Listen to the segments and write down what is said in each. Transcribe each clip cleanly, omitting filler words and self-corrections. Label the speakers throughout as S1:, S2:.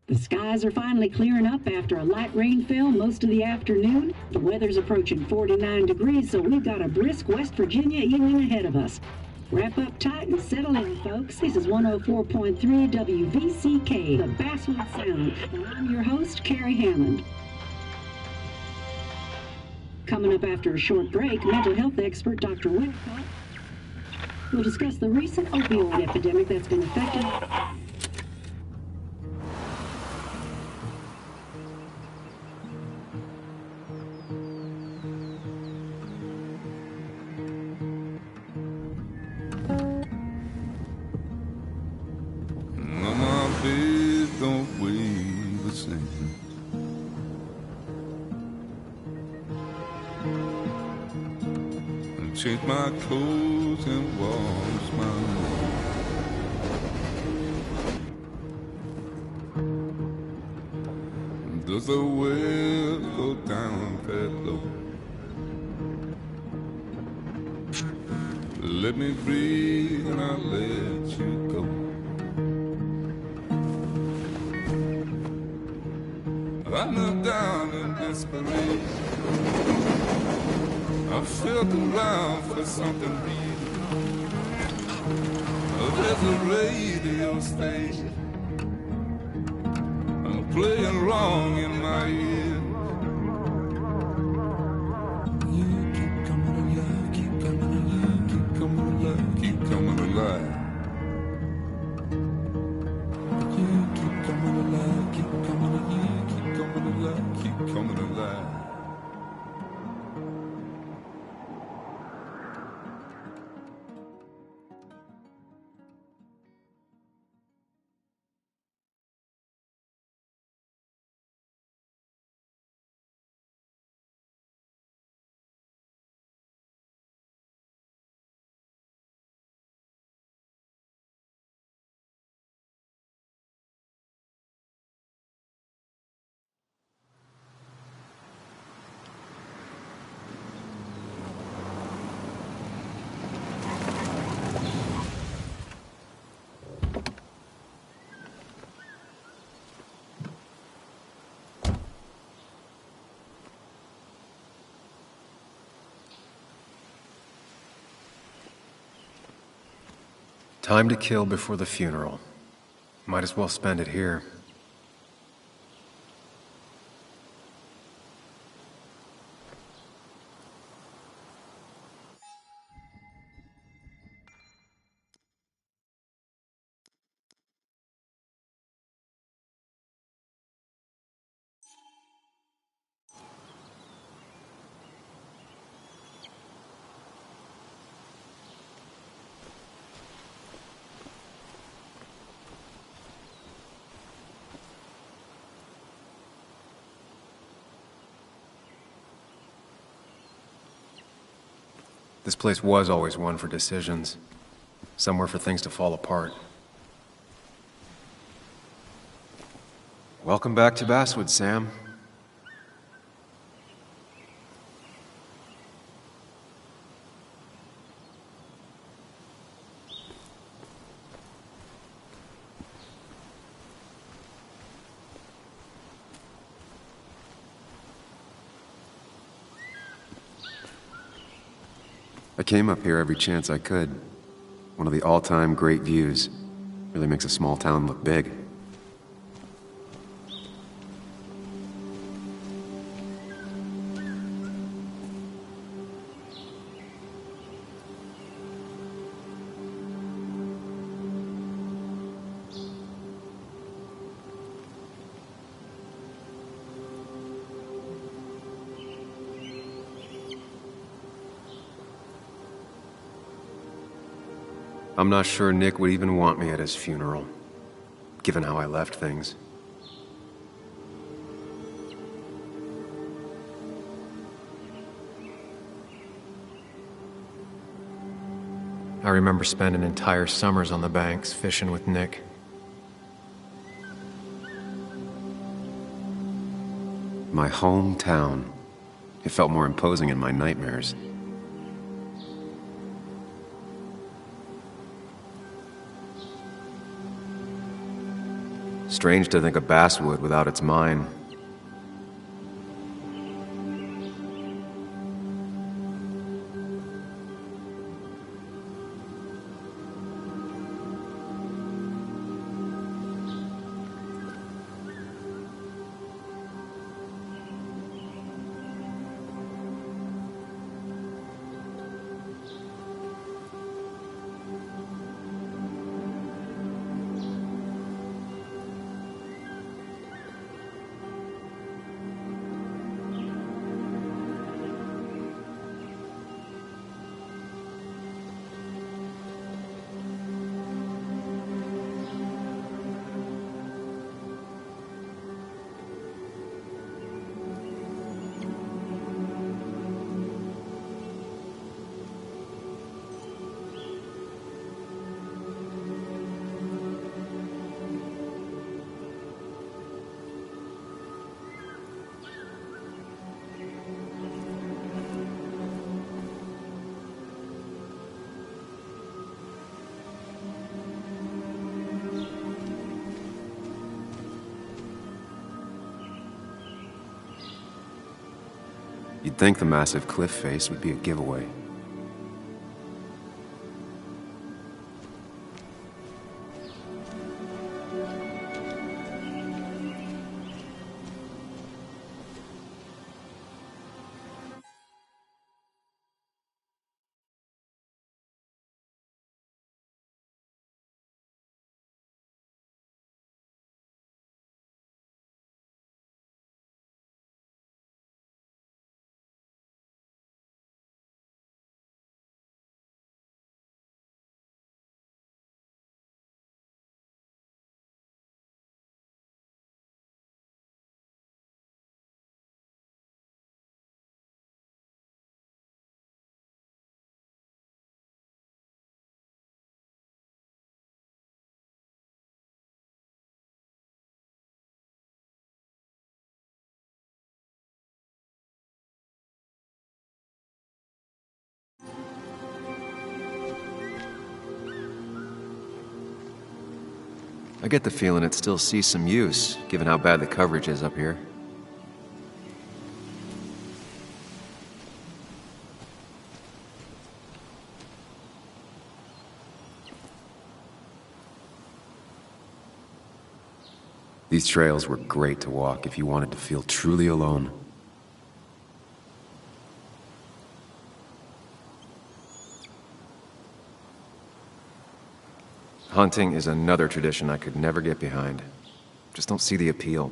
S1: The skies are finally clearing up after a light rainfall most of the afternoon. The weather's approaching 49 degrees, so we've got a brisk West Virginia evening ahead of us. Wrap up tight and settle in, folks. This is 104.3 WVCK, the Basswood Sound, and I'm your host, Carrie Hammond. Coming up after a short break, mental health expert Dr. Winnicott will discuss the recent opioid epidemic that's been affecting
S2: don't weigh the same. And change my clothes and wash my hands. Does the well go down that low? Let me breathe and I'll let you go. I knelt down in desperation. I felt around for something real. There's a radio station playing wrong in my ear. You keep coming alive, keep coming alive, keep coming alive, keep coming alive. You keep coming alive, keep coming alive, keep coming alive, keep coming alive.
S3: Time to kill before the funeral. Might as well spend it here. This place was always one for decisions. Somewhere for things to fall apart. Welcome back to Basswood, Sam. I came up here every chance I could. One of the all-time great views. Really makes a small town look big. I'm not sure Nick would even want me at his funeral, given how I left things. I remember spending entire summers on the banks fishing with Nick. My hometown. It felt more imposing in my nightmares. strange to think of basswood without its mine. You'd think the massive cliff face would be a giveaway. I get the feeling it still sees some use, given how bad the coverage is up here. These trails were great to walk if you wanted to feel truly alone. Hunting is another tradition I could never get behind. Just don't see the appeal.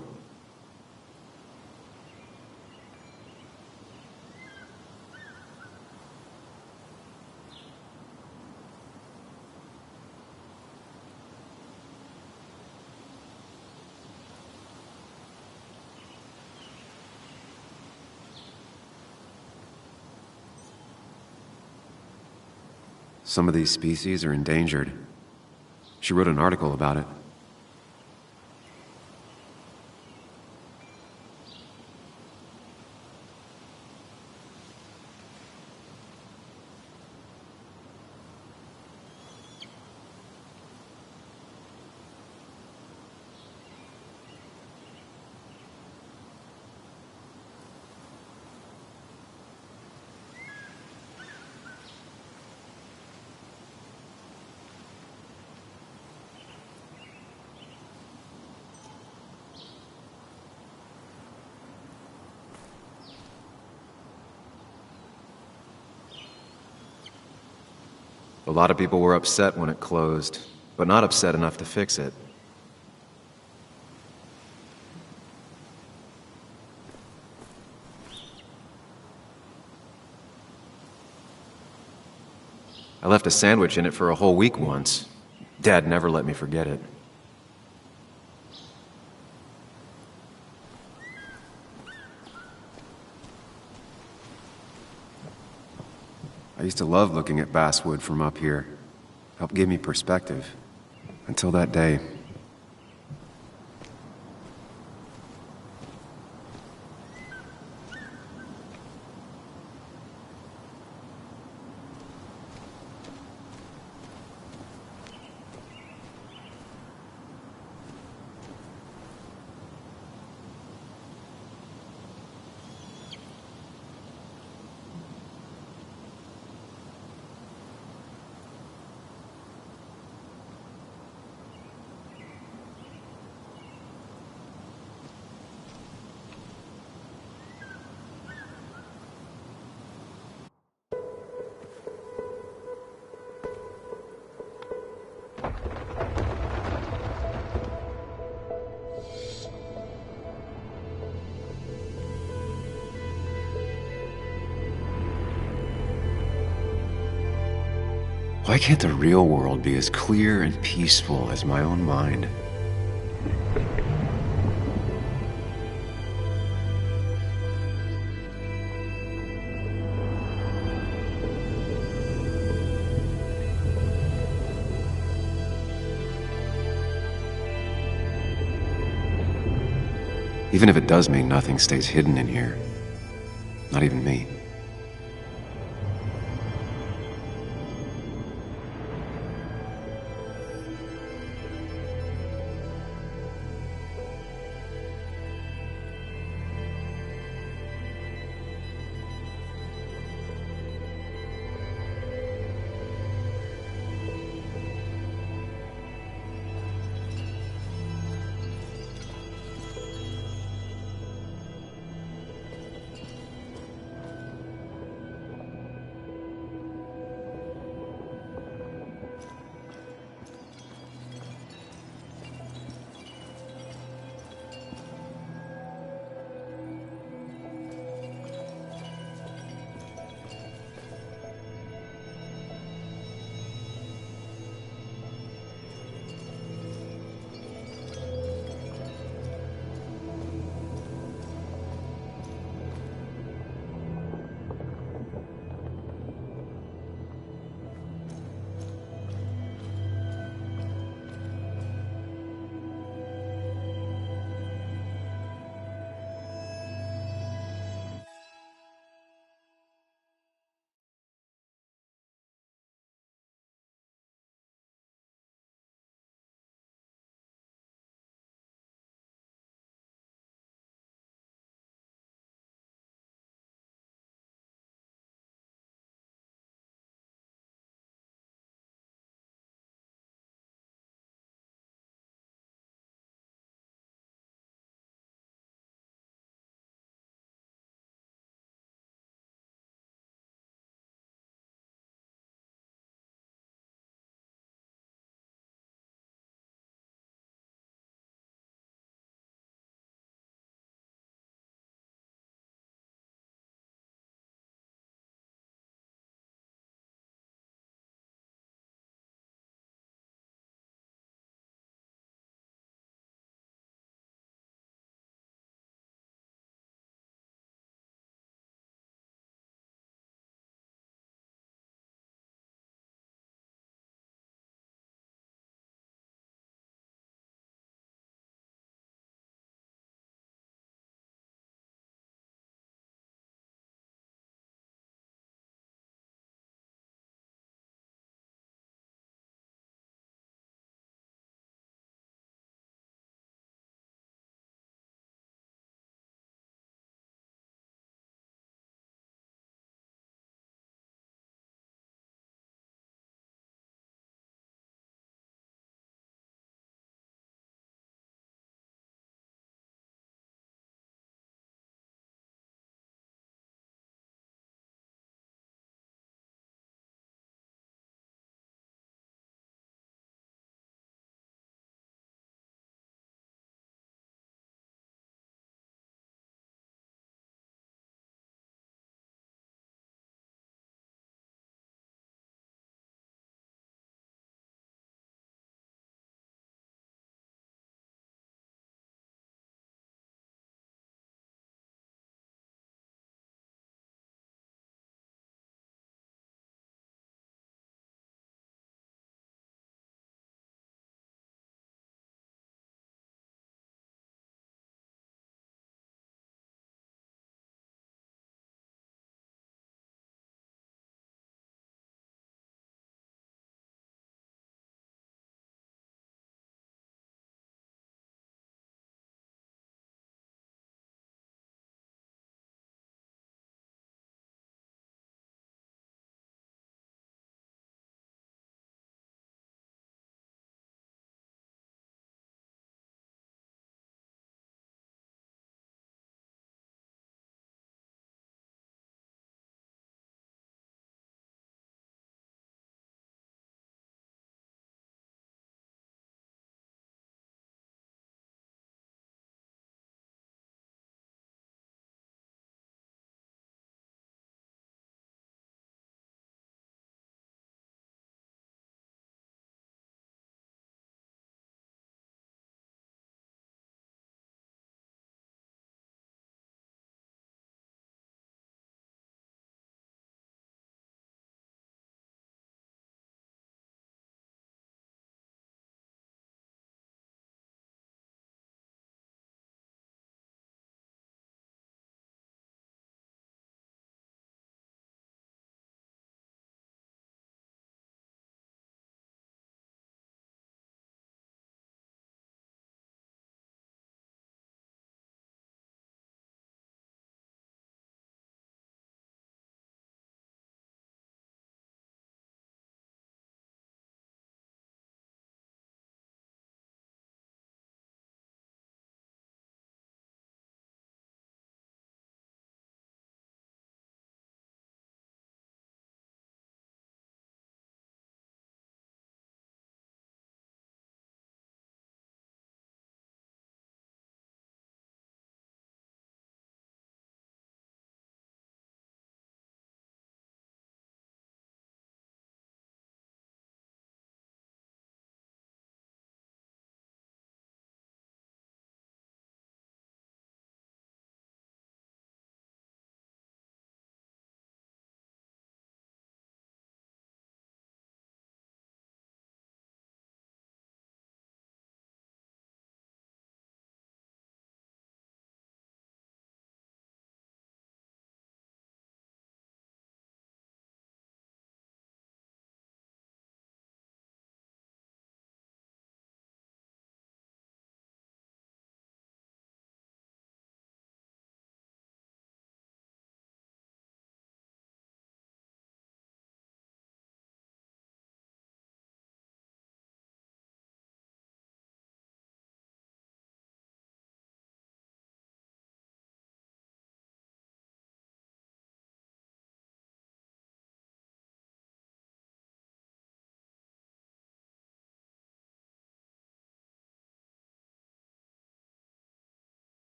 S3: Some of these species are endangered. She wrote an article about it. A lot of people were upset when it closed, but not upset enough to fix it. I left a sandwich in it for a whole week once. Dad never let me forget it. I used to love looking at basswood from up here. Helped give me perspective. Until that day. Why can't the real world be as clear and peaceful as my own mind? Even if it does mean nothing stays hidden in here. Not even me.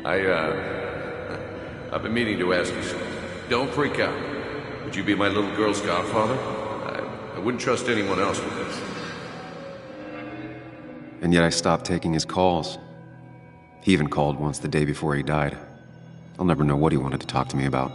S4: I've been meaning to ask you something. Don't freak out. Would you be my little girl's godfather? I wouldn't trust anyone else with this.
S3: And yet I stopped taking his calls. He even called once the day before he died. I'll never know what he wanted to talk to me about.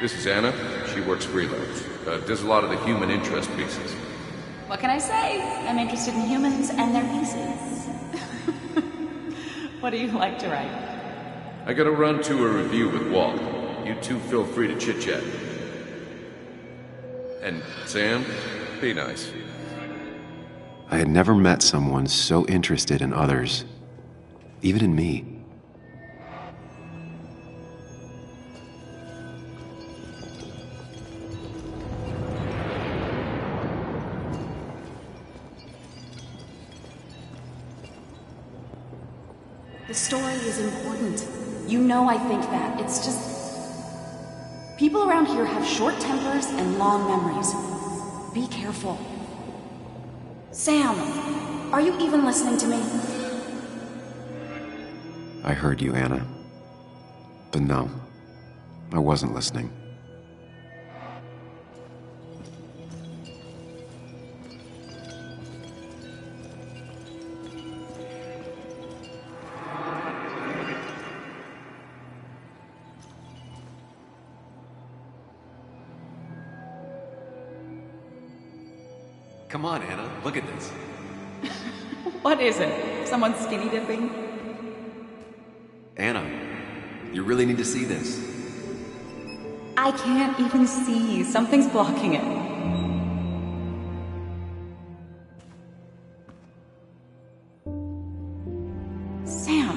S4: This is Anna. She works freelance. Does a lot of the human interest pieces.
S5: What can I say? I'm interested in humans and their pieces. What do you like to write?
S4: I gotta run to a review with Walt. You two feel free to chit-chat. And Sam, be nice.
S3: I had never met someone so interested in others, even in me.
S5: The story is important. You know I think that. It's just... people around here have short tempers and long memories. Be careful. Sam, are you even listening to me?
S3: I heard you, Anna. But no, I wasn't listening. Come on, Anna, look at this.
S5: What is it? Someone skinny dipping?
S3: Anna, you really need to see this.
S5: I can't even see. Something's blocking it. Sam,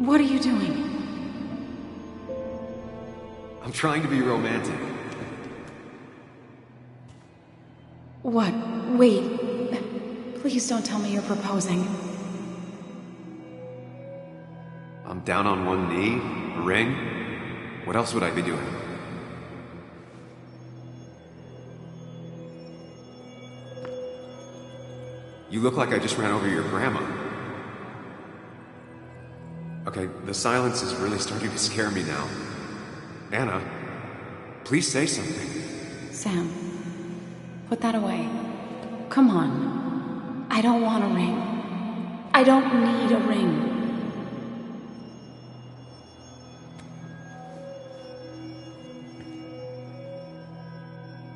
S5: what are you doing?
S3: I'm trying to be romantic.
S5: What? Wait. Please don't tell me you're proposing.
S3: I'm down on one knee, a ring. What else would I be doing? You look like I just ran over your grandma. Okay, the silence is really starting to scare me now. Anna, please say something.
S5: Sam, put that away. Come on. I don't want a ring. I don't need a ring.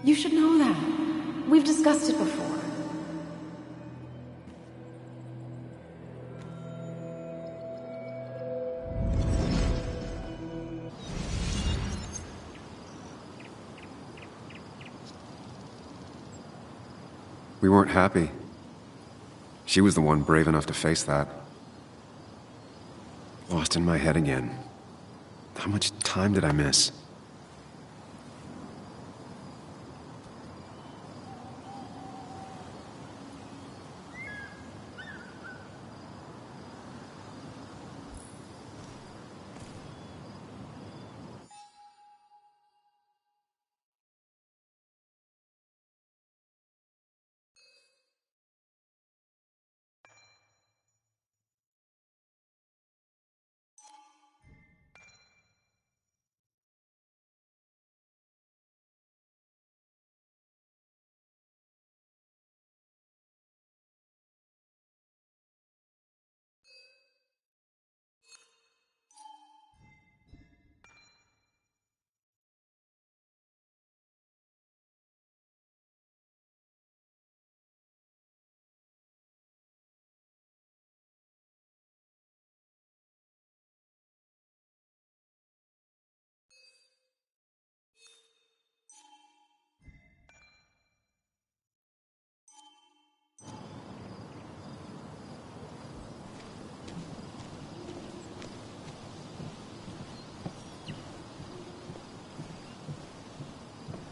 S5: You should know that. We've discussed it before.
S3: We weren't happy. She was the one brave enough to face that. Lost in my head again. How much time did I miss?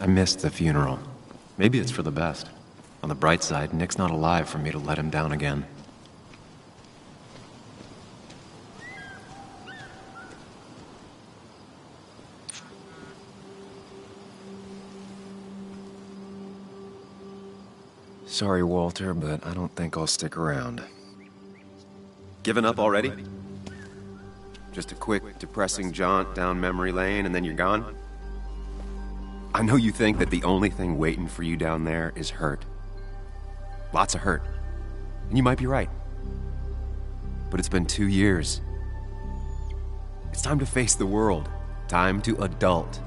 S3: I missed the funeral. Maybe it's for the best. On the bright side, Nick's not alive for me to let him down again. Sorry, Walter, but I don't think I'll stick around. Given up already? Just a quick, depressing jaunt down memory lane and then you're gone? I know you think that the only thing waiting for you down there is hurt. Lots of hurt. And you might be right. But it's been 2 years. It's time to face the world. Time to adult.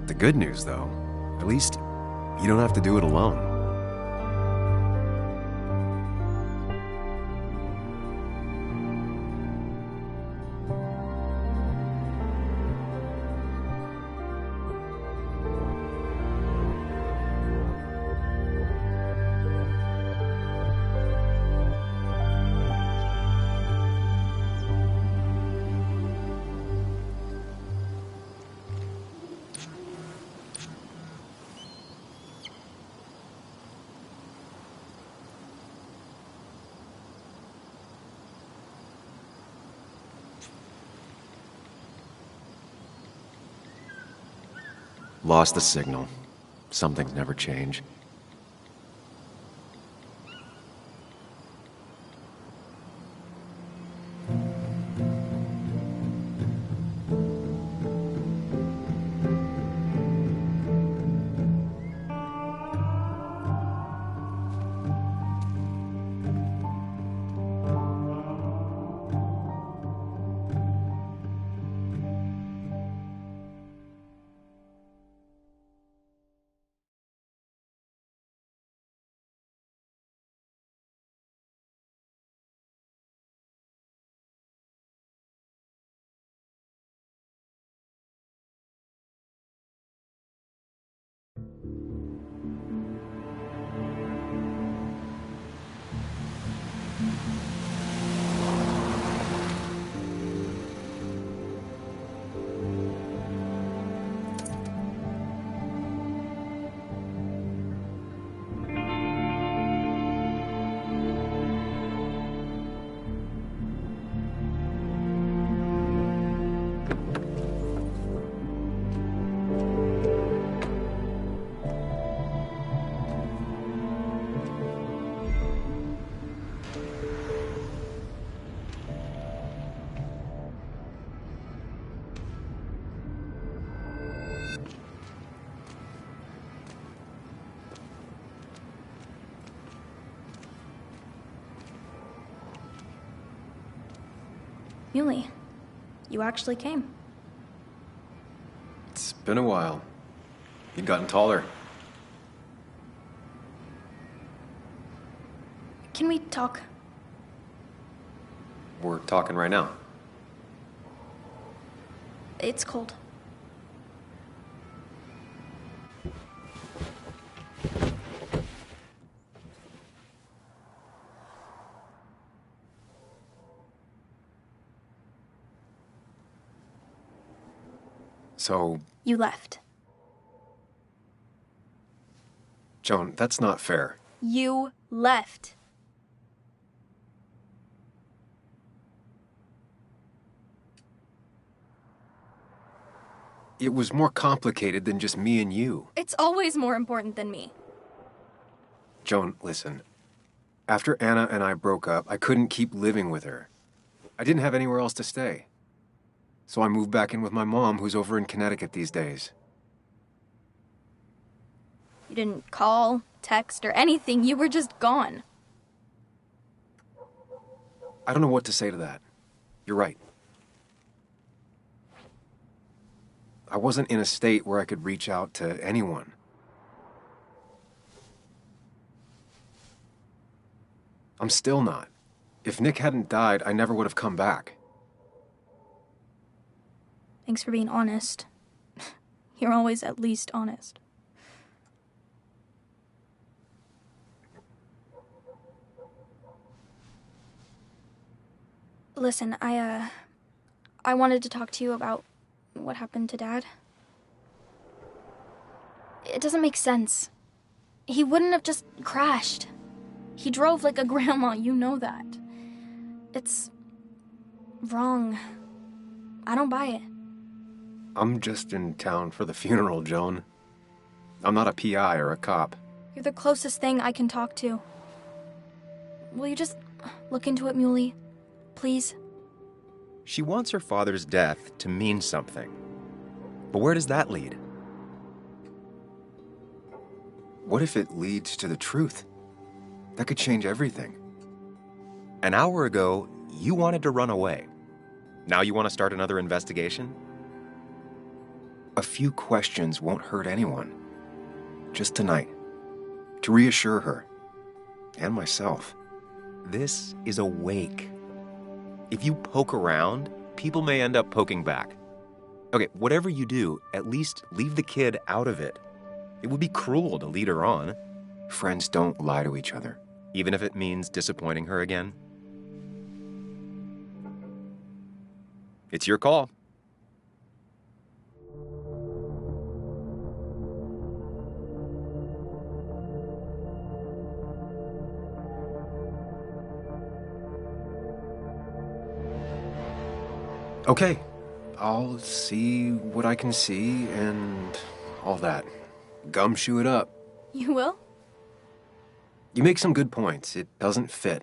S3: The good news, though, at least you don't have to do it alone. Lost the signal. Some things never change.
S6: Muley, you actually came.
S3: It's been a while. You've gotten taller.
S6: Can we talk?
S3: We're talking right now.
S6: It's cold.
S3: So,
S6: You left.
S3: Joan, that's not fair.
S6: You left.
S3: It was more complicated than just me and you.
S6: It's always more important than me.
S3: Joan, listen. After Anna and I broke up, I couldn't keep living with her. I didn't have anywhere else to stay. So I moved back in with my mom, who's over in Connecticut these days.
S6: You didn't call, text, or anything. You were just gone.
S3: I don't know what to say to that. You're right. I wasn't in a state where I could reach out to anyone. I'm still not. If Nick hadn't died, I never would have come back.
S6: Thanks for being honest. You're always at least honest. Listen, I wanted to talk to you about what happened to Dad. It doesn't make sense. He wouldn't have just crashed. He drove like a grandma, you know that. It's wrong. I don't buy it.
S3: I'm just in town for the funeral, Joan. I'm not a PI or a cop.
S6: You're the closest thing I can talk to. Will you just look into it, Muley? Please?
S3: She wants her father's death to mean something. But where does that lead? What if it leads to the truth? That could change everything. An hour ago, you wanted to run away. Now you want to start another investigation? A few questions won't hurt anyone. Just tonight. To reassure her. And myself. This is a wake. If you poke around, people may end up poking back. Okay, whatever you do, at least leave the kid out of it. It would be cruel to lead her on. Friends don't lie to each other. Even if it means disappointing her again. It's your call. Okay, I'll see what I can see and all that. Gumshoe it up.
S6: You will?
S3: You make some good points. It doesn't fit.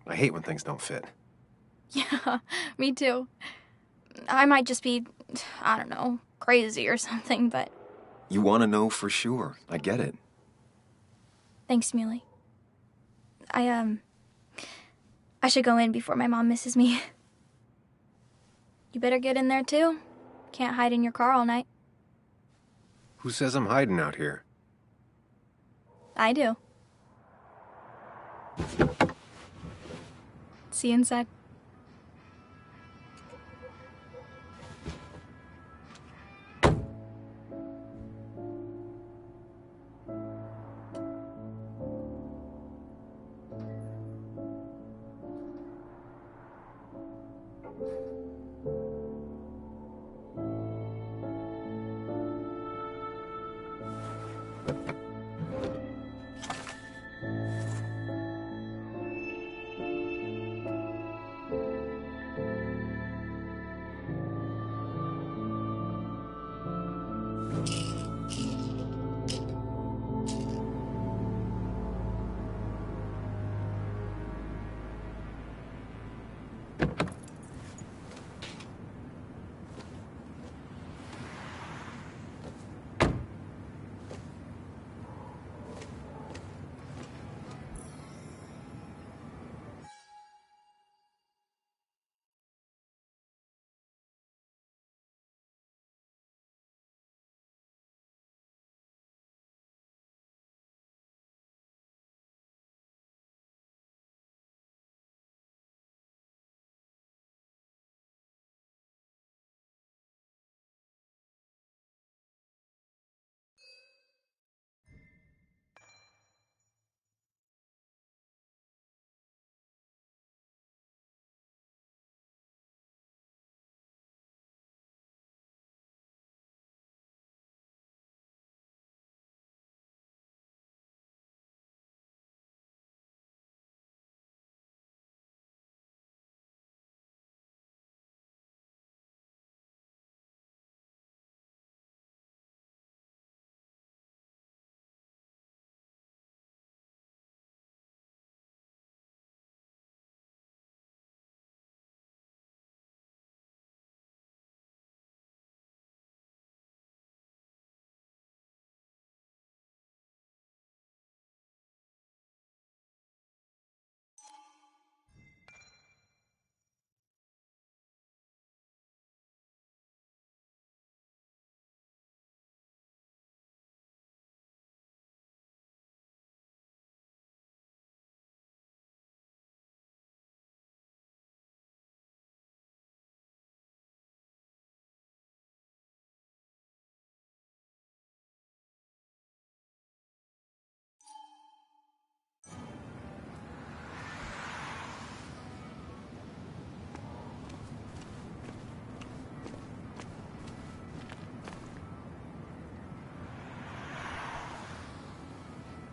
S3: I hate when things don't fit.
S6: Yeah, me too. I might just be, I don't know, crazy or something, but...
S3: You want to know for sure. I get it.
S6: Thanks, Muley. I should go in before my mom misses me. You better get in there, too. Can't hide in your car all night.
S3: Who says I'm hiding out here?
S6: I do. See you inside.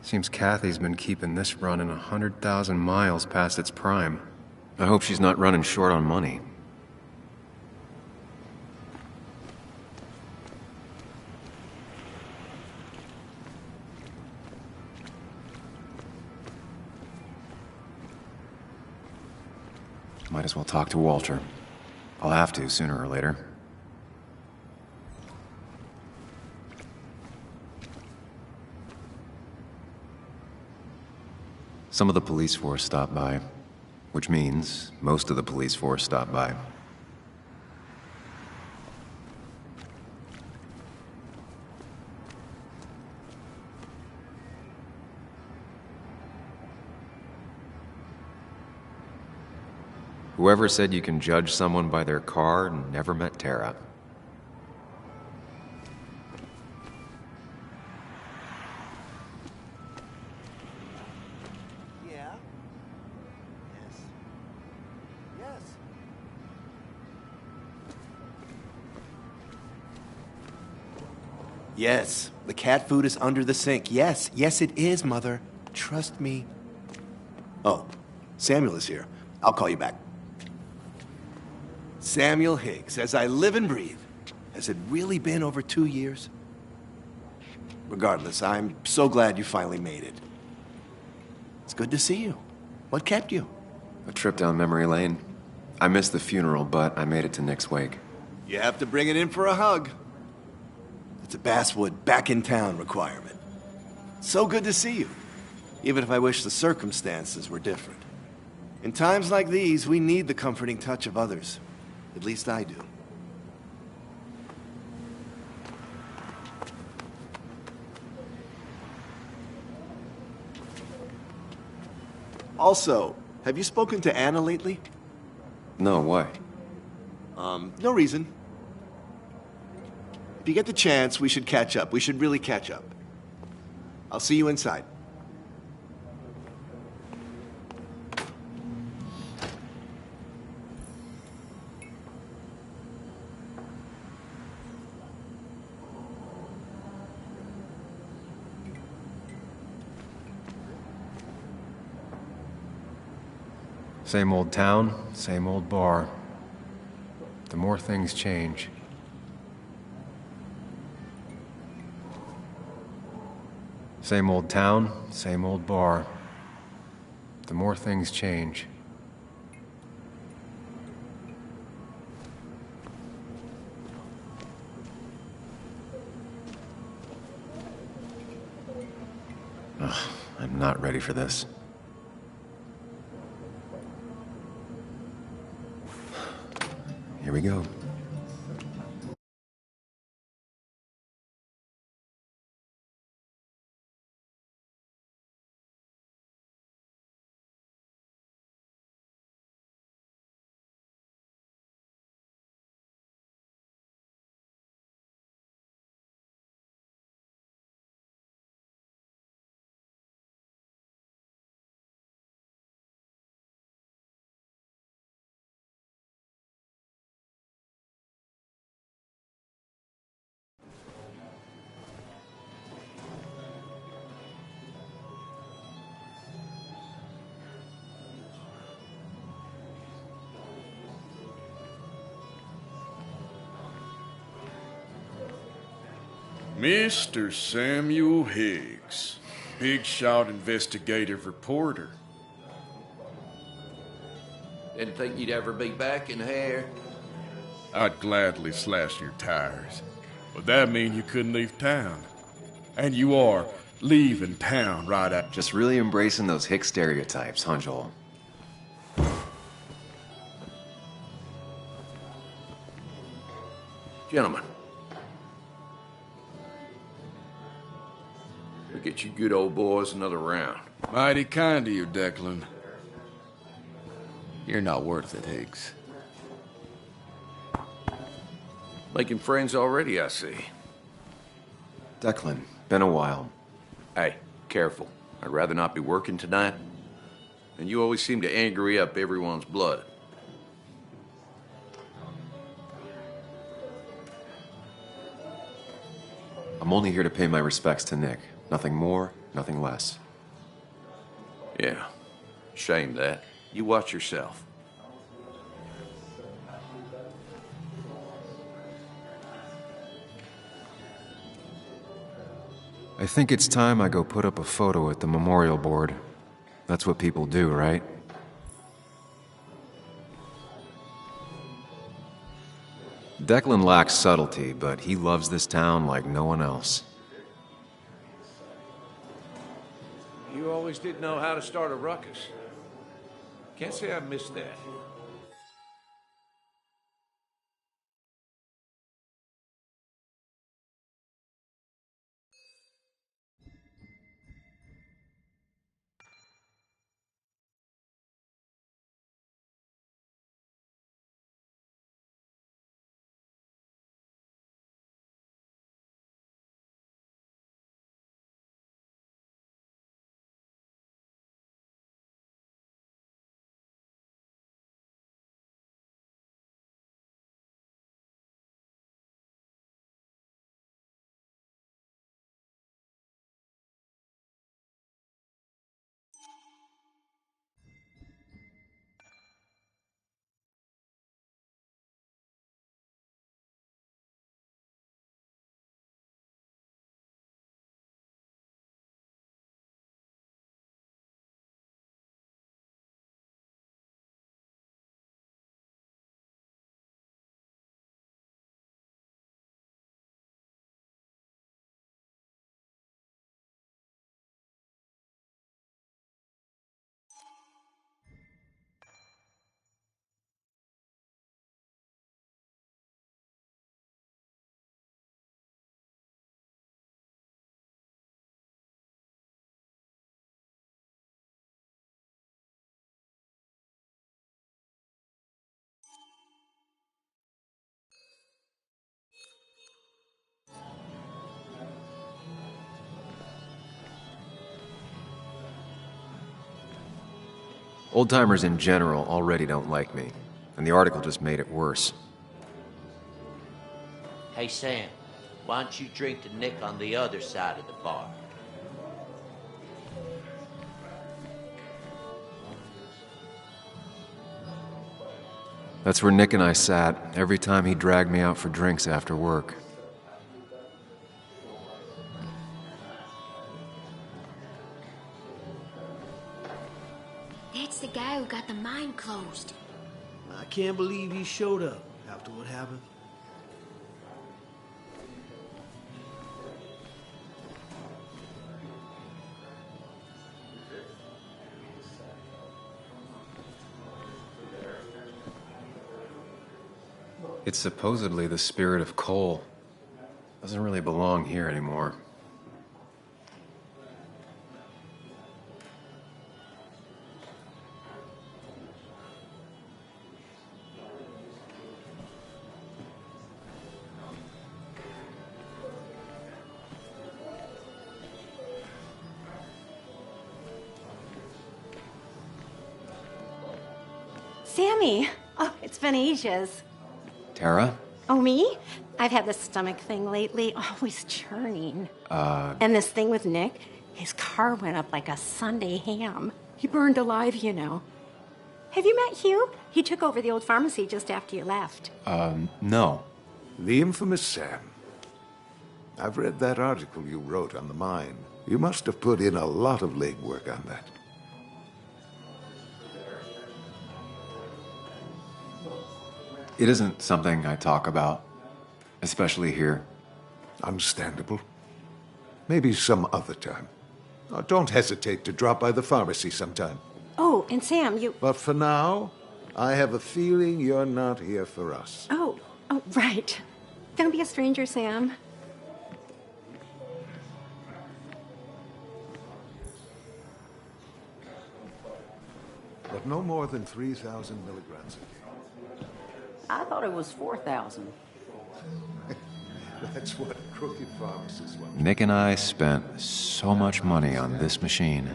S3: Seems Kathy's been keeping this running 100,000 miles past its prime. I hope she's not running short on money. Might as well talk to Walter. I'll have to, sooner or later. Some of the police force stopped by, which means most of the police force stopped by. Whoever said you can judge someone by their car never met Tara.
S7: Yeah? Yes. Yes. Yes, the cat food is under the sink. Yes, yes it is, Mother. Trust me. Oh, Samuel is here. I'll call you back. Samuel Higgs, as I live and breathe. Has it really been over 2 years? Regardless, I'm so glad you finally made it. It's good to see you. What kept you?
S3: A trip down memory lane. I missed the funeral, but I made it to Nick's wake.
S7: You have to bring it in for a hug. It's a Basswood back in town requirement. So good to see you, even if I wish the circumstances were different. In times like these, we need the comforting touch of others. At least I do. Also, have you spoken to Anna lately?
S3: No, why?
S7: No reason. If you get the chance, we should catch up. We should really catch up. I'll see you inside.
S3: Same old town, same old bar. The more things change. Same old town, same old bar. The more things change. Ugh, I'm not ready for this. Here we go.
S8: Mr. Samuel Higgs, big shot investigative reporter.
S4: Didn't think you'd ever be back in here.
S8: I'd gladly slash your tires, but that mean you couldn't leave town. And you are leaving town right at...
S3: Just really embracing those hick stereotypes, huh, Joel?
S4: Gentlemen. We'll get you good old boys another round.
S8: Mighty kind of you, Declan.
S4: You're not worth it, Higgs. Making friends already, I see.
S3: Declan, been a while.
S4: Hey, careful. I'd rather not be working tonight. And you always seem to angry up everyone's blood.
S3: I'm only here to pay my respects to Nick. Nothing more, nothing less.
S4: Yeah. Shame that. You watch yourself.
S3: I think it's time I go put up a photo at the memorial board. That's what people do, right? Declan lacks subtlety, but he loves this town like no one else.
S9: You always did know how to start a ruckus. Can't say I missed that.
S3: Old-timers in general already don't like me, and the article just made it worse.
S10: Hey, Sam, why don't you drink to Nick on the other side of the bar?
S3: That's where Nick and I sat every time he dragged me out for drinks after work.
S11: That's the guy who got the mine closed.
S12: I can't believe he showed up after what happened.
S3: It's supposedly the spirit of coal. Doesn't really belong here anymore.
S13: Sammy! Oh, it's been ages.
S3: Tara?
S13: Oh, me? I've had this stomach thing lately, always churning. And this thing with Nick, his car went up like a Sunday ham. He burned alive, you know. Have you met Hugh? He took over the old pharmacy just after you left.
S3: No.
S9: The infamous Sam. I've read that article you wrote on the mine. You must have put in a lot of legwork on that.
S3: It isn't something I talk about, especially here.
S9: Understandable. Maybe some other time. Oh, don't hesitate to drop by the pharmacy sometime.
S13: Oh, and Sam, you...
S9: But for now, I have a feeling you're not here for us.
S13: Oh, right. Don't be a stranger, Sam.
S9: But no more than 3,000 milligrams a day.
S14: I thought it was 4,000.
S9: That's what crooked pharmacists want.
S3: Nick and I spent so much money on this machine.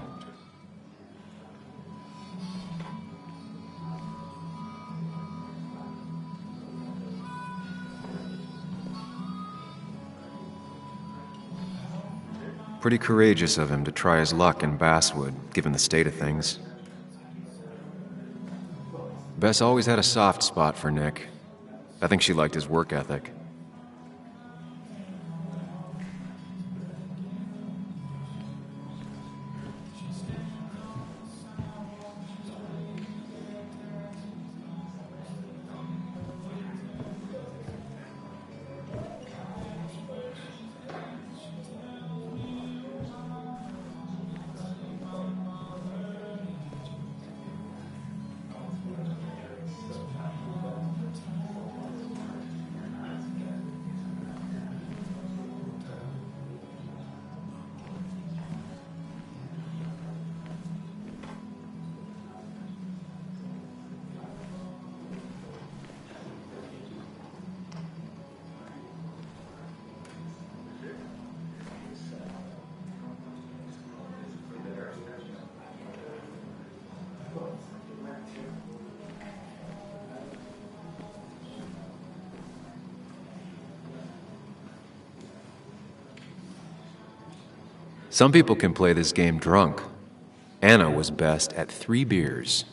S3: Pretty courageous of him to try his luck in Basswood, given the state of things. Bess always had a soft spot for Nick. I think she liked his work ethic. Some people can play this game drunk. Anna was best at 3 beers.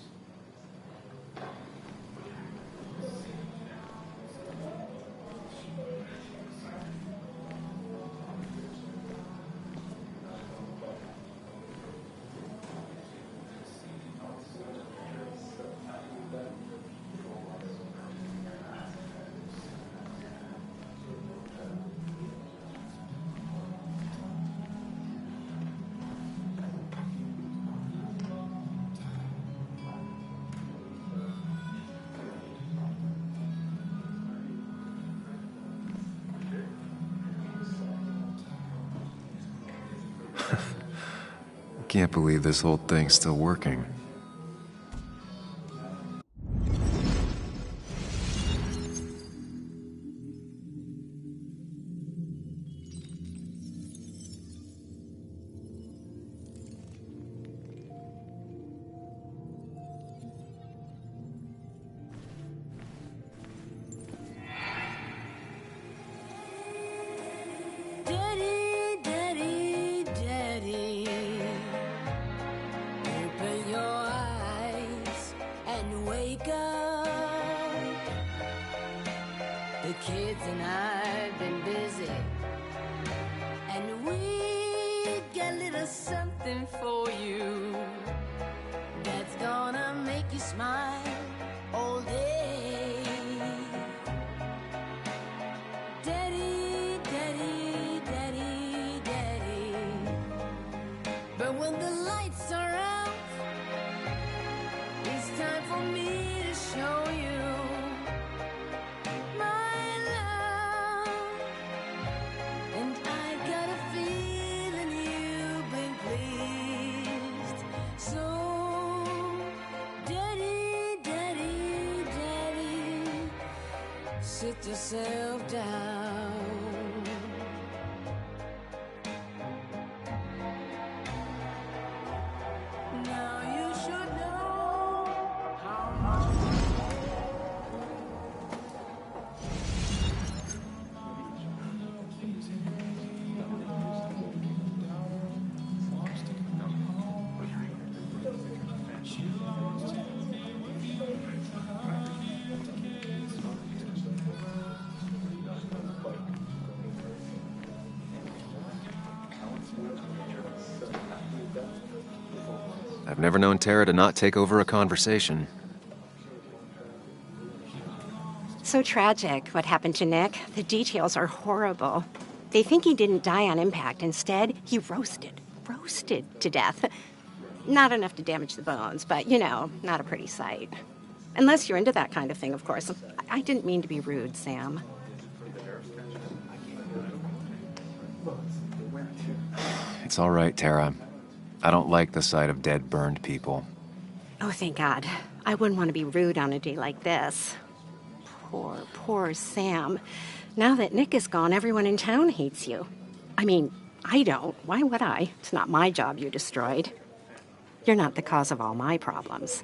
S3: Can't believe this whole thing's still working.
S15: The kids and I've been busy, and we got a little something for you that's gonna make you smile all day. Daddy, daddy, daddy, daddy. But when the lights are out, it's time for me to show you sit yourself down. Now you should know how much.
S3: I've never known Tara to not take over a conversation.
S13: So tragic what happened to Nick. The details are horrible. They think he didn't die on impact. Instead, he roasted to death. Not enough to damage the bones, but, you know, not a pretty sight. Unless you're into that kind of thing, of course. I didn't mean to be rude, Sam.
S3: It's all right, Tara. I don't like the sight of dead, burned people.
S13: Oh, thank God. I wouldn't want to be rude on a day like this. Poor Sam. Now that Nick is gone, everyone in town hates you. I mean, I don't. Why would I? It's not my job you destroyed. You're not the cause of all my problems.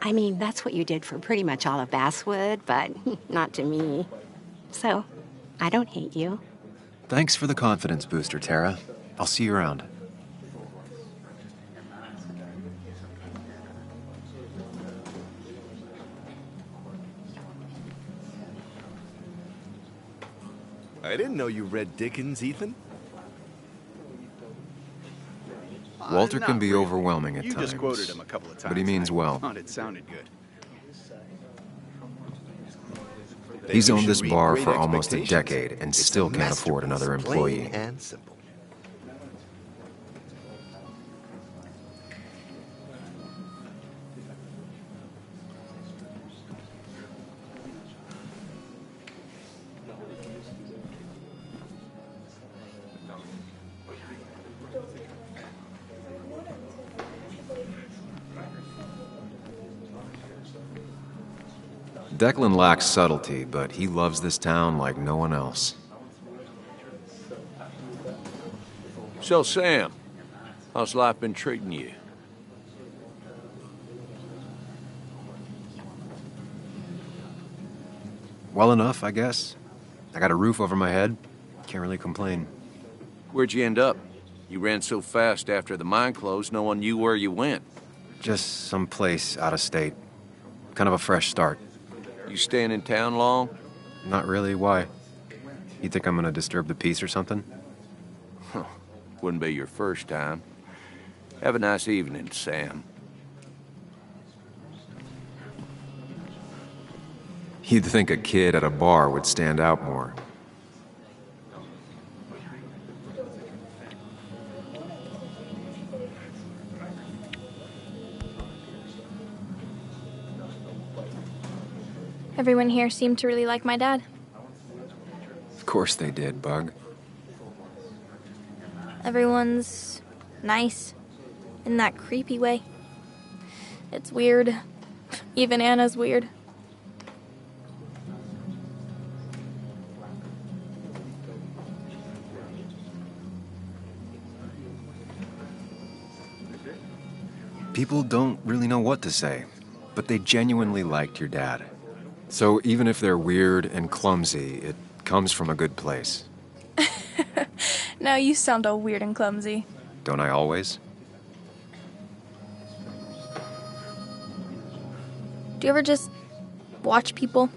S13: I mean, that's what you did for pretty much all of Basswood, but not to me. So, I don't hate you.
S3: Thanks for the confidence booster, Tara. I'll see you around.
S7: I didn't know you read Dickens, Ethan.
S3: Walter
S7: Not
S3: can be
S7: really.
S3: overwhelming at
S7: You
S3: times.
S7: just quoted him a couple of times.
S3: But he means
S7: and I
S3: well.
S7: thought it sounded good.
S3: He's
S7: You
S3: owned
S7: should
S3: this
S7: read
S3: bar
S7: Great
S3: for almost a
S7: Expectations.
S3: decade and
S7: It's a
S3: still can't afford
S7: masterpiece,
S3: another
S7: plain
S3: employee.
S7: and simple.
S3: Declan lacks subtlety, but he loves this town like no one else.
S10: So, Sam, how's life been treating you?
S3: Well enough, I guess. I got a roof over my head. Can't really complain.
S10: Where'd you end up? You ran so fast after the mine closed, no one knew where you went.
S3: Just someplace out of state. Kind of a fresh start.
S10: You staying in town long?
S3: Not really. Why? You think I'm gonna disturb the peace or something?
S10: Wouldn't be your first time. Have a nice evening, Sam.
S3: You'd think a kid at a bar would stand out more.
S6: Everyone here seemed to really like my dad.
S3: Of course they did, Bug.
S6: Everyone's nice in that creepy way. It's weird. Even Anna's weird.
S3: People don't really know what to say, but they genuinely liked your dad. So even if they're weird and clumsy, it comes from a good place.
S6: Now you sound all weird and clumsy.
S3: Don't I always?
S6: Do you ever just watch people?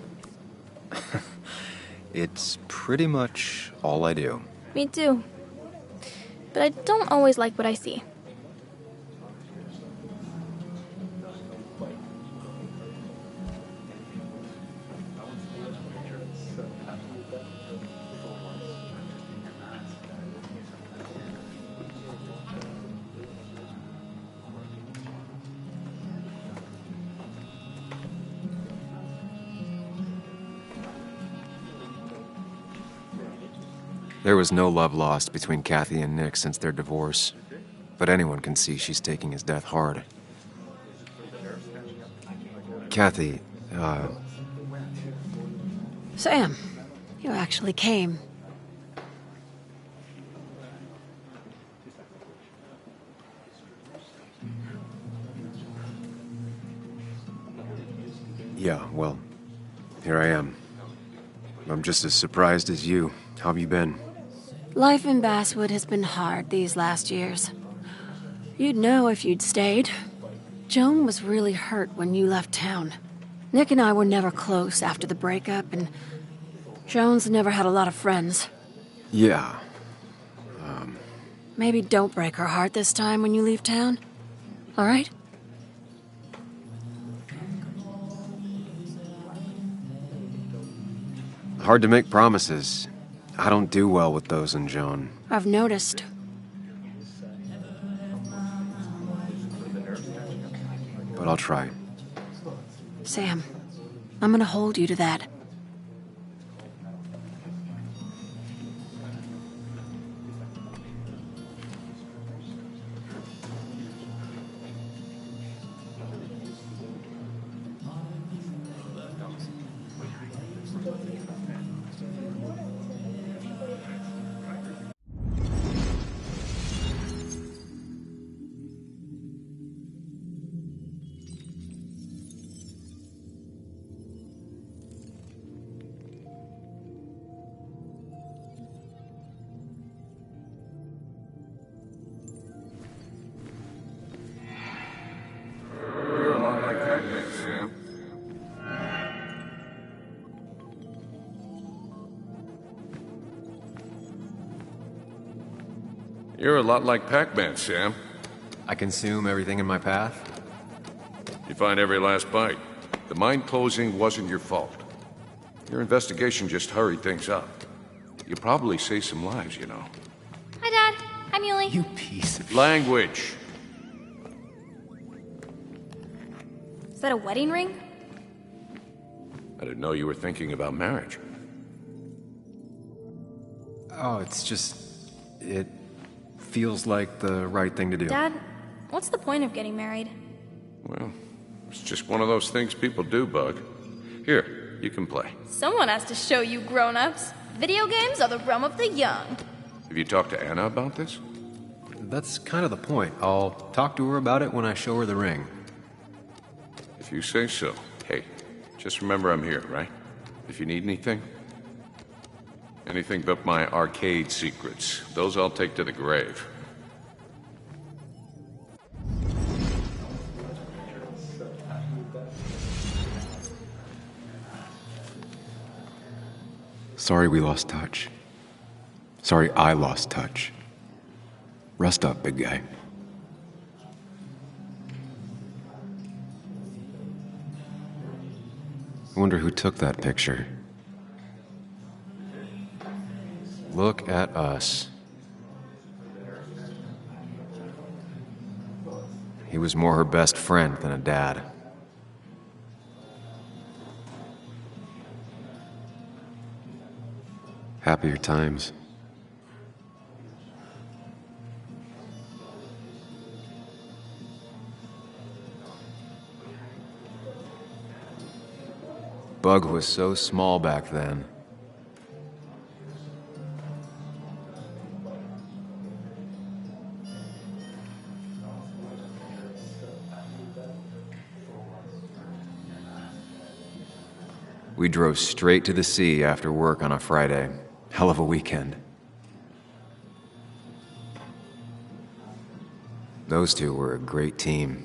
S3: It's pretty much all I do.
S6: Me too. But I don't always like what I see.
S3: There was no love lost between Kathy and Nick since their divorce, but anyone can see she's taking his death hard. Kathy,
S13: Sam, you actually came.
S3: yeah, well, here I am. I'm just as surprised as you. How have you been?
S13: Life in Basswood has been hard these last years. You'd know if you'd stayed. Joan was really hurt when you left town. Nick and I were never close after the breakup, and Joan's never had a lot of friends.
S3: Yeah.
S13: Maybe don't break her heart this time when you leave town. All right?
S3: Hard to make promises. I don't do well with those in Joan.
S13: I've noticed.
S3: But I'll try.
S13: Sam, I'm gonna hold you to that.
S4: You're a lot like Pac-Man, Sam.
S3: I consume everything in my path?
S4: You find every last bite. The mine closing wasn't your fault. Your investigation just hurried things up. You probably saved some lives, you know.
S6: Hi, Dad. Hi, Muley.
S3: You piece of...
S4: Language.
S6: Is that a wedding ring?
S4: I didn't know you were thinking about marriage.
S3: Oh, it's just... It feels like the right thing to do.
S6: Dad, what's the point of getting married?
S4: Well, it's just one of those things people do, Bug. Here, you can play.
S6: Someone has to show you grown-ups. Video games are the realm of the young.
S4: Have you talked to Anna about this?
S3: That's kind of the point. I'll talk to her about it when I show her the ring.
S4: If you say so. Hey, just remember I'm here, right? If you need anything. Anything but my arcade secrets. Those I'll take to the grave.
S3: Sorry we lost touch. Sorry I lost touch. Rest up, big guy. I wonder who took that picture. Look at us. He was more her best friend than a dad. Happier times. Bug was so small back then. We drove straight to the sea after work on a Friday. Hell of a weekend. Those two were a great team.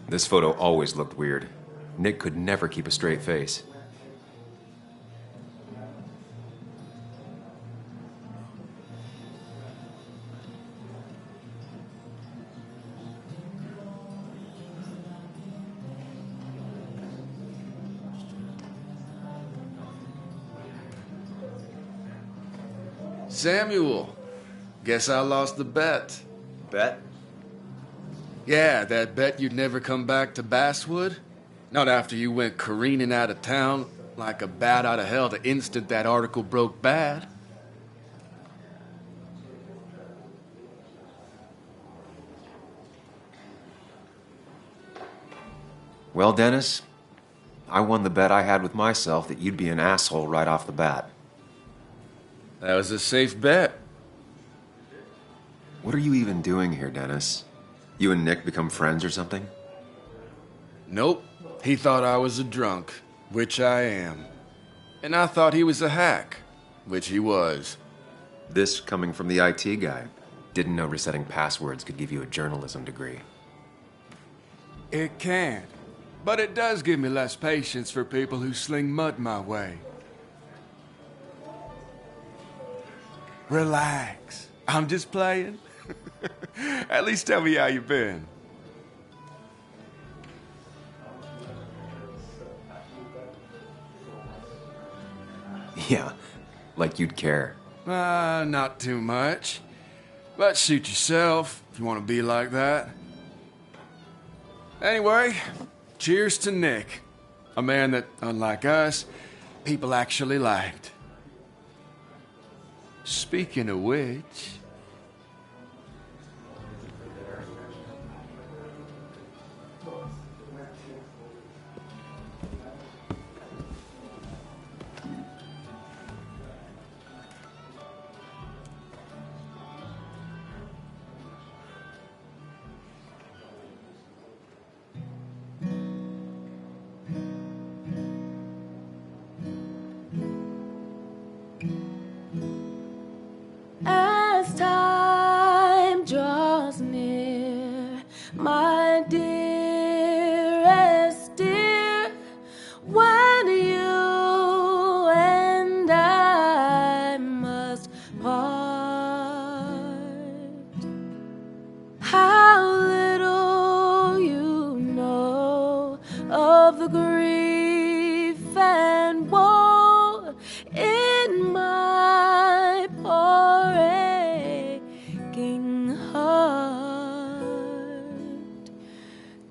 S3: This photo always looked weird. Nick could never keep a straight face.
S16: Samuel, guess I lost the bet.
S3: Bet?
S16: Yeah, that bet you'd never come back to Basswood. Not after you went careening out of town like a bat out of hell the instant that article broke bad.
S3: Well, Dennis, I won the bet I had with myself that you'd be an asshole right off the bat.
S16: That was a safe bet.
S3: What are you even doing here, Dennis? You and Nick become friends or something?
S16: Nope. He thought I was a drunk, which I am. And I thought he was a hack, which he was.
S3: This coming from the IT guy. Didn't know resetting passwords could give you a journalism degree.
S16: It can. But it does give me less patience for people who sling mud my way. Relax. I'm just playing. At least tell me how you been.
S3: Yeah, like you'd care.
S16: Not too much. But suit yourself if you want to be like that. Anyway, cheers to Nick. A man that, unlike us, people actually liked. Speaking of which...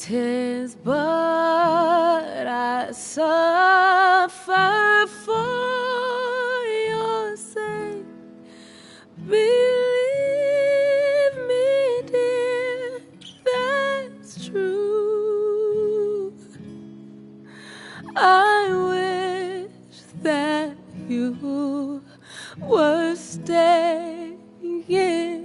S15: 'tis but I suffer for your sake. Believe me, dear, that's true. I wish that you were staying here.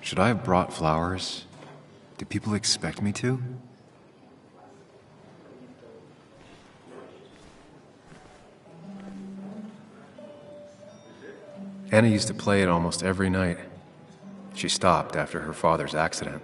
S3: Should I have brought flowers? Do people expect me to? Anna used to play it almost every night. She stopped after her father's accident.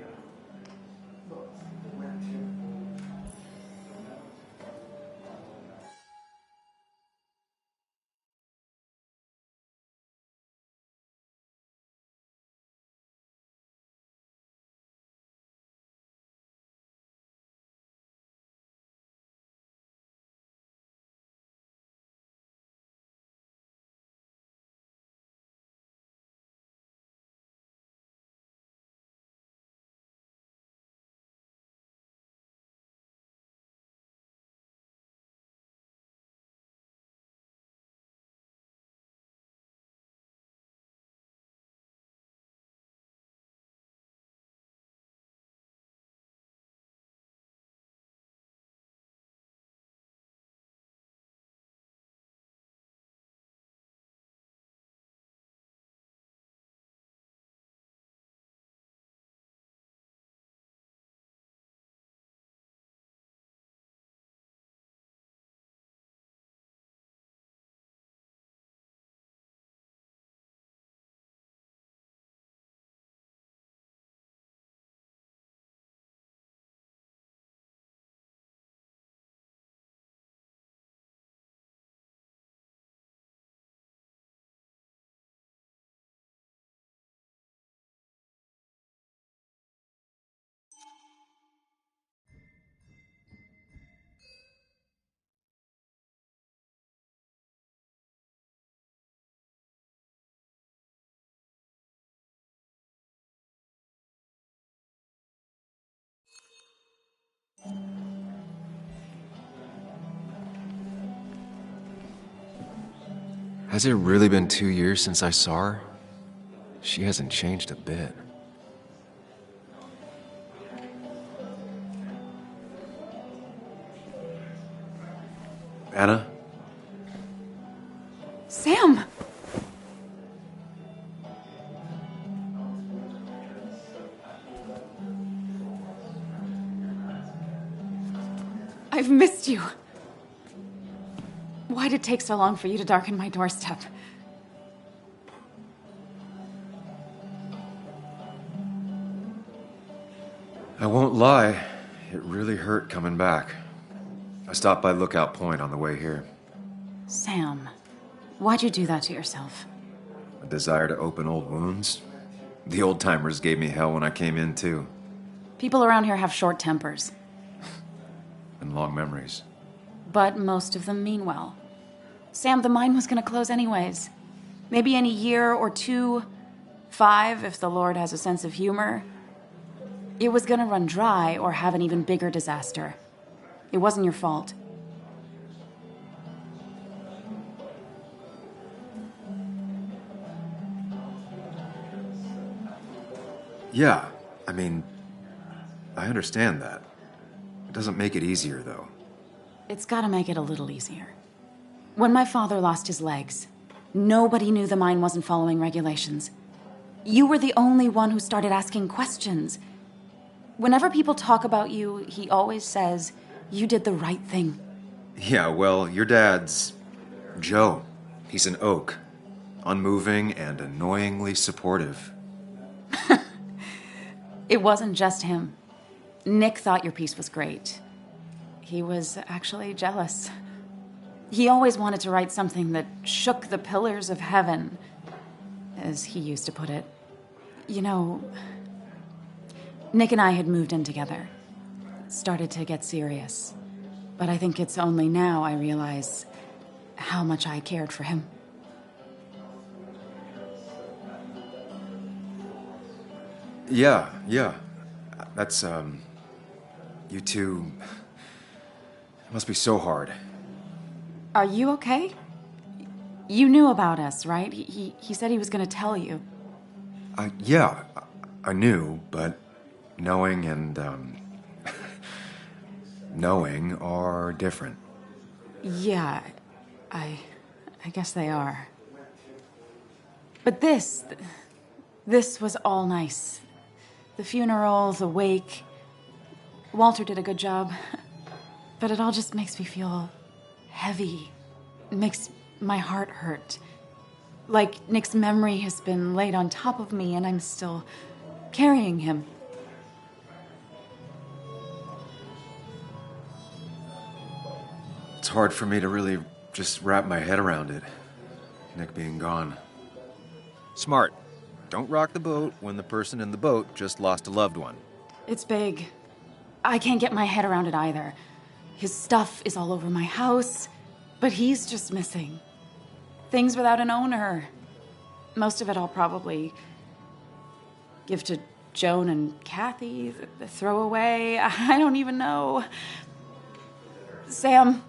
S3: Has it really been 2 years since I saw her? She hasn't changed a bit. Anna?
S5: Sam! I've missed you. Why'd it take so long for you to darken my doorstep?
S3: I won't lie, it really hurt coming back. I stopped by Lookout Point on the way here.
S5: Sam, why'd you do that to yourself?
S3: A desire to open old wounds? The old-timers gave me hell when I came in, too.
S5: People around here have short tempers.
S3: And long memories.
S5: But most of them mean well. Sam, the mine was gonna close anyways. Maybe in a year or 2, 5 if the Lord has a sense of humor. It was gonna run dry or have an even bigger disaster. It wasn't your fault.
S3: Yeah, I mean, I understand that. It doesn't make it easier, though.
S5: It's gotta make it a little easier. When my father lost his legs, nobody knew the mine wasn't following regulations. You were the only one who started asking questions. Whenever people talk about you, he always says, you did the right thing.
S3: Yeah, well, your dad's Joe. He's an oak. Unmoving and annoyingly supportive.
S5: It wasn't just him. Nick thought your piece was great. He was actually jealous. He always wanted to write something that shook the pillars of heaven, as he used to put it. You know, Nick and I had moved in together. Started to get serious. But I think it's only now I realize how much I cared for him.
S3: Yeah. That's, you two... It must be so hard.
S5: Are you okay? You knew about us, right? He said he was gonna tell you.
S3: Yeah, I knew, but knowing and, knowing are different.
S5: Yeah, I guess they are. But this was all nice. The funeral, the wake. Walter did a good job. But it all just makes me feel heavy. It makes my heart hurt. Like Nick's memory has been laid on top of me and I'm still carrying him.
S3: It's hard for me to really just wrap my head around it. Nick being gone. Smart. Don't rock the boat when the person in the boat just lost a loved one.
S5: It's big. I can't get my head around it either. His stuff is all over my house, but he's just missing. Things without an owner. Most of it I'll probably give to Joan and Kathy, throw away. I don't even know. Sam,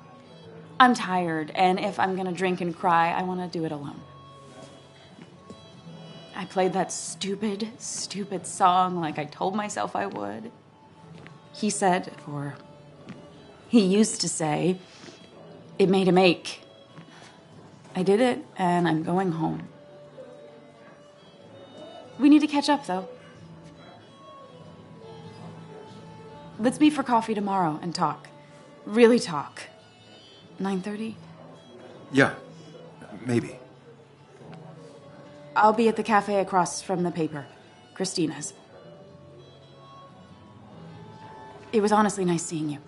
S5: I'm tired, and if I'm gonna drink and cry, I want to do it alone. I played that stupid song like I told myself I would. He said, or he used to say, it made him ache. I did it, and I'm going home. We need to catch up, though. Let's meet for coffee tomorrow and talk. Really talk. 9:30?
S3: Yeah, maybe.
S5: I'll be at the cafe across from the paper. Christina's. It was honestly nice seeing you.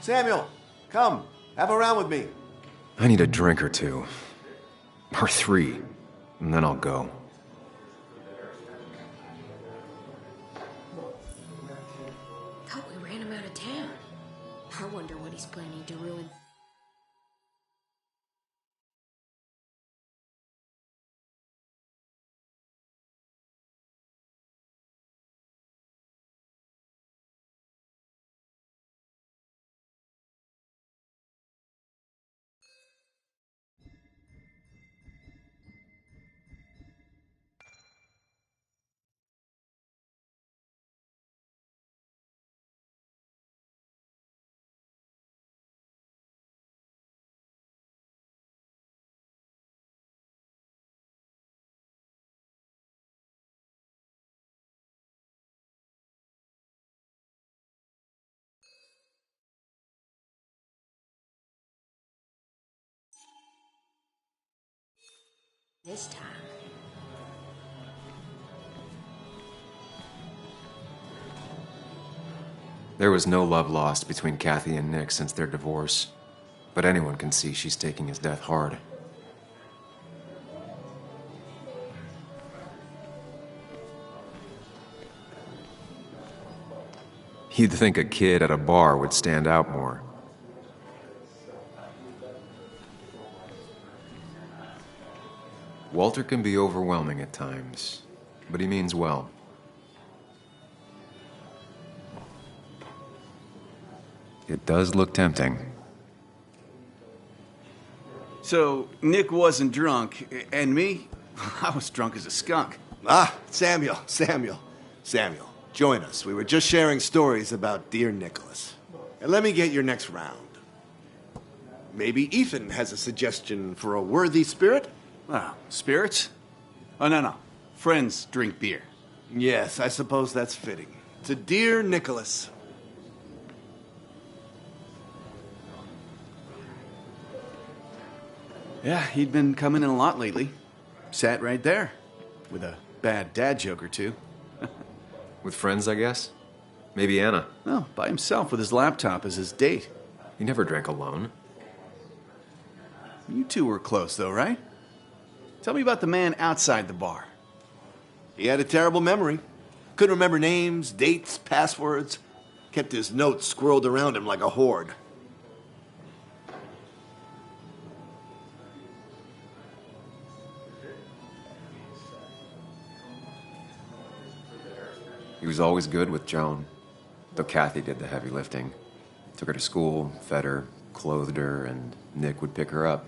S7: Samuel, come. Have a round with me.
S3: I need a drink or two. Or 3. And then I'll go.
S11: Thought we ran him out of town. I wonder what he's planning to ruin. this time.
S3: There was no love lost between Kathy and Nick since their divorce, but anyone can see she's taking his death hard. You'd think a kid at a bar would stand out more. Walter can be overwhelming at times, but he means well. It does look tempting.
S17: So, Nick wasn't drunk, and me? I was drunk as a skunk.
S7: Ah, Samuel. Join us. We were just sharing stories about dear Nicholas. And let me get your next round. Maybe Ethan has a suggestion for a worthy spirit?
S17: Ah, spirits? Oh, no. Friends drink beer.
S7: Yes, I suppose that's fitting. To dear Nicholas.
S17: Yeah, he'd been coming in a lot lately. Sat right there. With a bad dad joke or two.
S3: With friends, I guess? Maybe Anna.
S17: No, by himself with his laptop as his date.
S3: He never drank alone.
S17: You two were close, though, right? Tell me about the man outside the bar.
S7: He had a terrible memory. Couldn't remember names, dates, passwords. Kept his notes squirreled around him like a hoard.
S3: He was always good with Joan, though Kathy did the heavy lifting. Took her to school, fed her, clothed her, and Nick would pick her up.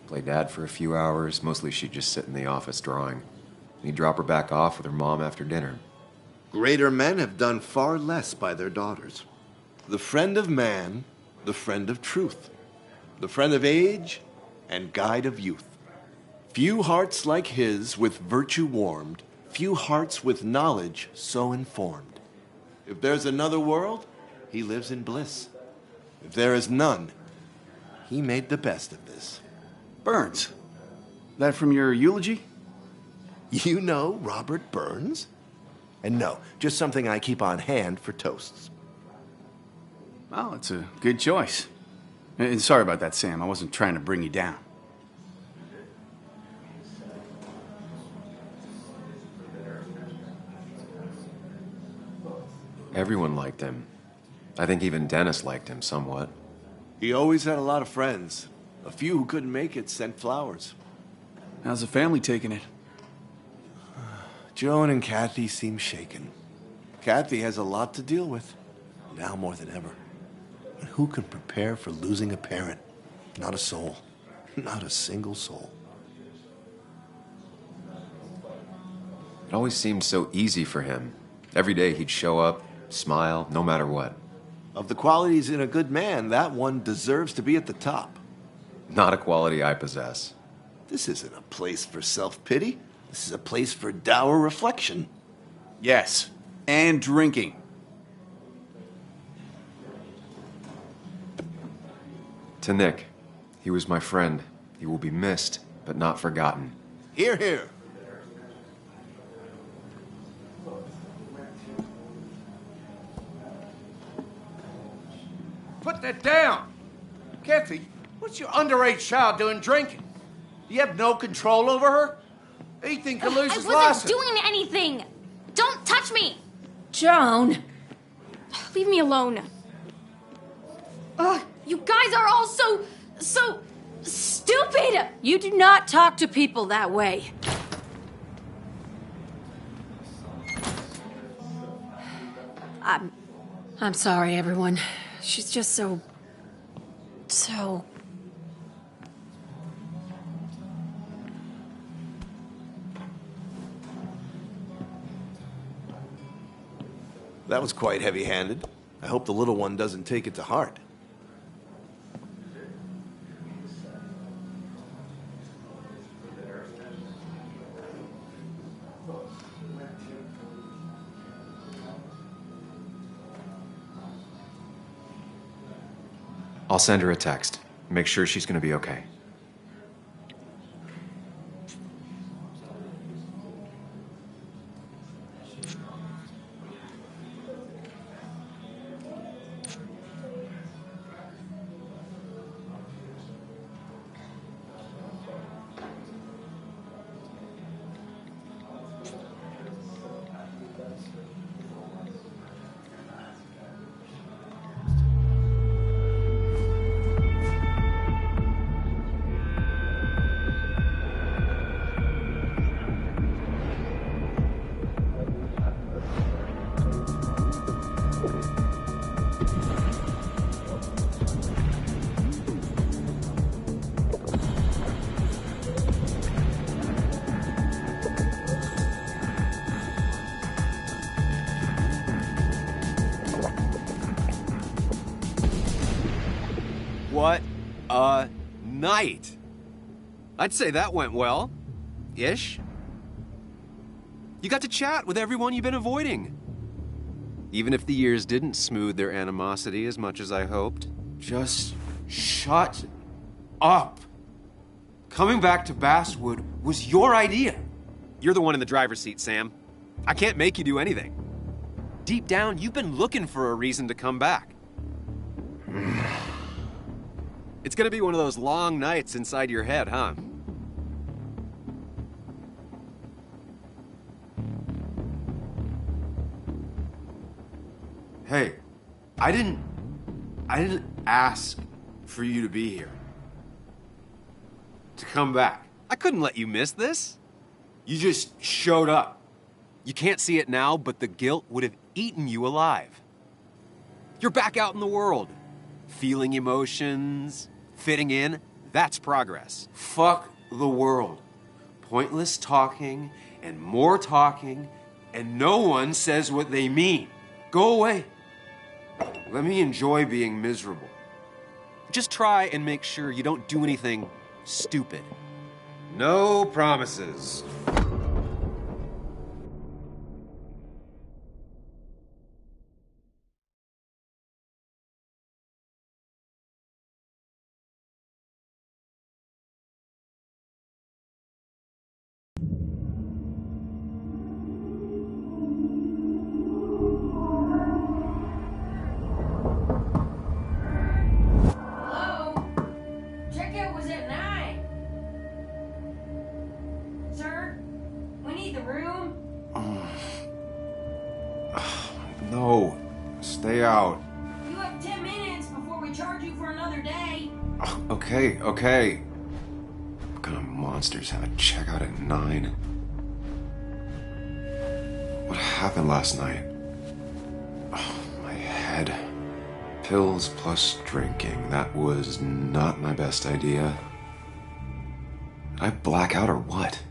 S3: Play dad for a few hours. Mostly she'd just sit in the office drawing. He'd drop her back off with her mom after dinner.
S7: Greater men have done far less by their daughters. The friend of man, the friend of truth. The friend of age, and guide of youth. Few hearts like his with virtue warmed, few hearts with knowledge so informed. If there's another world, he lives in bliss. If there is none, he made the best of this.
S17: Burns. That from your eulogy?
S7: You know Robert Burns? And no, just something I keep on hand for toasts.
S17: Well, it's a good choice. And sorry about that, Sam. I wasn't trying to bring you down.
S3: Everyone liked him. I think even Dennis liked him somewhat.
S7: He always had a lot of friends. A few who couldn't make it sent flowers.
S17: How's the family taking it?
S7: Joan and Kathy seem shaken. Kathy has a lot to deal with, now more than ever. And who can prepare for losing a parent? Not a soul. Not a single soul.
S3: It always seemed so easy for him. Every day he'd show up, smile, no matter what.
S7: Of the qualities in a good man, that one deserves to be at the top.
S3: Not a quality I possess.
S7: This isn't a place for self-pity. This is a place for dour reflection.
S17: Yes, and drinking.
S3: To Nick, he was my friend. He will be missed, but not forgotten.
S7: Hear, hear.
S18: Put that down. Kathy, what's your underage child doing drinking? You have no control over her? Ethan can lose his
S6: I wasn't
S18: license.
S6: doing anything! Don't touch me!
S11: Joan!
S6: Leave me alone. Ugh, you guys are all so stupid!
S11: You do not talk to people that way. I'm sorry, everyone. She's just so...
S7: That was quite heavy-handed. I hope the little one doesn't take it to heart.
S3: I'll send her a text. Make sure she's gonna be okay. night. I'd say that went well. Ish. You got to chat with everyone you've been avoiding. Even if the years didn't smooth their animosity as much as I hoped.
S19: Just shut up. Coming back to Basswood was your idea.
S3: You're the one in the driver's seat, Sam. I can't make you do anything. Deep down, you've been looking for a reason to come back. It's gonna be one of those long nights inside your head, huh?
S19: Hey, I didn't ask for you to be here. To come back.
S3: I couldn't let you miss this.
S19: You just showed up.
S3: You can't see it now, but the guilt would have eaten you alive. You're back out in the world. Feeling emotions, fitting in, that's progress.
S19: Fuck the world. Pointless talking and more talking, and no one says what they mean. Go away. Let me enjoy being miserable.
S3: Just try and make sure you don't do anything stupid. No promises.
S11: Hello? Checkout was at 9. Sir, we need the room.
S19: No, stay out.
S11: You have 10 minutes before we charge you for another day.
S19: Okay. What kind of monsters have a checkout at 9? What happened last night? Oh, my head. Pills plus drinking. That was not my best idea. Did I black out or what?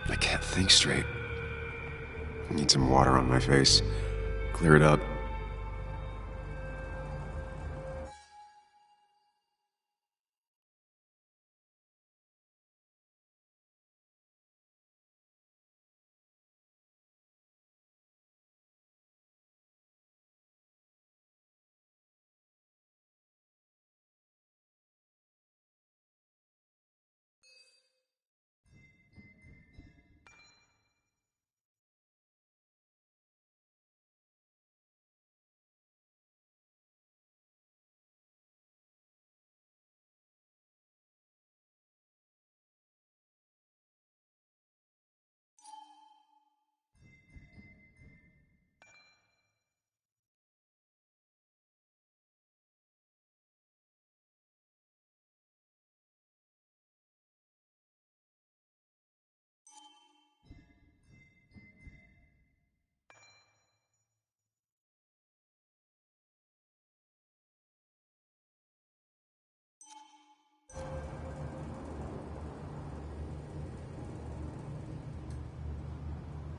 S19: I can't think straight. I need some water on my face. Clear it up.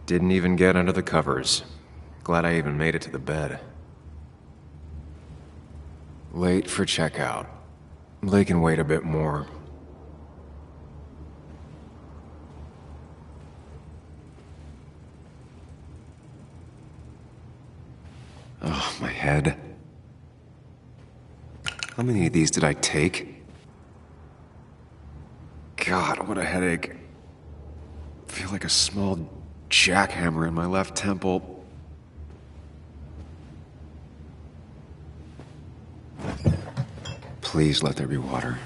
S19: Didn't even get under the covers. Glad I even made it to the bed. Late for checkout. They can wait a bit more. Oh, my head. How many of these did I take? God, what a headache. I feel like a small jackhammer in my left temple. Please let there be water.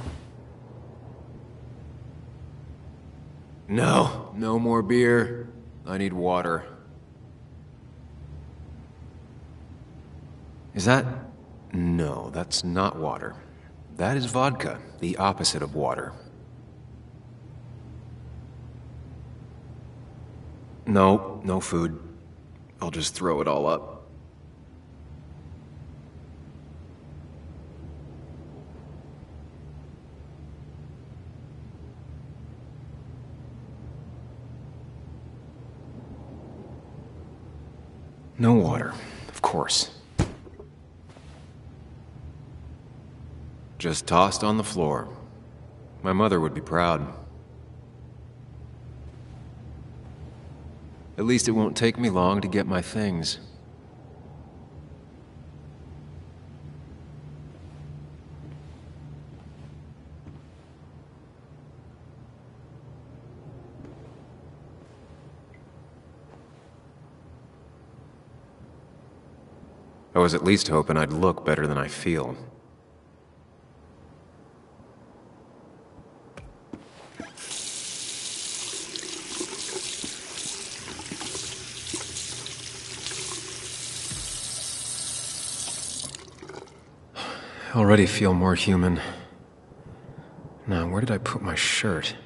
S19: No, no more beer. I need water. Is that... No, that's not water. That is vodka, the opposite of water. No, no food. I'll just throw it all up. No water, of course.
S3: Just tossed on the floor. My mother would be proud. At least it won't take me long to get my things. I was at least hoping I'd look better than I feel. I already feel more human. Now, where did I put my shirt?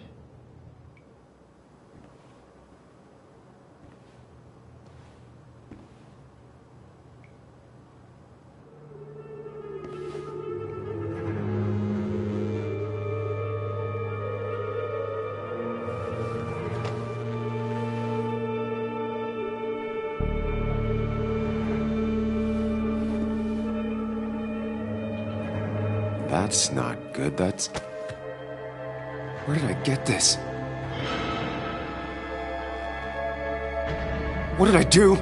S3: That's not good. That's... Where did I get this? What did I do?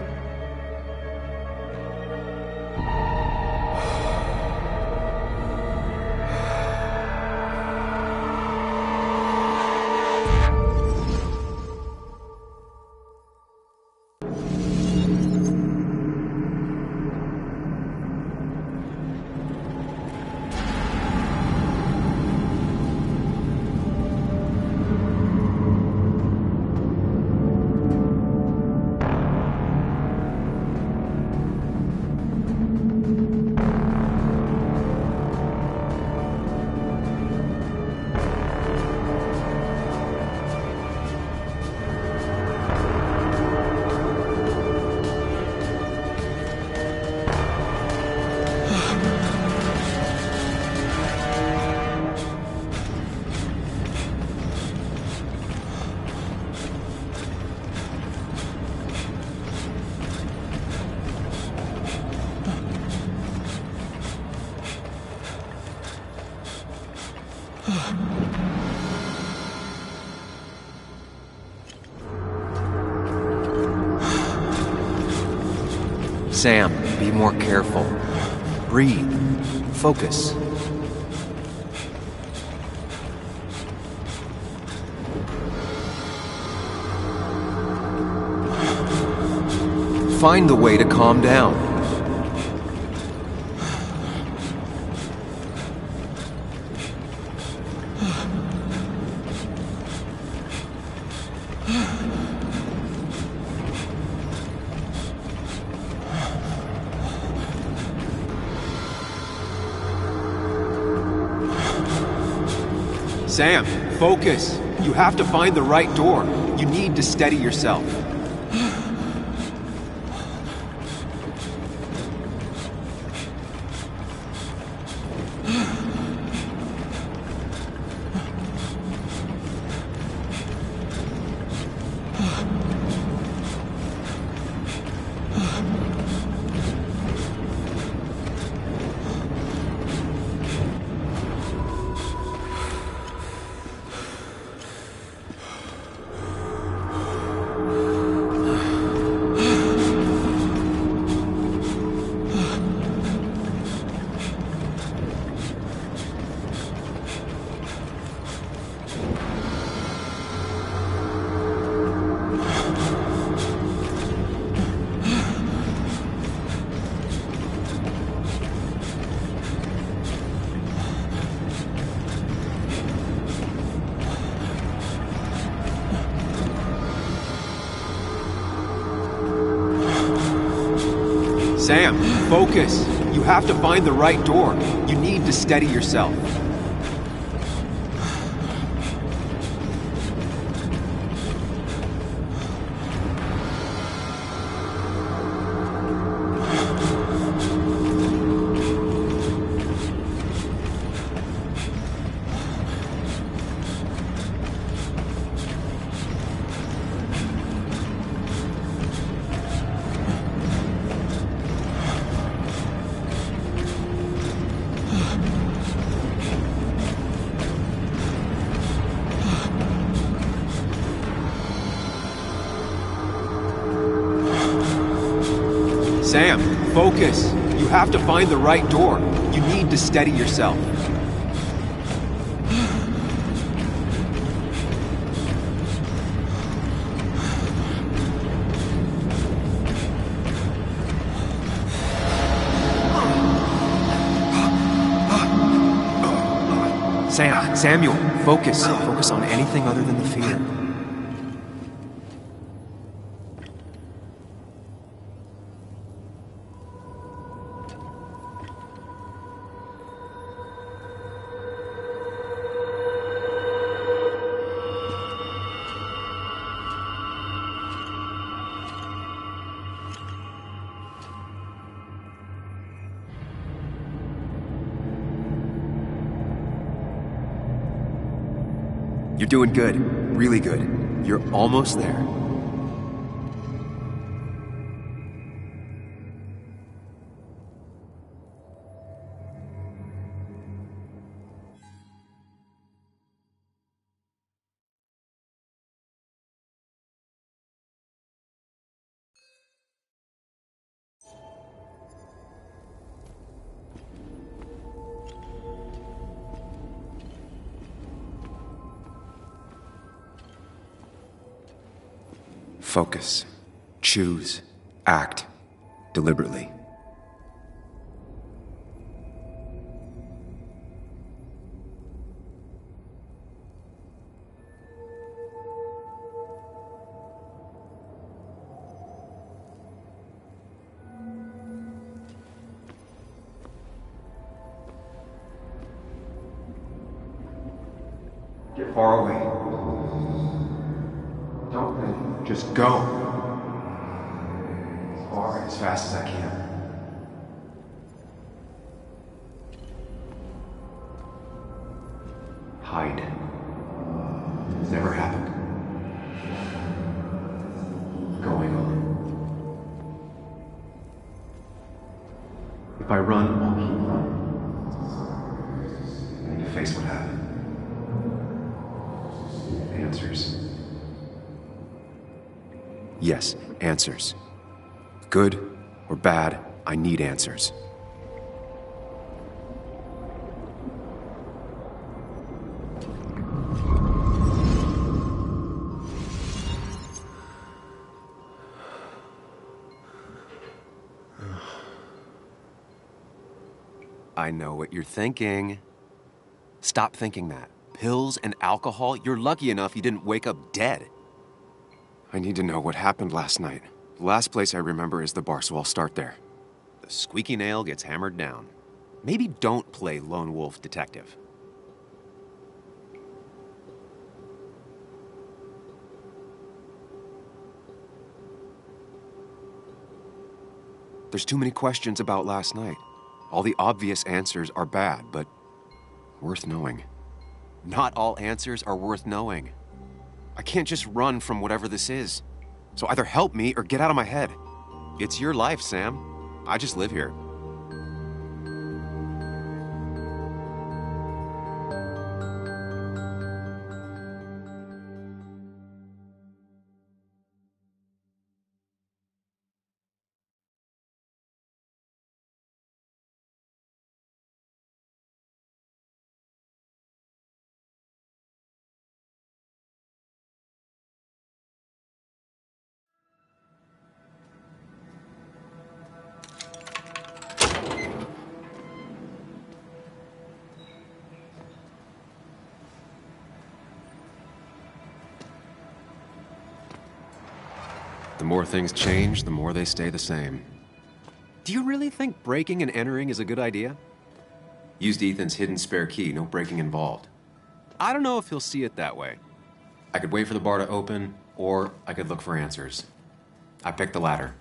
S3: Sam, be more careful. Breathe. Focus. Find the way to calm down. Sam, focus. You have to find the right door. You need to steady yourself. Sam, focus. You have to find the right door. You need to steady yourself. Sam, focus. You have to find the right door. You need to steady yourself. Samuel, focus. Focus on anything other than the fear. You're doing good. Really good. You're almost there. Focus. Choose. Act. Deliberately. Get far away. Don't think. Just go. As fast as I can. Hide. It's never happened. Going on. If I run, I'll keep running. I need to face what happened. Answers. Yes, answers. Good or bad, I need answers. I know what you're thinking. Stop thinking that. Pills and alcohol, you're lucky enough you didn't wake up dead. I need to know what happened last night. The last place I remember is the bar, so I'll start there. The squeaky nail gets hammered down. Maybe don't play lone wolf detective. There's too many questions about last night. All the obvious answers are bad, but worth knowing. Not all answers are worth knowing. I can't just run from whatever this is. So either help me or get out of my head. It's your life, Sam. I just live here. The more things change, the more they stay the same. Do you really think breaking and entering is a good idea? Used Ethan's hidden spare key, no breaking involved. I don't know if he'll see it that way. I could wait for the bar to open, or I could look for answers. I picked the latter.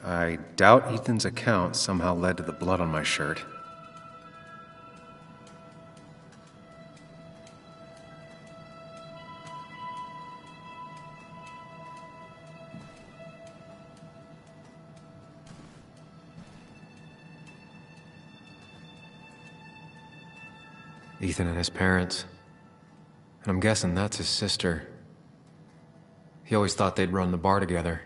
S3: I doubt Ethan's account somehow led to the blood on my shirt. Ethan and his parents. And I'm guessing that's his sister. He always thought they'd run the bar together.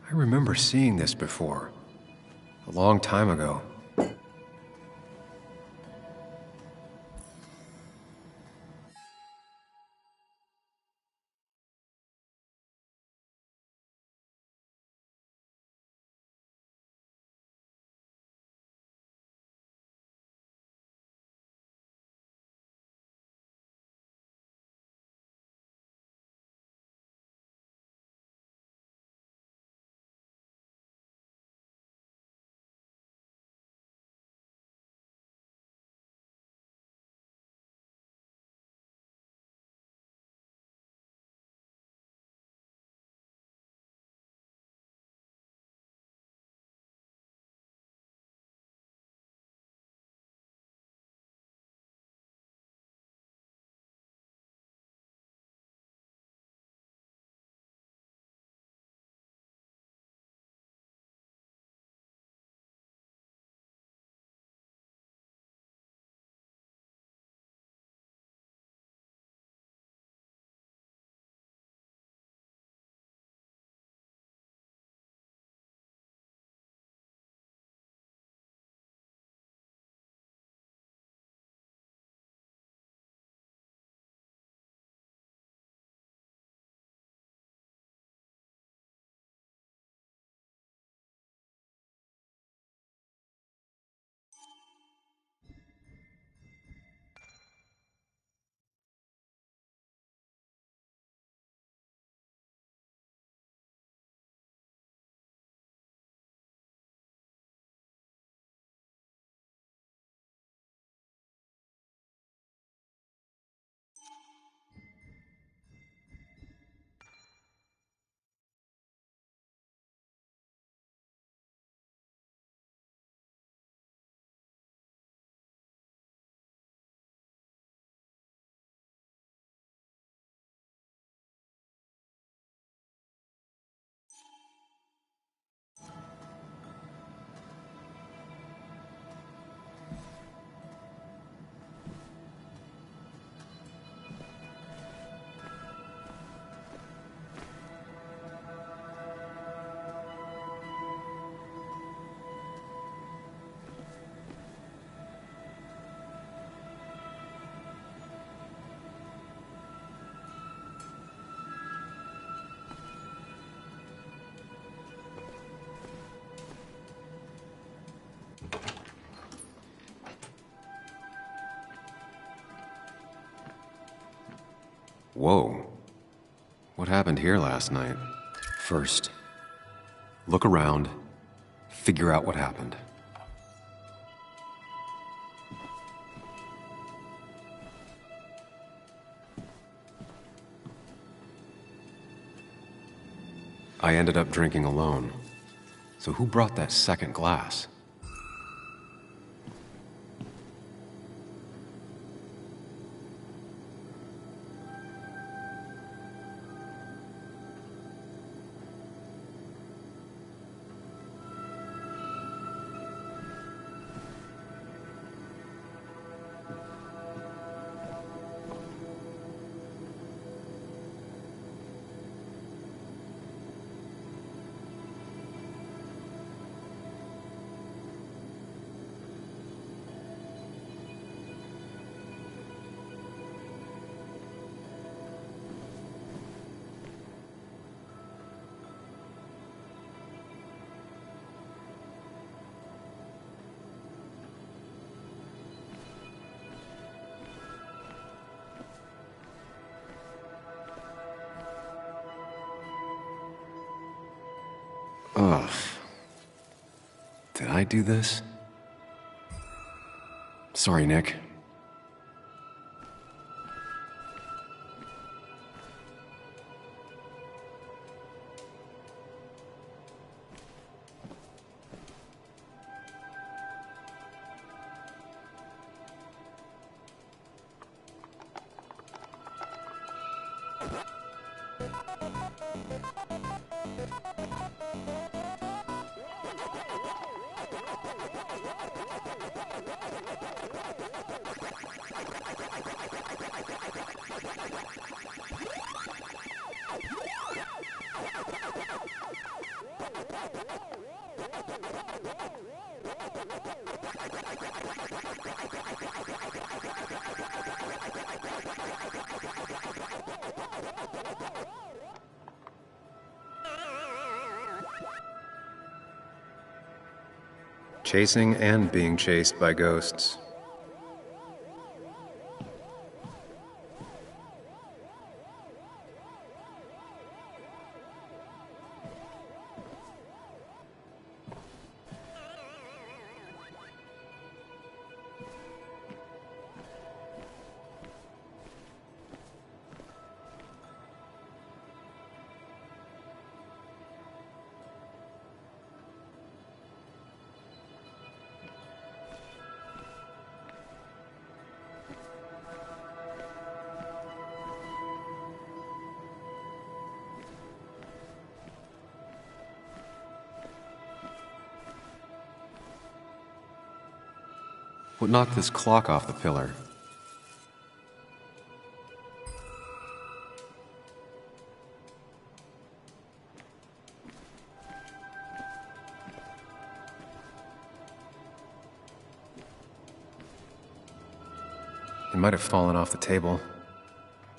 S3: I remember seeing this before. A long time ago. Whoa. What happened here last night? First, look around, figure out what happened. I ended up drinking alone. So who brought that second glass? Did I do this? Sorry, Nick. Chasing and being chased by ghosts. What knocked this clock off the pillar? It might have fallen off the table.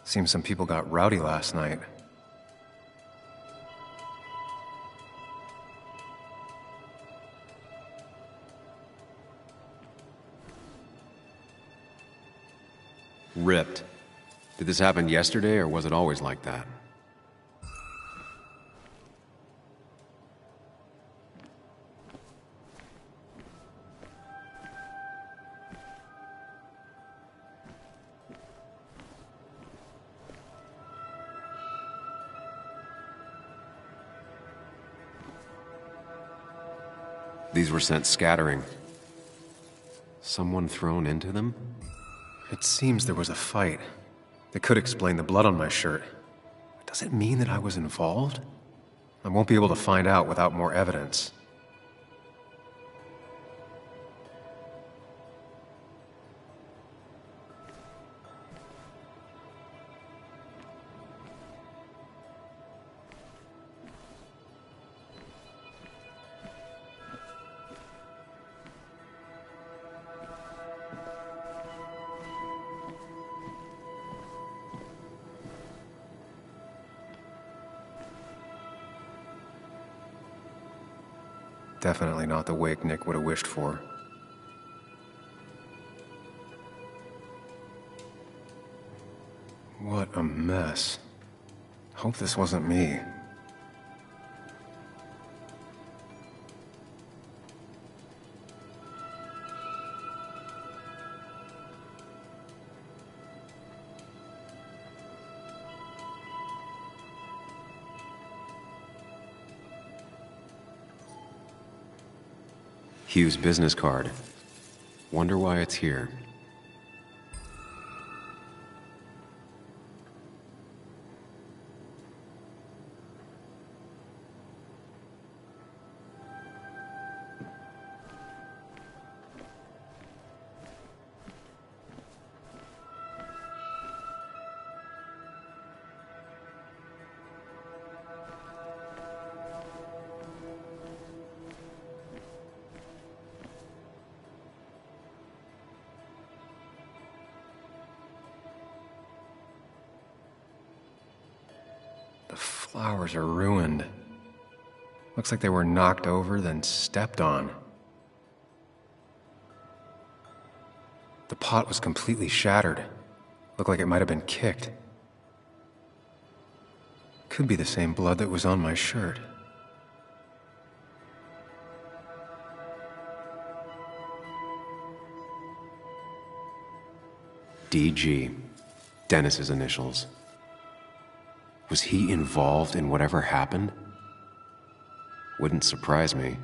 S3: Seems some people got rowdy last night. Ripped. Did this happen yesterday, or was it always like that? These were sent scattering. Someone thrown into them? It seems there was a fight. That could explain the blood on my shirt. Does it mean that I was involved? I won't be able to find out without more evidence. Definitely not the wake Nick would have wished for. What a mess. Hope this wasn't me. Hugh's business card. Wonder why it's here. Flowers are ruined. Looks like they were knocked over, then stepped on. The pot was completely shattered. Looked like it might have been kicked. Could be the same blood that was on my shirt. DG. Dennis's initials. Was he involved in whatever happened? Wouldn't surprise me.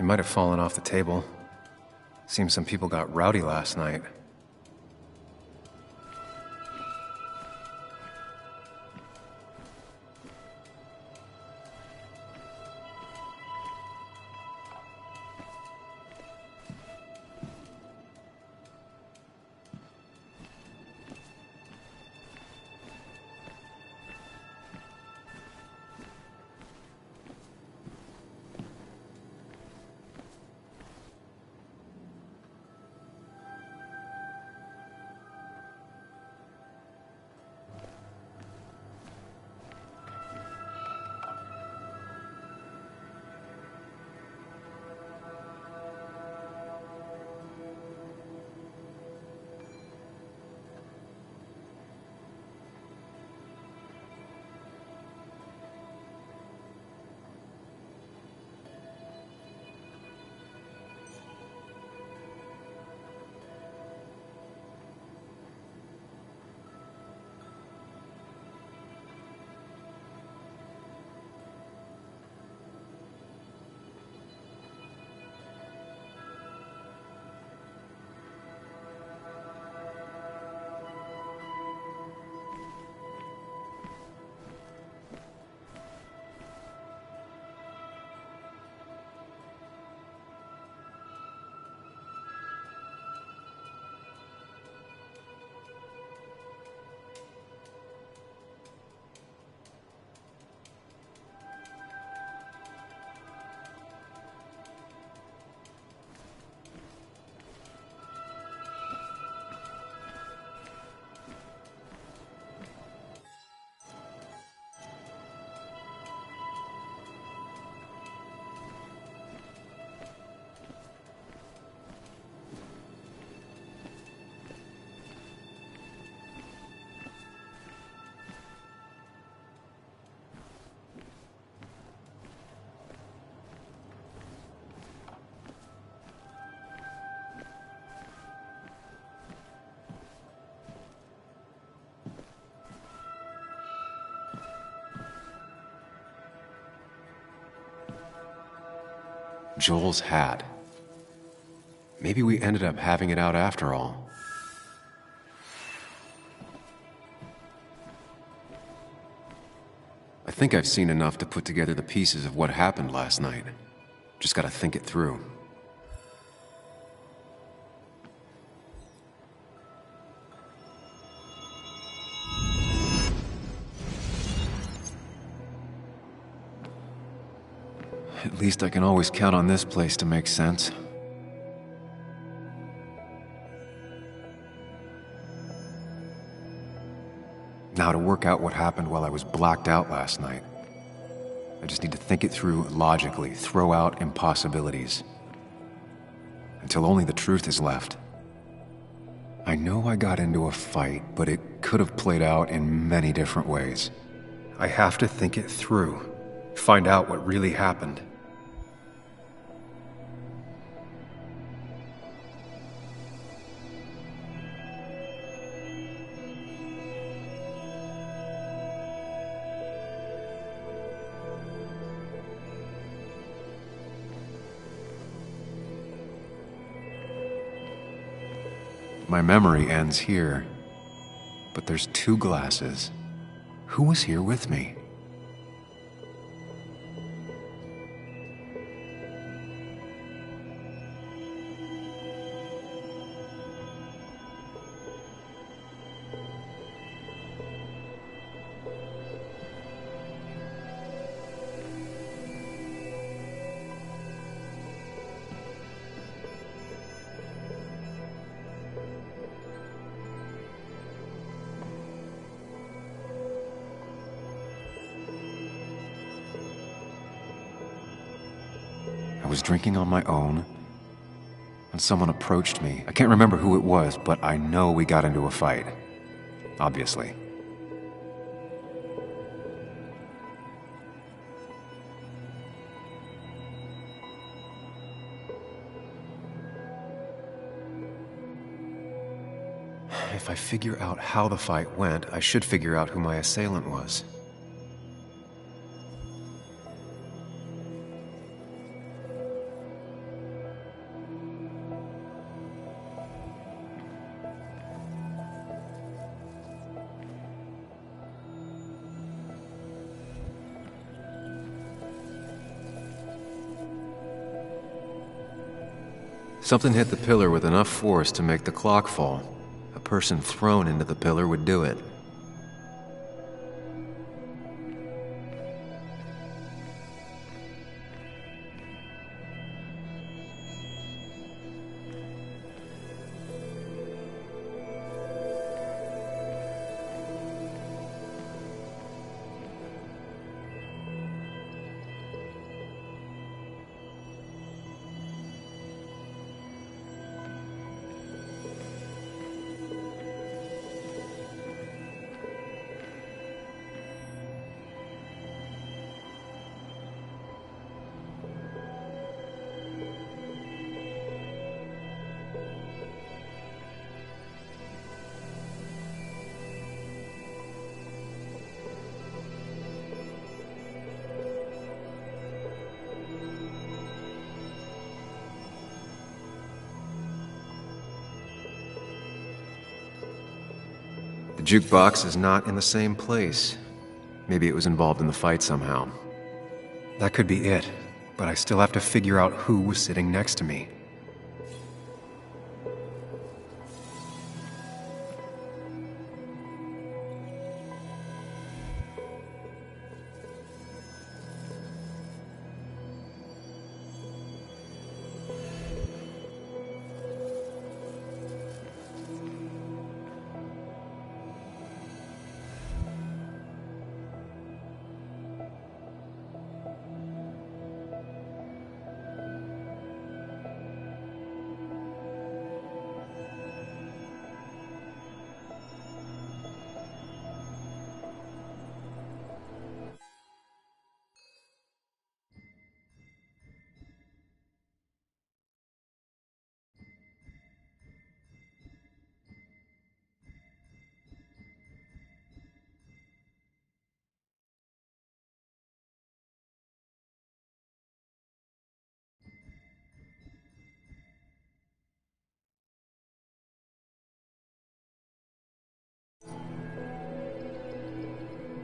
S3: They might have fallen off the table. Seems some people got rowdy last night. Joel's hat. Maybe we ended up having it out after all. I think I've seen enough to put together the pieces of what happened last night. Just gotta think it through. At least I can always count on this place to make sense. Now to work out what happened while I was blacked out last night. I just need to think it through logically, throw out impossibilities. Until only the truth is left. I know I got into a fight, but it could have played out in many different ways. I have to think it through, find out what really happened. My memory ends here, but there's 2 glasses. Who was here with me? I was drinking on my own, and someone approached me. I can't remember who it was, but I know we got into a fight. Obviously. If I figure out how the fight went, I should figure out who my assailant was. Something hit the pillar with enough force to make the clock fall. A person thrown into the pillar would do it. The jukebox is not in the same place. Maybe it was involved in the fight somehow. That could be it, but I still have to figure out who was sitting next to me.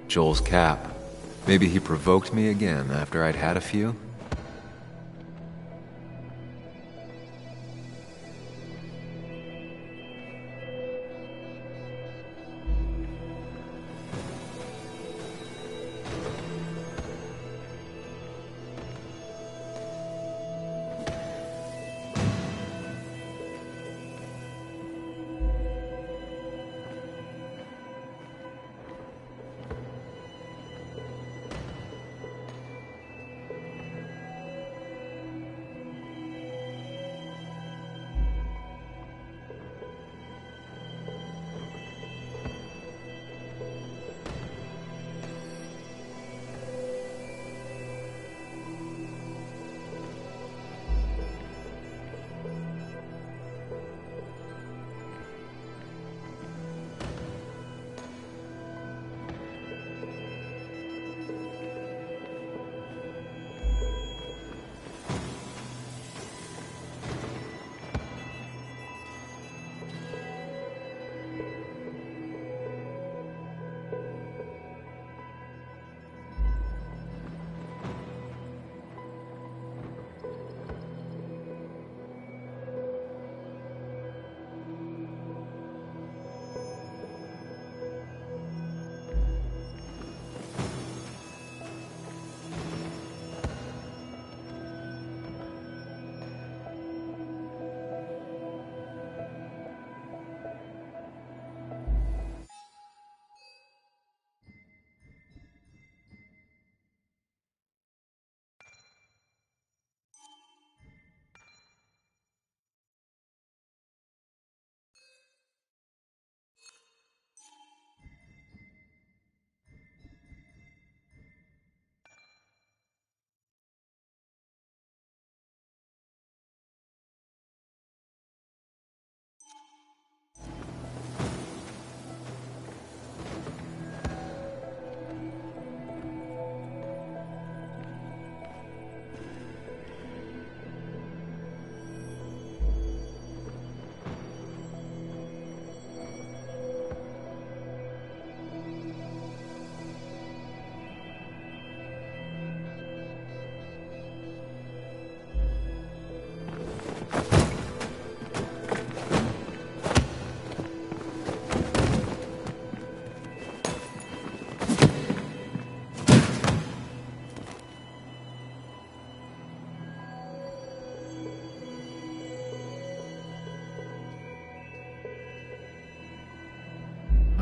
S3: Joel's cap. Maybe he provoked me again after I'd had a few?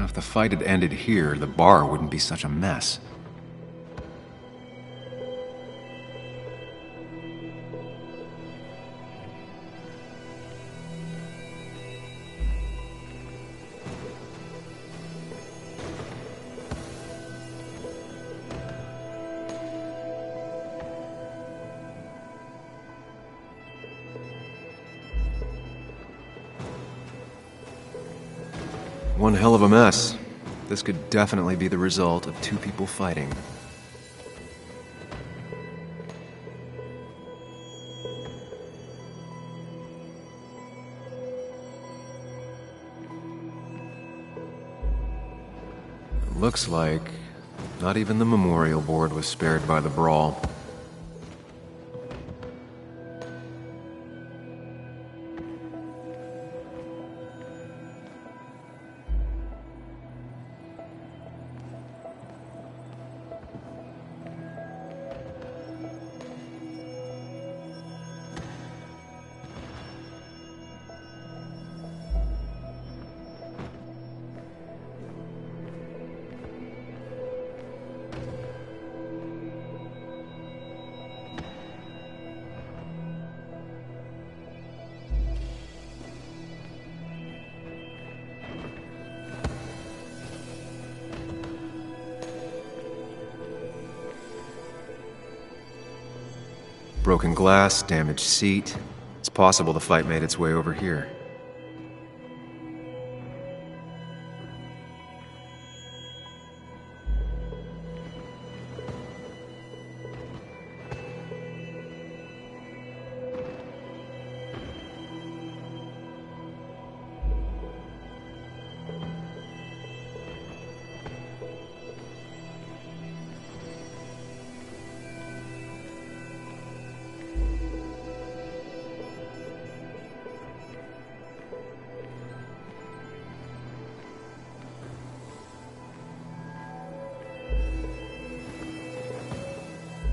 S3: If the fight had ended here, the bar wouldn't be such a mess. One hell of a mess. This could definitely be the result of two people fighting. It looks like not even the memorial board was spared by the brawl. Broken glass, damaged seat. It's possible the fight made its way over here.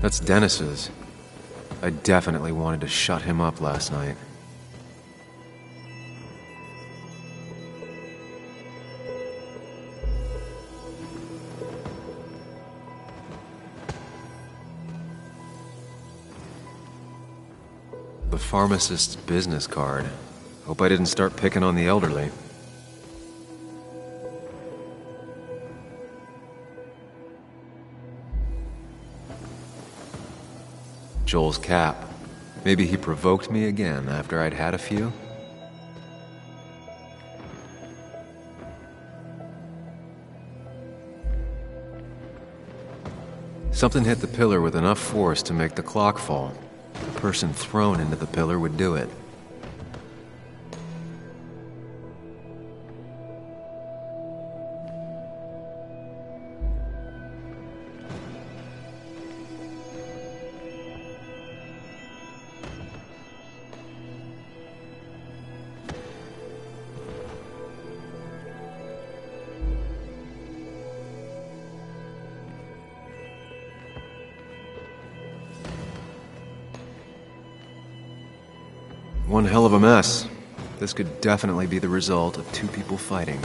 S3: That's Dennis's. I definitely wanted to shut him up last night. The pharmacist's business card. Hope I didn't start picking on the elderly. Joel's cap. Maybe he provoked me again after I'd had a few? Something hit the pillar with enough force to make the clock fall. The person thrown into the pillar would do it. One hell of a mess. This could definitely be the result of two people fighting.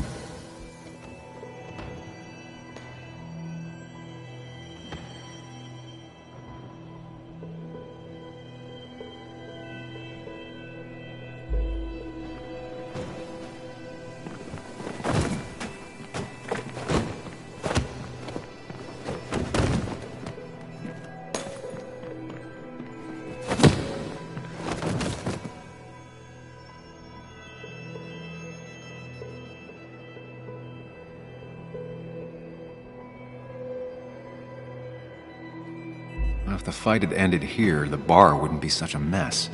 S3: If the fight had ended here, the bar wouldn't be such a mess.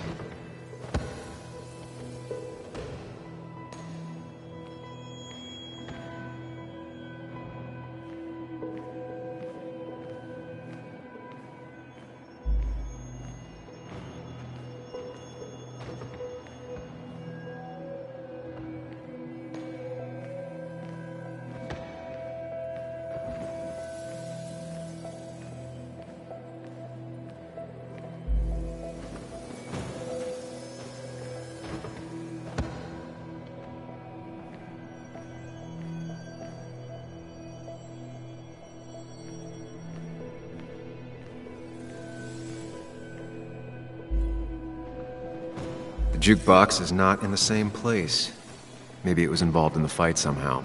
S3: jukebox is not in the same place. Maybe it was involved in the fight somehow.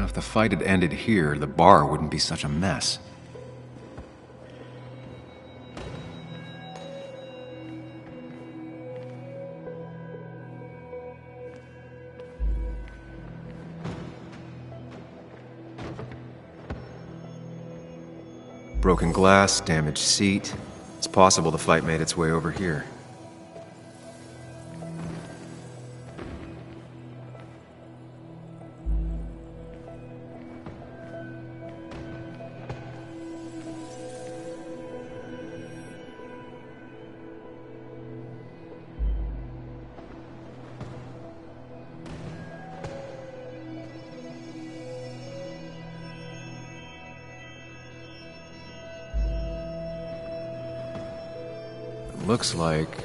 S3: If the fight had ended here, the bar wouldn't be such a mess. Broken glass, damaged seat. It's possible the fight made its way over here. Looks like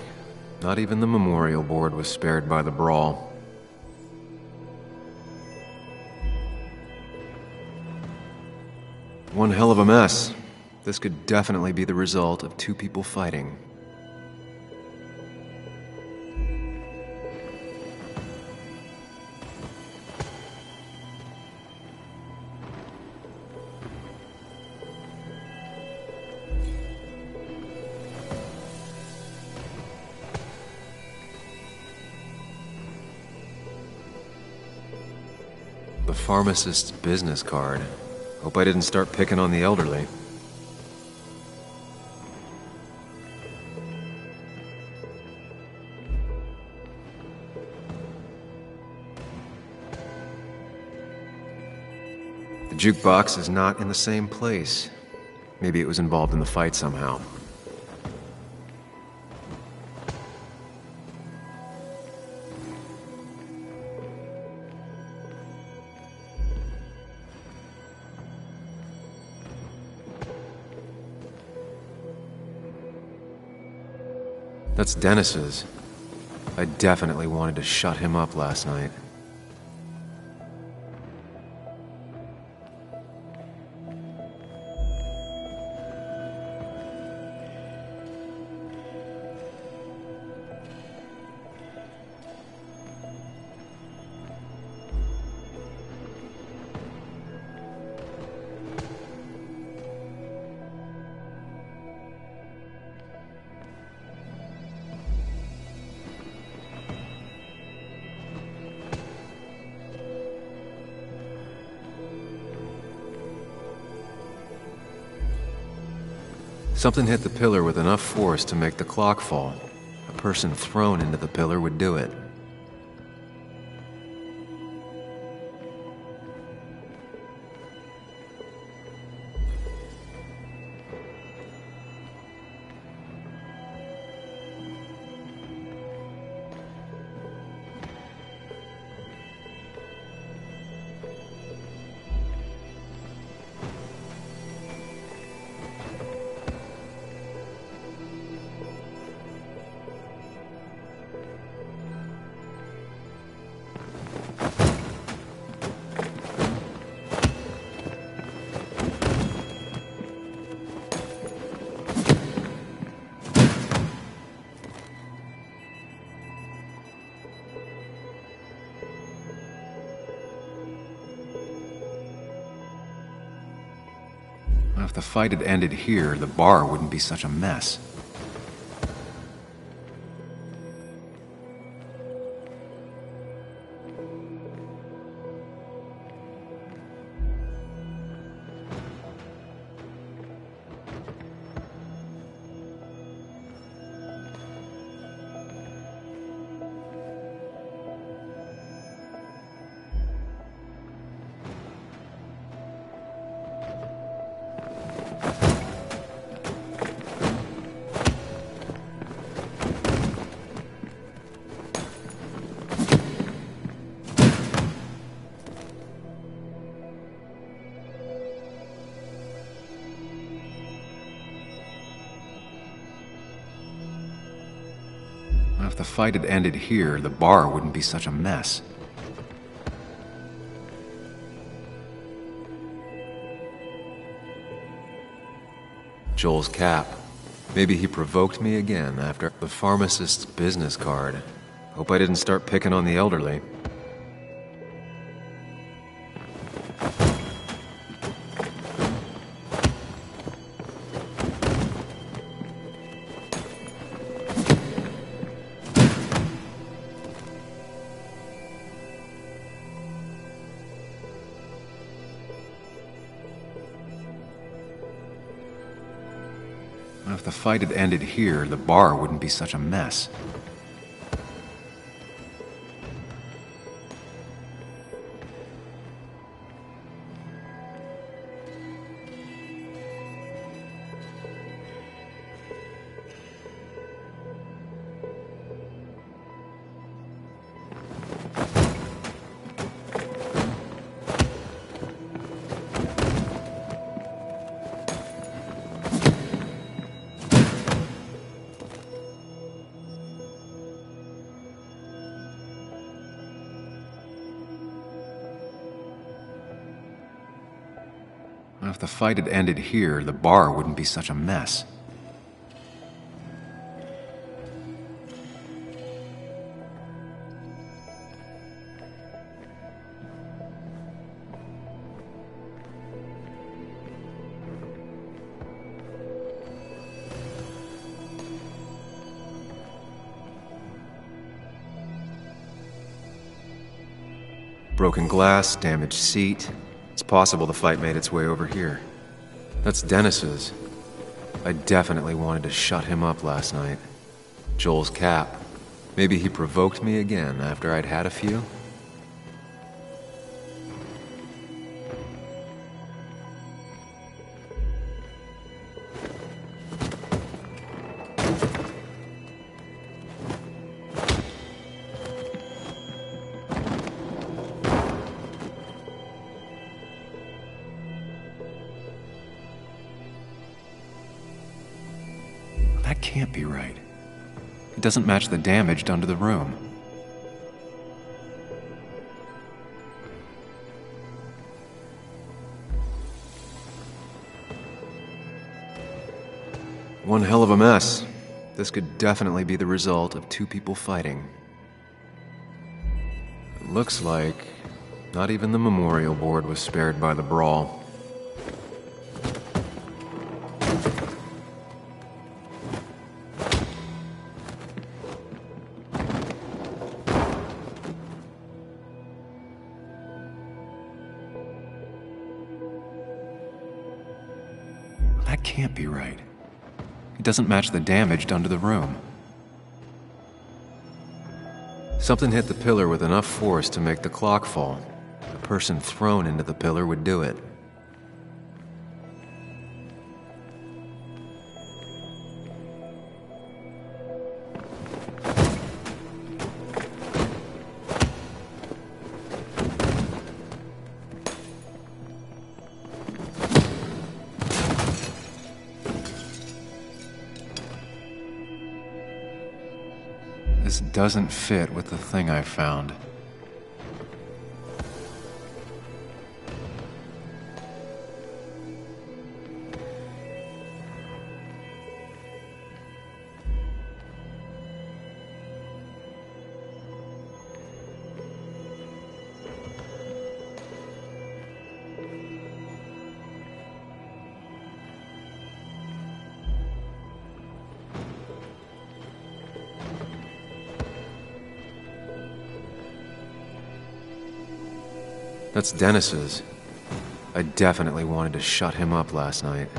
S3: not even the memorial board was spared by the brawl. One hell of a mess. This could definitely be the result of two people fighting. The pharmacist's business card. Hope I didn't start picking on the elderly. The jukebox is not in the same place. Maybe it was involved in the fight somehow. That's Dennis's. I definitely wanted to shut him up last night. Something hit the pillar with enough force to make the clock fall. A person thrown into the pillar would do it. If the fight had ended here, the bar wouldn't be such a mess. If the fight had ended here, the bar wouldn't be such a mess. Joel's cap. Maybe he provoked me again after the pharmacist's business card. Hope I didn't start picking on the elderly. If the fight had ended here, the bar wouldn't be such a mess. If the fight had ended here, the bar wouldn't be such a mess. Broken glass, damaged seat. It's possible the fight made its way over here. That's Dennis's. I definitely wanted to shut him up last night. Joel's cap. Maybe he provoked me again after I'd had a few? That can't be right. It doesn't match the damage done to the room. One hell of a mess. This could definitely be the result of two people fighting. It looks like not even the memorial board was spared by the brawl. That can't be right. It doesn't match the damage done to the room. Something hit the pillar with enough force to make the clock fall. The person thrown into the pillar would do it. This doesn't fit with the thing I found. That's Dennis's. I definitely wanted to shut him up last night.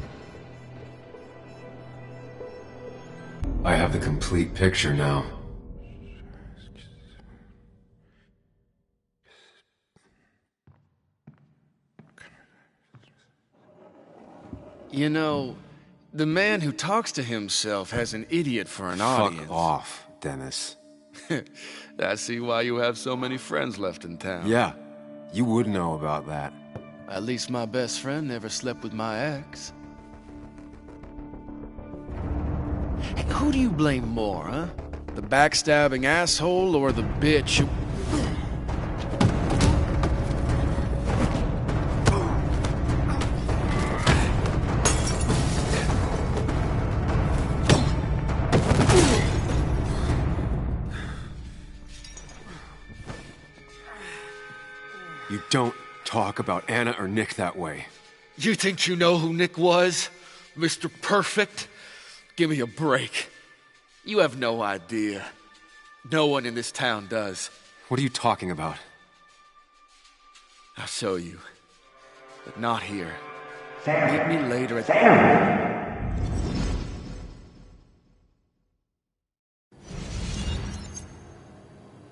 S3: I have the complete picture now.
S16: You know, the man who talks to himself has an idiot for an audience.
S3: Fuck off, Dennis.
S16: I see why you have so many friends left in town.
S3: Yeah, you would know about that.
S16: At least my best friend never slept with my ex. Hey, who do you blame more, huh? The backstabbing asshole or the bitch who...
S3: You don't talk about Anna or Nick that way.
S16: You think you know who Nick was? Mr. Perfect? Give me a break. You have no idea. No one in this town does.
S3: What are you talking about?
S16: I'll show you. But not here. Meet me later at the...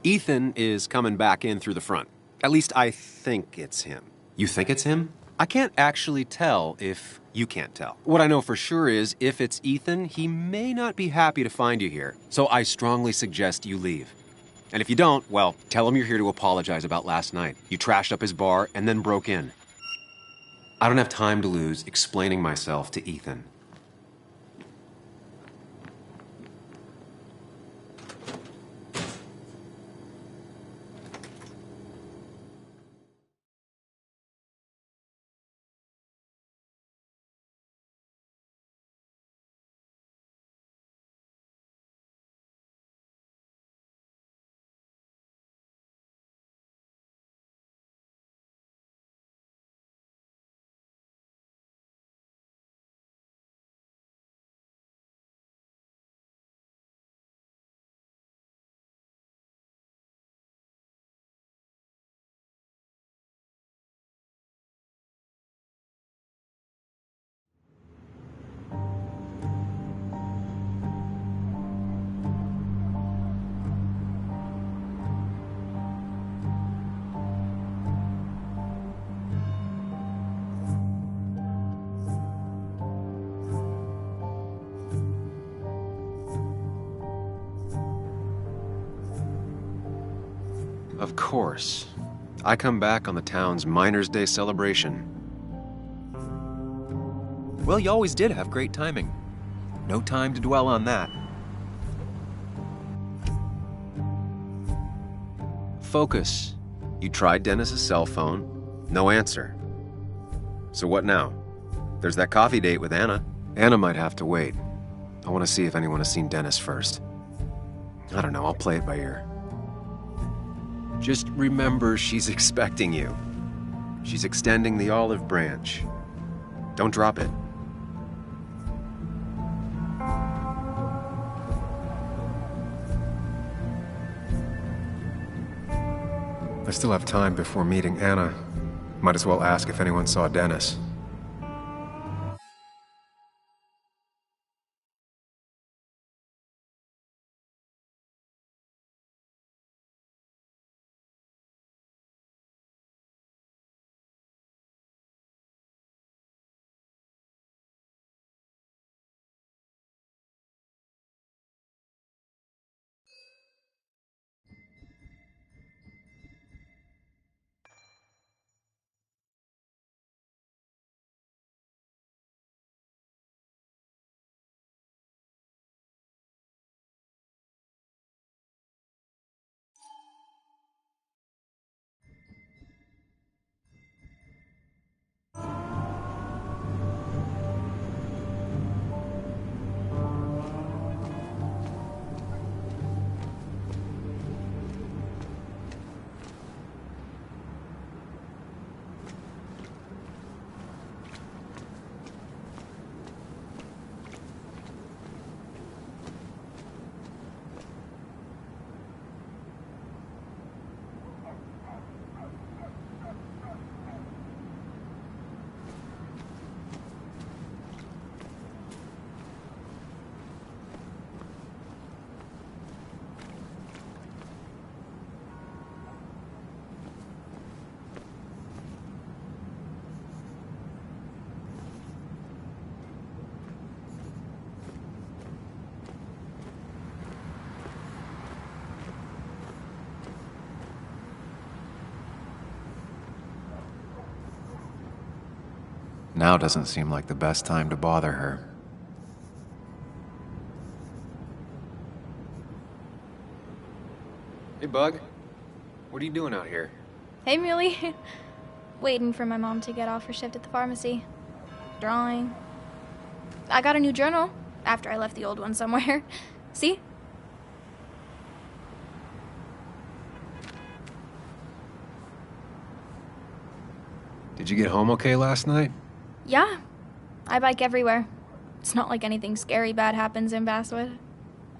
S3: Ethan is coming back in through the front. At least I think it's him. You think it's him? I can't actually tell if you can't tell. What I know for sure is, if it's Ethan, he may not be happy to find you here. So I strongly suggest you leave. And if you don't, well, tell him you're here to apologize about last night. You trashed up his bar and then broke in. I don't have time to lose explaining myself to Ethan. Of course. I come back on the town's Miners' Day celebration. Well, you always did have great timing. No time to dwell on that. Focus. You tried Dennis's cell phone. No answer. So what now? There's that coffee date with Anna. Anna might have to wait. I want to see if anyone has seen Dennis first. I don't know, I'll play it by ear. Just remember, she's expecting you. She's extending the olive branch. Don't drop it. I still have time before meeting Anna. Might as well ask if anyone saw Dennis. Now doesn't seem like the best time to bother her. Hey, Bug. What are you doing out here?
S6: Hey, Muley. Waiting for my mom to get off her shift at the pharmacy. Drawing. I got a new journal after I left the old one somewhere. See?
S3: Did you get home okay last night?
S6: Yeah. I bike everywhere. It's not like anything scary bad happens in Basswood.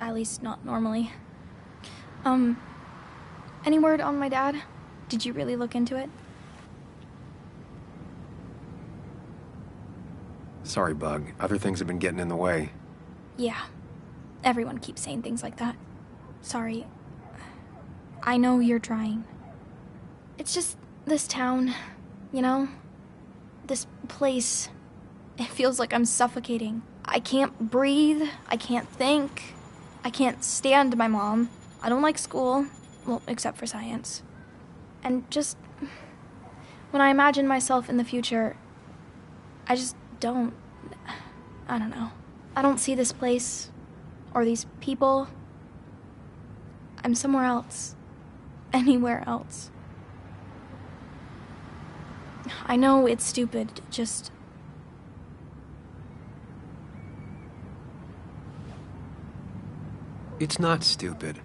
S6: At least not normally. Any word on my dad? Did you really look into it?
S3: Sorry, Bug. Other things have been getting in the way.
S6: Yeah. Everyone keeps saying things like that. Sorry. I know you're trying. It's just this town, you know? This place. It feels like I'm suffocating. I can't breathe. I can't think. I can't stand my mom. I don't like school. Well, except for science. And just... when I imagine myself in the future, I just don't... I don't know. I don't see this place. Or these people. I'm somewhere else. Anywhere else. I know it's stupid, just...
S3: It's not stupid.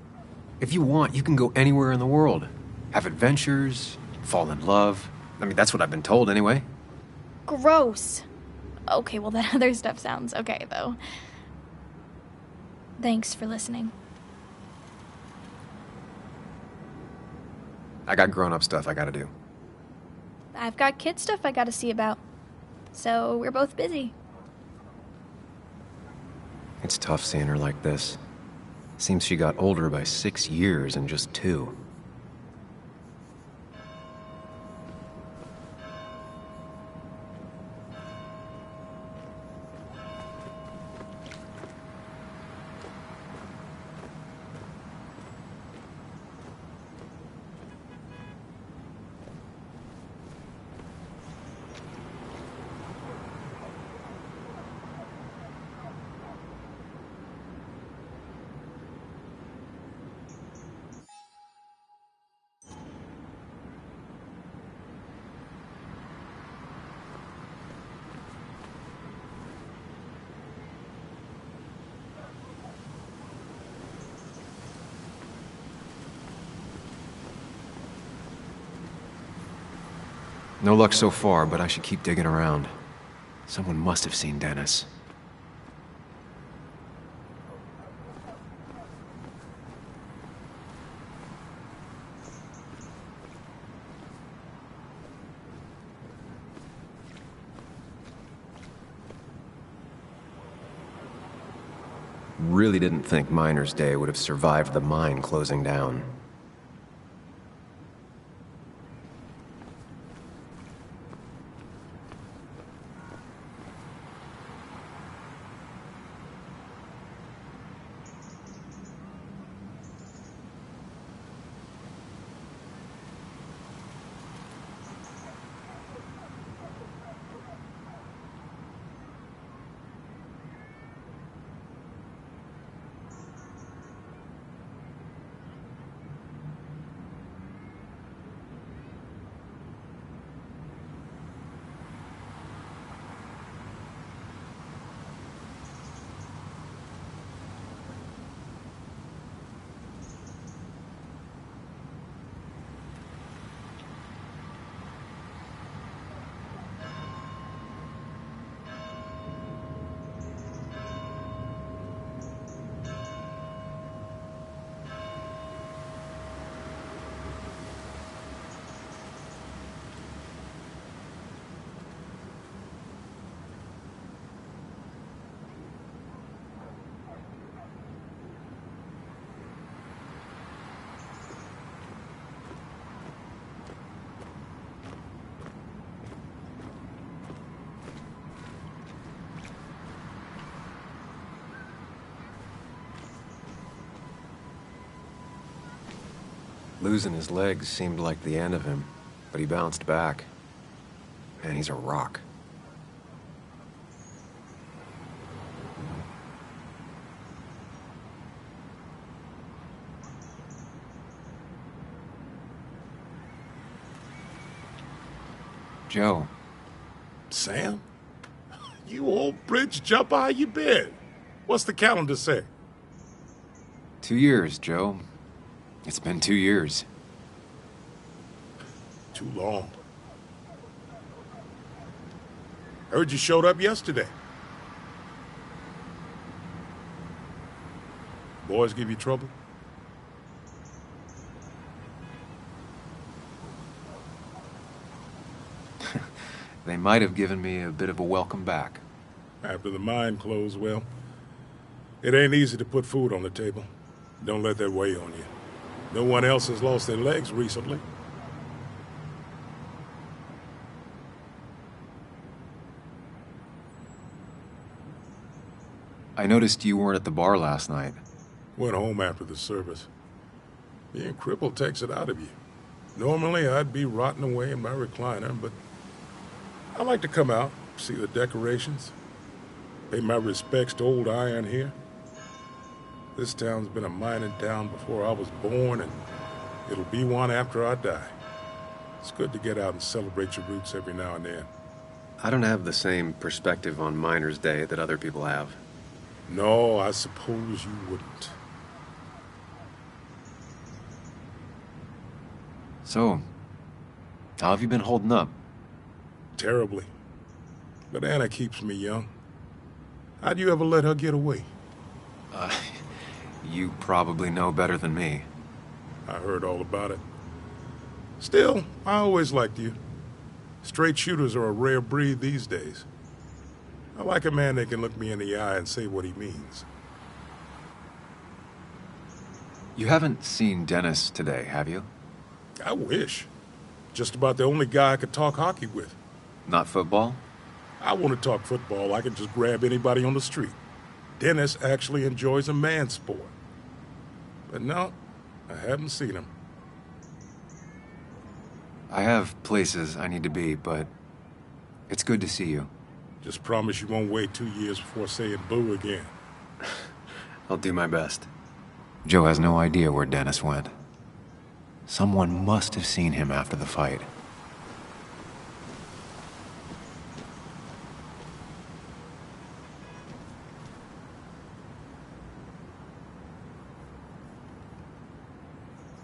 S3: If you want, you can go anywhere in the world. Have adventures, fall in love. I mean, that's what I've been told anyway.
S6: Gross. Okay, well, that other stuff sounds okay, though. Thanks for listening.
S3: I got grown-up stuff I gotta do.
S6: I've got kid stuff I gotta see about. So we're both busy.
S3: It's tough seeing her like this. Seems she got older by 6 years in just 2. No luck so far, but I should keep digging around. Someone must have seen Dennis. Really didn't think Miner's Day would have survived the mine closing down. Losing his legs seemed like the end of him, but he bounced back. Man, he's a rock. Joe.
S20: Sam? You old bridge jumper, how you been? What's the calendar say?
S3: 2 years, Joe. It's been 2 years.
S20: Too long. Heard you showed up yesterday. Boys give you trouble?
S3: They might have given me a bit of a welcome back.
S20: After the mine closed, well, it ain't easy to put food on the table. Don't let that weigh on you. No one else has lost their legs recently.
S3: I noticed you weren't at the bar last night.
S20: Went home after the service. Being crippled takes it out of you. Normally, I'd be rotting away in my recliner, but I like to come out, see the decorations, pay my respects to old iron here. This town's been a mining town before I was born, and it'll be one after I die. It's good to get out and celebrate your roots every now and then.
S3: I don't have the same perspective on Miners' Day that other people have.
S20: No, I suppose you wouldn't.
S3: So, how have you been holding up?
S20: Terribly. But Anna keeps me young. How'd you ever let her get away?
S3: You probably know better than me.
S20: I heard all about it. Still, I always liked you. Straight shooters are a rare breed these days. I like a man that can look me in the eye and say what he means.
S3: You haven't seen Dennis today, have you?
S20: I wish. Just about the only guy I could talk hockey with.
S3: Not football?
S20: I want to talk football. I can just grab anybody on the street. Dennis actually enjoys a man's sport. But no, I haven't seen him.
S3: I have places I need to be, but it's good to see you.
S20: Just promise you won't wait 2 years before saying boo again.
S3: I'll do my best. Joe has no idea where Dennis went. Someone must have seen him after the fight.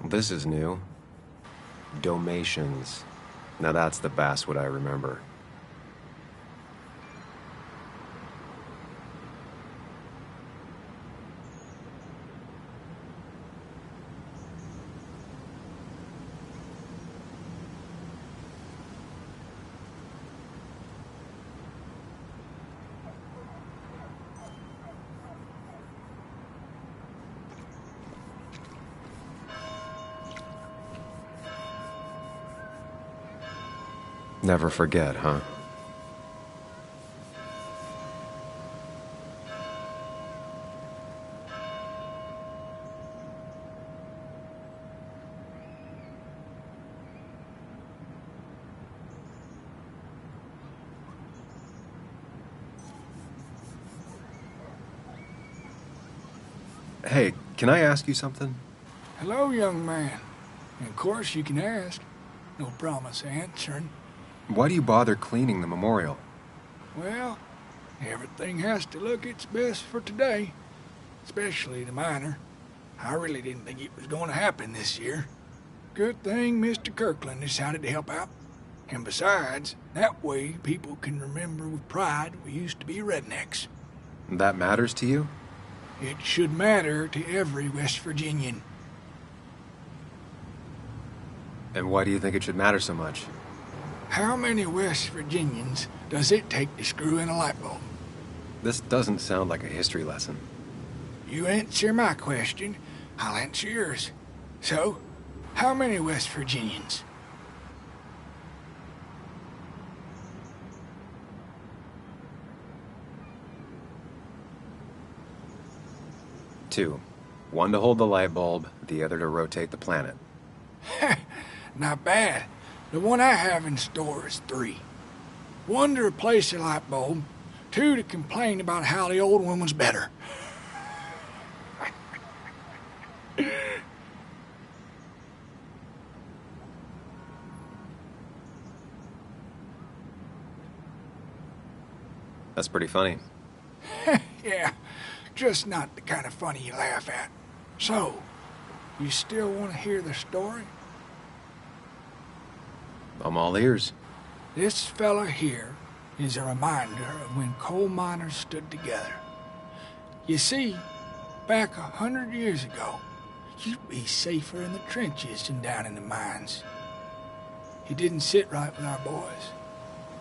S3: This is new. Domations. Now that's the basswood I remember. Never forget, huh? Hey, can I ask you something?
S21: Hello, young man. Of course you can ask. No promise answering.
S3: Why do you bother cleaning the memorial?
S21: Well, everything has to look its best for today. Especially the miner. I really didn't think it was going to happen this year. Good thing Mr. Kirkland decided to help out. And besides, that way people can remember with pride we used to be rednecks.
S3: That matters to you?
S21: It should matter to every West Virginian.
S3: And why do you think it should matter so much?
S21: How many West Virginians does it take to screw in a light bulb?
S3: This doesn't sound like a history lesson.
S21: You answer my question, I'll answer yours. So, how many West Virginians?
S3: Two. One to hold the light bulb, the other to rotate the planet.
S21: Not bad. The one I have in store is 3. 1 to replace the light bulb, 2 to complain about how the old one was better.
S3: That's pretty funny.
S21: Yeah, just not the kind of funny you laugh at. So, you still want to hear the story?
S3: I'm all ears.
S21: This fella here is a reminder of when coal miners stood together. You see, back 100 years ago, you'd be safer in the trenches than down in the mines. It didn't sit right with our boys.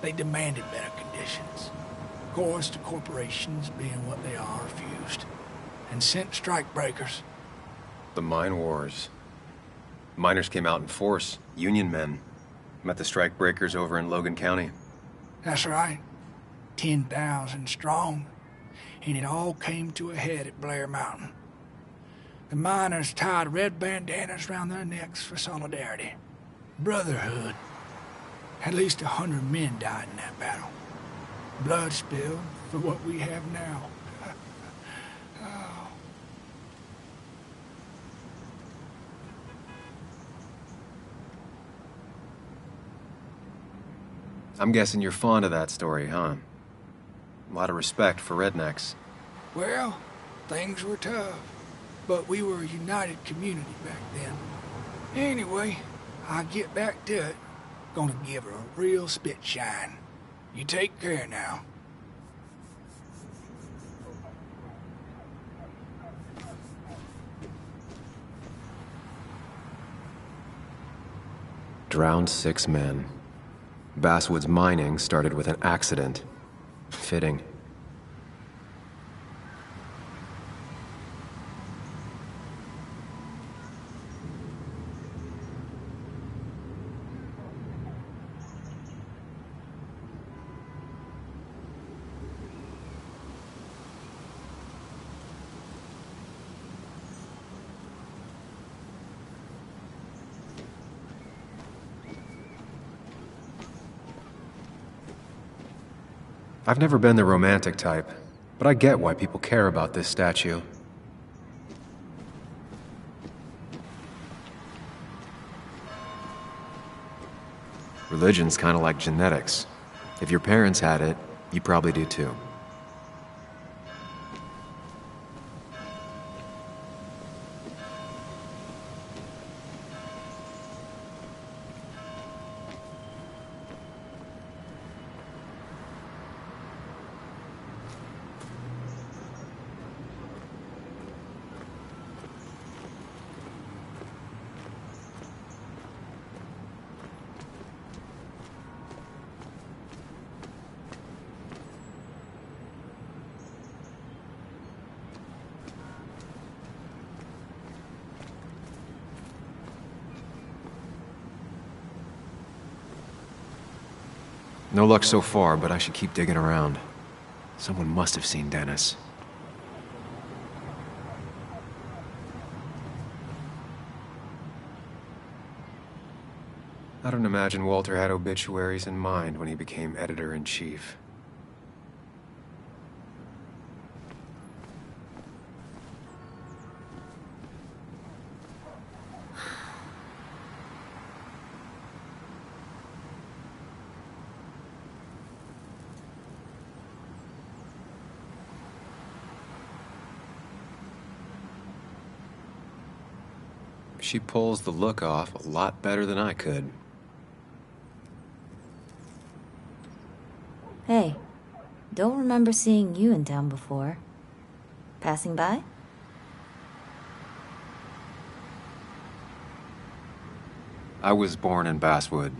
S21: They demanded better conditions. Of course, the corporations, being what they are, refused and sent strikebreakers.
S3: The mine wars. Miners came out in force, Union men. Met the strikebreakers over in Logan County.
S21: That's right. 10,000 strong. And it all came to a head at Blair Mountain. The miners tied red bandanas around their necks for solidarity. Brotherhood. At least 100 men died in that battle. Blood spilled for what we have now. Oh.
S3: I'm guessing you're fond of that story, huh? A lot of respect for rednecks.
S21: Well, things were tough, but we were a united community back then. Anyway, I'll get back to it. Gonna give her a real spit shine. You take care now.
S3: Drowned 6 men. Basswood's mining started with an accident. Fitting. I've never been the romantic type, but I get why people care about this statue. Religion's kind of like genetics. If your parents had it, you probably do too. No luck so far, but I should keep digging around. Someone must have seen Dennis. I don't imagine Walter had obituaries in mind when he became editor-in-chief. She pulls the look off a lot better than I could.
S1: Hey, don't remember seeing you in town before. Passing by?
S3: I was born in Basswood.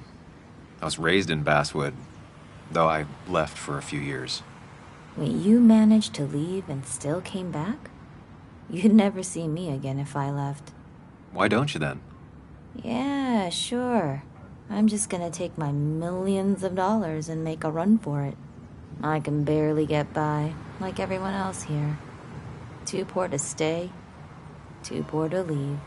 S3: I was raised in Basswood, though I left for a few years.
S1: Wait, you managed to leave and still came back? You'd never see me again if I left.
S3: Why don't you then?
S1: Yeah, sure. I'm just gonna take my millions of dollars and make a run for it. I can barely get by, like everyone else here. Too poor to stay, too poor to leave.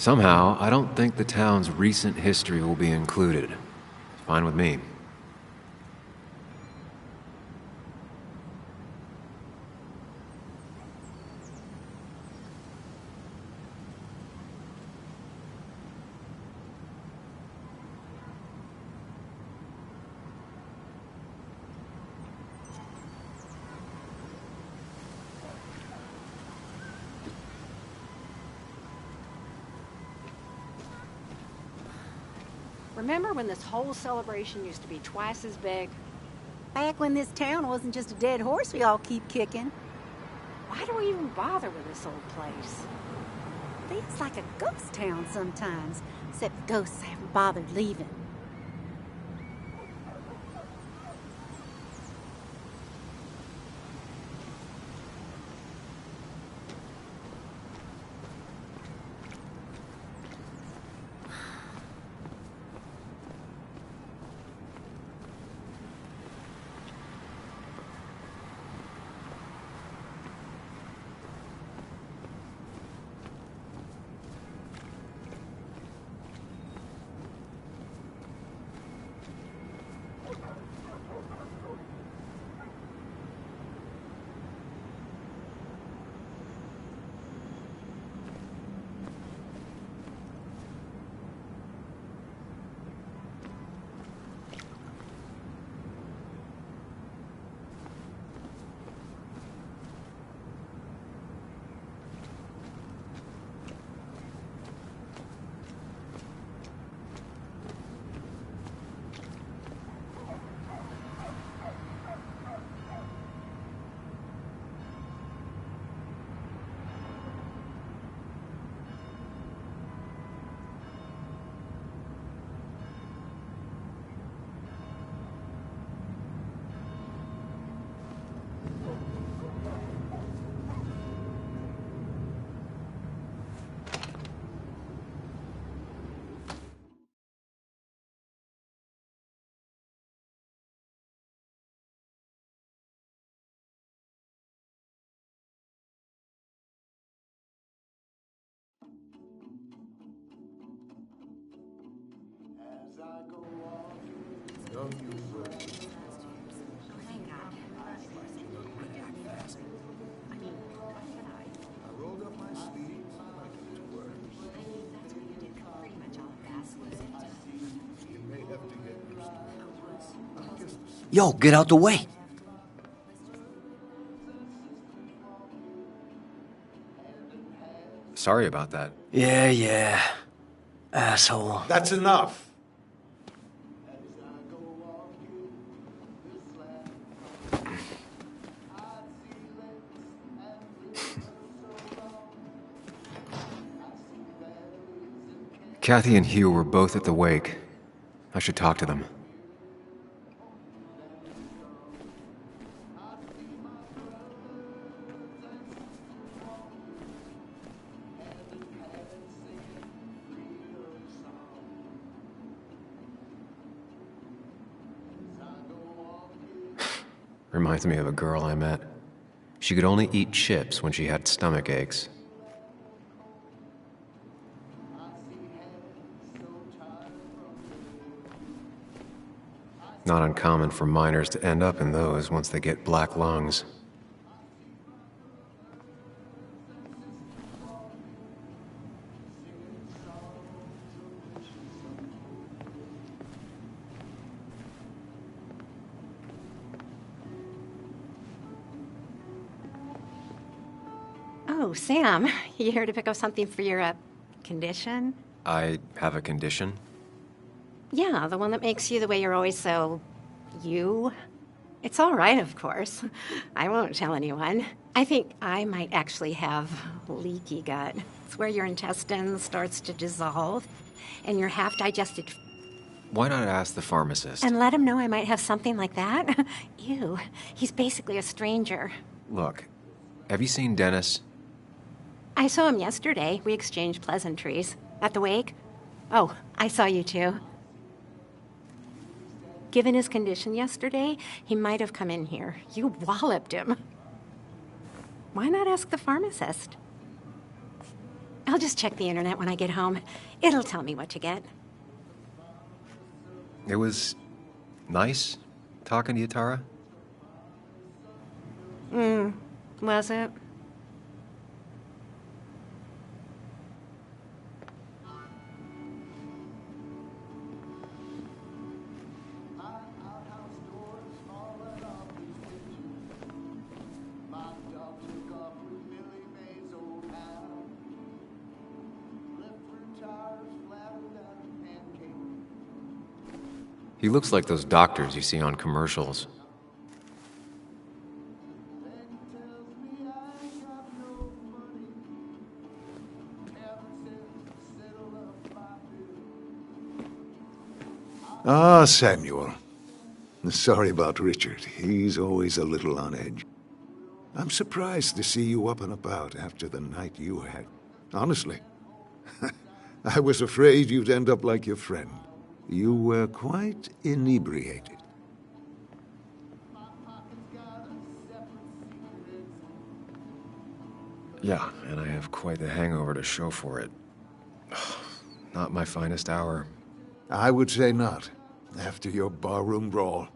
S3: Somehow, I don't think the town's recent history will be included. Fine with me.
S13: Remember when this whole celebration used to be twice as big?
S2: Back when this town wasn't just a dead horse we all keep kicking.
S13: Why do we even bother with this old place?
S2: Feels like a ghost town sometimes, except ghosts haven't bothered leaving.
S22: Yo, get out the way.
S3: Sorry about that.
S22: Yeah. Asshole.
S9: That's enough.
S3: Kathy and Hugh were both at the wake. I should talk to them. Reminds me of a girl I met. She could only eat chips when she had stomach aches. Not uncommon for miners to end up in those once they get black lungs.
S13: Oh, Sam, you here to pick up something for your, condition?
S3: I have a condition?
S13: Yeah, the one that makes you the way you're always so... you? It's all right, of course. I won't tell anyone. I think I might actually have leaky gut. It's where your intestines starts to dissolve, and your half-digested...
S3: Why not ask the pharmacist?
S13: And let him know I might have something like that? Ew, he's basically a stranger.
S3: Look, have you seen Dennis?
S13: I saw him yesterday. We exchanged pleasantries. At the wake? Oh, I saw you too. Given his condition yesterday, he might have come in here. You walloped him. Why not ask the pharmacist? I'll just check the internet when I get home. It'll tell me what to get.
S3: It was nice talking to you, Tara.
S13: Was it?
S3: He looks like those doctors you see on commercials.
S9: Ah, Samuel. Sorry about Richard. He's always a little on edge. I'm surprised to see you up and about after the night you had. Honestly. I was afraid you'd end up like your friend. You were quite inebriated.
S3: Yeah, and I have quite the hangover to show for it. Not my finest hour.
S9: I would say not, after your barroom brawl.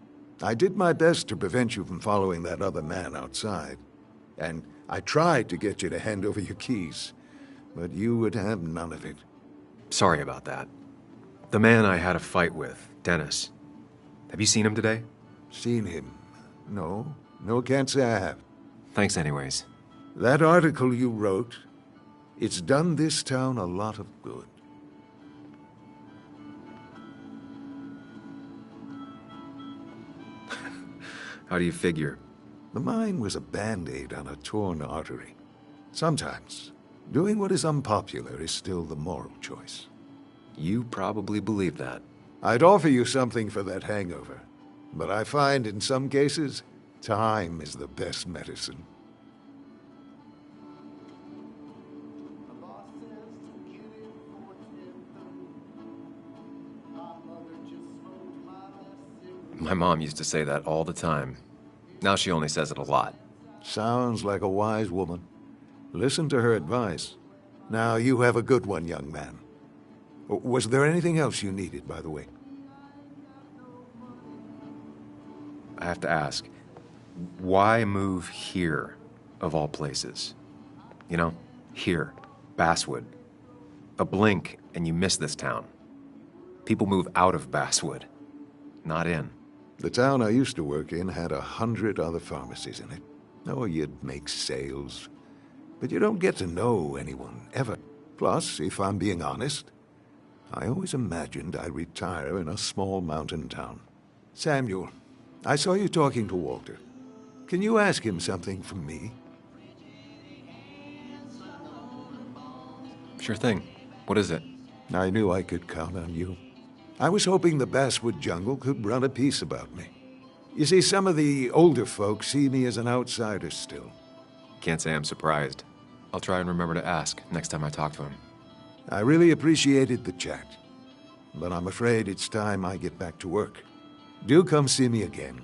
S9: I did my best to prevent you from following that other man outside. And I tried to get you to hand over your keys, but you would have none of it.
S3: Sorry about that. The man I had a fight with, Dennis. Have you seen him today?
S9: Seen him? No. No, can't say I have.
S3: Thanks anyways.
S9: That article you wrote, it's done this town a lot of good.
S3: How do you figure?
S9: The mine was a band-aid on a torn artery. Sometimes, doing what is unpopular is still the moral choice.
S3: You probably believe that.
S9: I'd offer you something for that hangover, but I find in some cases, time is the best medicine.
S3: My mom used to say that all the time. Now she only says it a lot.
S9: Sounds like a wise woman. Listen to her advice. Now, you have a good one, young man. Was there anything else you needed, by the way?
S3: I have to ask, why move here, of all places? You know, here, Basswood. A blink and you miss this town. People move out of Basswood, not in.
S9: The town I used to work in had 100 other pharmacies in it. Oh, you'd make sales. But you don't get to know anyone, ever. Plus, if I'm being honest, I always imagined I'd retire in a small mountain town. Samuel, I saw you talking to Walter. Can you ask him something from me?
S3: Sure thing. What is it?
S9: I knew I could count on you. I was hoping the Basswood jungle could run a piece about me. You see, some of the older folks see me as an outsider still.
S3: Can't say I'm surprised. I'll try and remember to ask next time I talk to him.
S9: I really appreciated the chat, but I'm afraid it's time I get back to work. Do come see me again.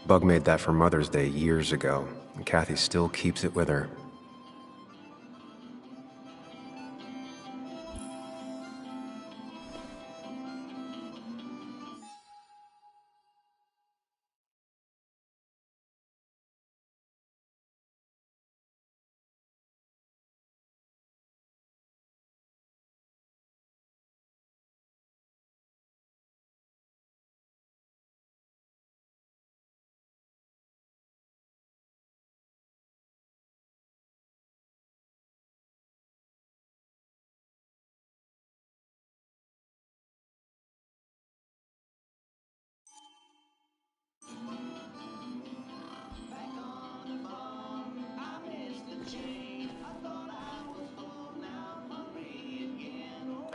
S3: Bug made that for Mother's Day years ago, and Kathy still keeps it with her.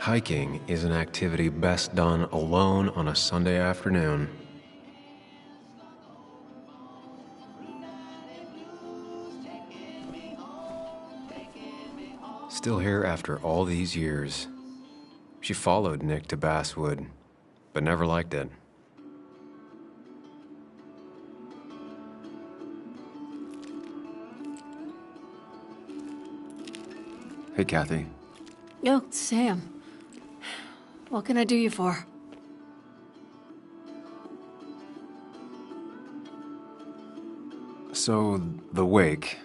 S3: Hiking is an activity best done alone on a Sunday afternoon. Still here after all these years. She followed Nick to Basswood, but never liked it. Hey, Kathy.
S13: Oh, Sam. What can I do you for?
S3: So, the wake.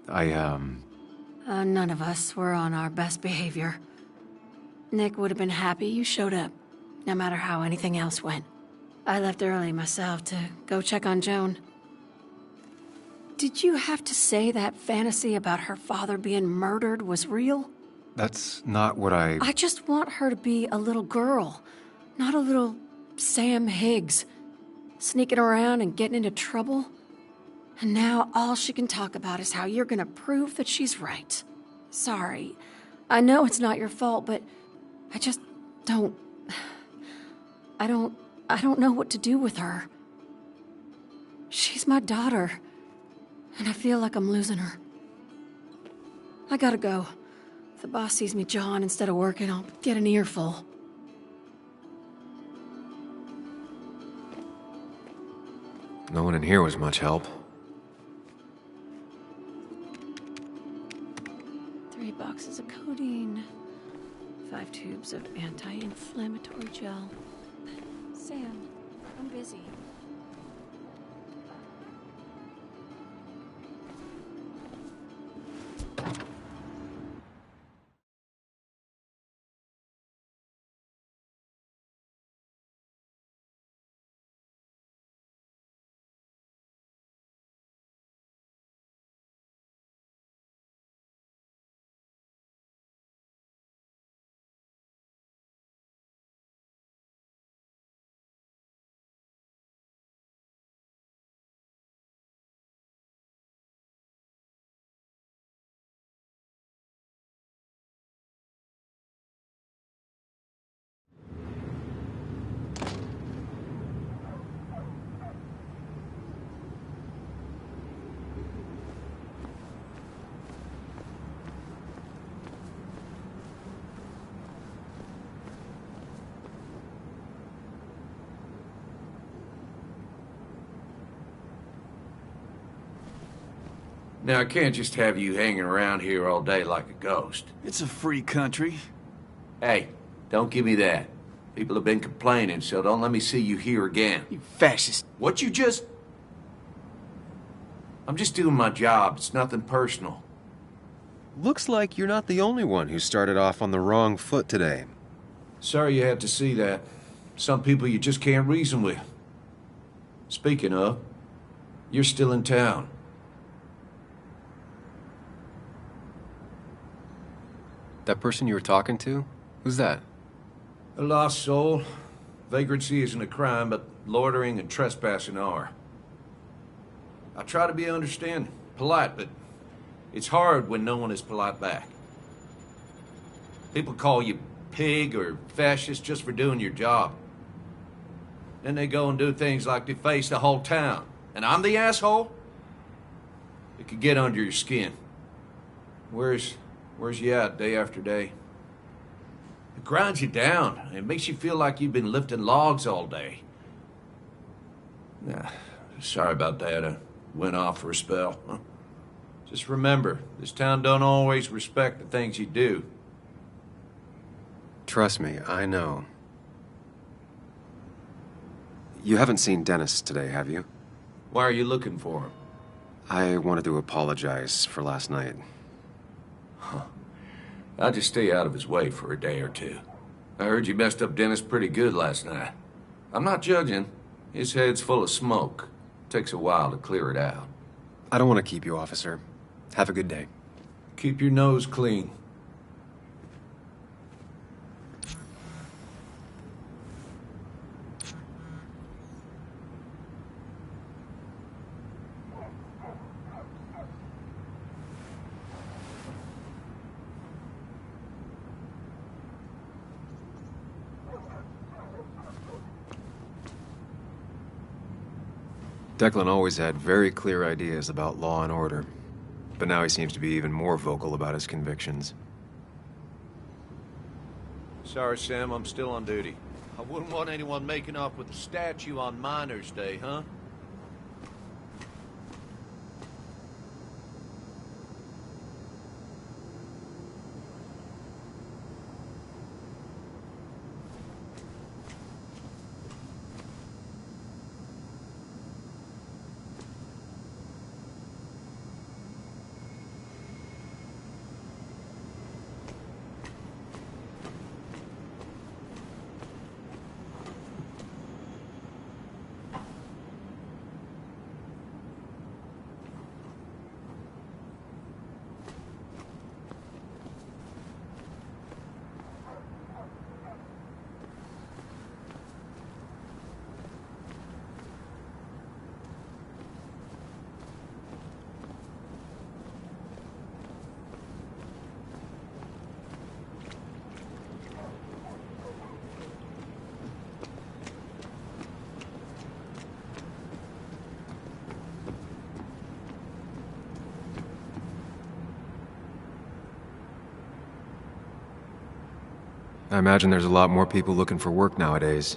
S13: None of us were on our best behavior. Nick would have been happy you showed up, no matter how anything else went. I left early myself to go check on Joan. Did you have to say that fantasy about her father being murdered was real?
S3: That's not what I
S13: just want her to be a little girl, not a little Sam Higgs, sneaking around and getting into trouble. And now all she can talk about is how you're gonna prove that she's right. Sorry. I know it's not your fault, but I just don't... I don't know what to do with her. She's my daughter, and I feel like I'm losing her. I gotta go. If the boss sees me jawing instead of working, I'll get an earful.
S3: No one in here was much help.
S13: 3 boxes of codeine. 5 tubes of anti-inflammatory gel. Sam, I'm busy.
S10: Now, I can't just have you hanging around here all day like a ghost.
S21: It's a free country.
S10: Hey, don't give me that. People have been complaining, so don't let me see you here again.
S21: You fascist.
S10: What you just... I'm just doing my job. It's nothing personal.
S3: Looks like you're not the only one who started off on the wrong foot today.
S10: Sorry you had to see that. Some people you just can't reason with. Speaking of, you're still in town.
S3: That person you were talking to? Who's that?
S10: A lost soul. Vagrancy isn't a crime, but loitering and trespassing are. I try to be understanding, polite, but it's hard when no one is polite back. People call you pig or fascist just for doing your job. Then they go and do things like deface the whole town. And I'm the asshole? It could get under your skin. Where's you at day after day? It grinds you down. It makes you feel like you've been lifting logs all day. Nah, Sorry about that. I went off for a spell. Just remember, this town don't always respect the things you do.
S3: Trust me, I know. You haven't seen Dennis today, have you?
S10: Why are you looking for him?
S3: I wanted to apologize for last night.
S10: I'll just stay out of his way for a day or two. I heard you messed up Dennis pretty good last night. I'm not judging. His head's full of smoke. Takes a while to clear it out.
S3: I don't want to keep you, officer. Have a good day.
S10: Keep your nose clean.
S3: Declan always had very clear ideas about law and order, but now he seems to be even more vocal about his convictions.
S10: Sorry, Sam, I'm still on duty. I wouldn't want anyone making off with a statue on Miners' Day, huh?
S3: I imagine there's a lot more people looking for work nowadays.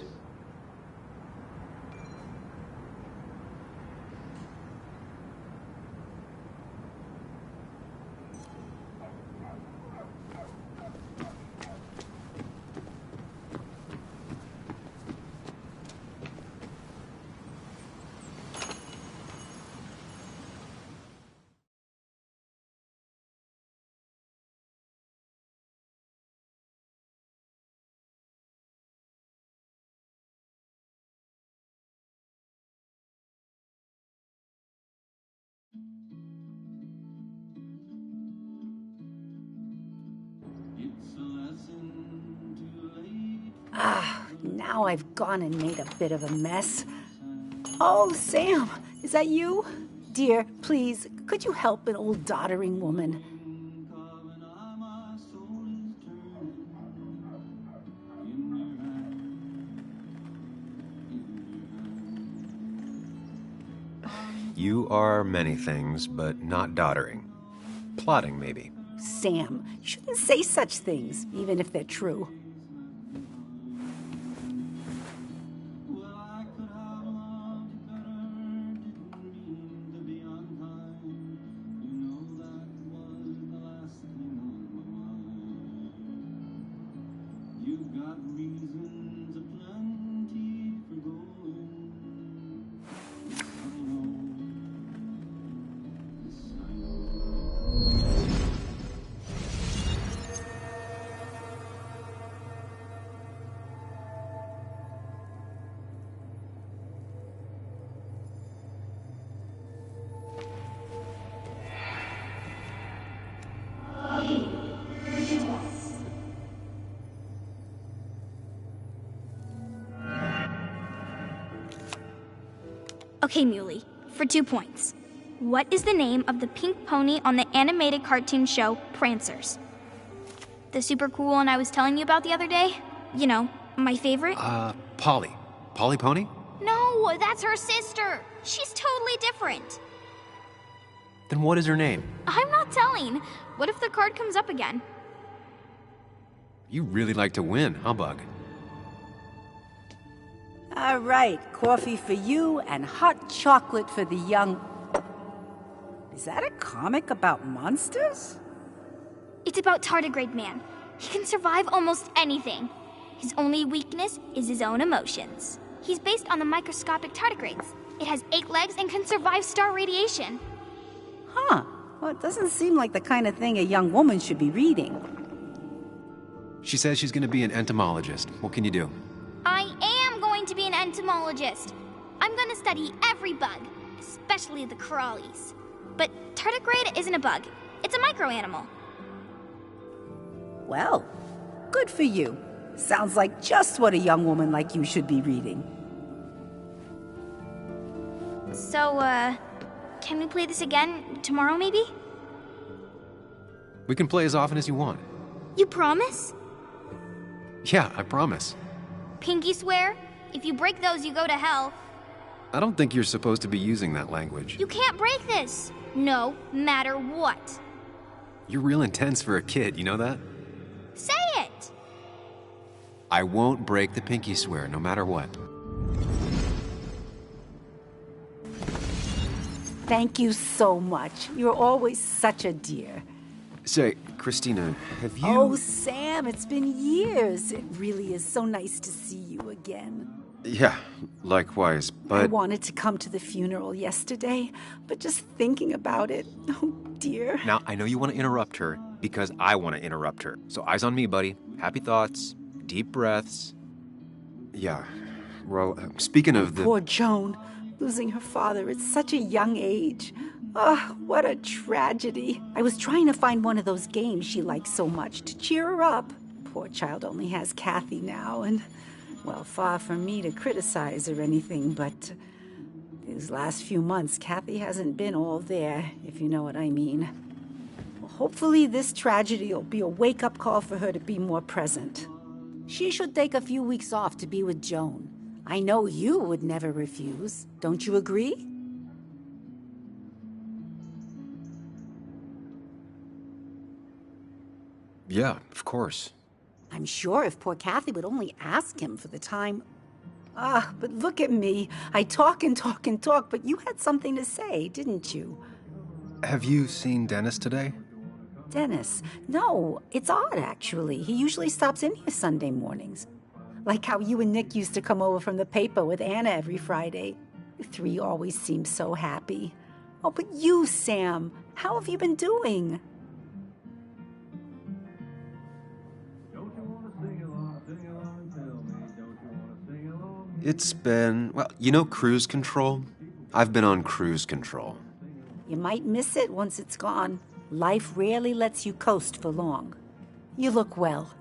S2: Now I've gone and made a bit of a mess. Oh, Sam, is that you? Dear, please, could you help an old doddering woman?
S3: You are many things, but not doddering. Plotting, maybe.
S2: Sam, you shouldn't say such things, even if they're true.
S6: Okay, Muley, for 2 points. What is the name of the pink pony on the animated cartoon show Prancers? The super cool one I was telling you about the other day? You know, my favorite?
S3: Polly. Polly Pony?
S6: No, that's her sister. She's totally different.
S3: Then what is her name?
S6: I'm not telling. What if the card comes up again?
S3: You really like to win, huh, Bug?
S2: All right, coffee for you and hot chocolate for the young... Is that a comic about monsters?
S6: It's about Tardigrade Man. He can survive almost anything. His only weakness is his own emotions. He's based on the microscopic tardigrades. It has 8 legs and can survive star radiation.
S2: Huh. Well, it doesn't seem like the kind of thing a young woman should be reading.
S3: She says she's gonna be an entomologist. What can you do?
S6: I am going to be an entomologist. I'm going to study every bug, especially the crawlies. But tardigrade isn't a bug. It's a microanimal.
S2: Well, good for you. Sounds like just what a young woman like you should be reading.
S6: So, can we play this again tomorrow, maybe?
S3: We can play as often as you want.
S6: You promise?
S3: Yeah, I promise.
S6: Pinky swear? If you break those, you go to hell.
S3: I don't think you're supposed to be using that language.
S6: You can't break this. No matter what.
S3: You're real intense for a kid, you know that?
S6: Say it!
S3: I won't break the pinky swear, no matter what.
S2: Thank you so much. You're always such a dear.
S3: Say, Christina, have you...
S2: Oh, Sam, it's been years. It really is so nice to see you again.
S3: Yeah, likewise, but...
S2: I wanted to come to the funeral yesterday, but just thinking about it, oh dear.
S3: Now, I know you want to interrupt her because I want to interrupt her. So eyes on me, buddy. Happy thoughts, deep breaths. Yeah, well, speaking of the...
S2: Poor Joan, losing her father at such a young age. Ah, what a tragedy. I was trying to find one of those games she likes so much to cheer her up. Poor child only has Kathy now, and, well, far from me to criticize or anything, but these last few months, Kathy hasn't been all there, if you know what I mean. Well, hopefully this tragedy will be a wake-up call for her to be more present. She should take a few weeks off to be with Joan. I know you would never refuse. Don't you agree?
S3: Yeah, of course.
S2: I'm sure if poor Kathy would only ask him for the time... Ah, but look at me. I talk and talk and talk, but you had something to say, didn't you?
S3: Have you seen Dennis today?
S2: Dennis? No, it's odd, actually. He usually stops in here Sunday mornings. Like how you and Nick used to come over from the paper with Anna every Friday. You 3 always seem so happy. Oh, but you, Sam, how have you been doing?
S3: It's been, well, you know cruise control? I've been on cruise control.
S2: You might miss it once it's gone. Life rarely lets you coast for long. You look well.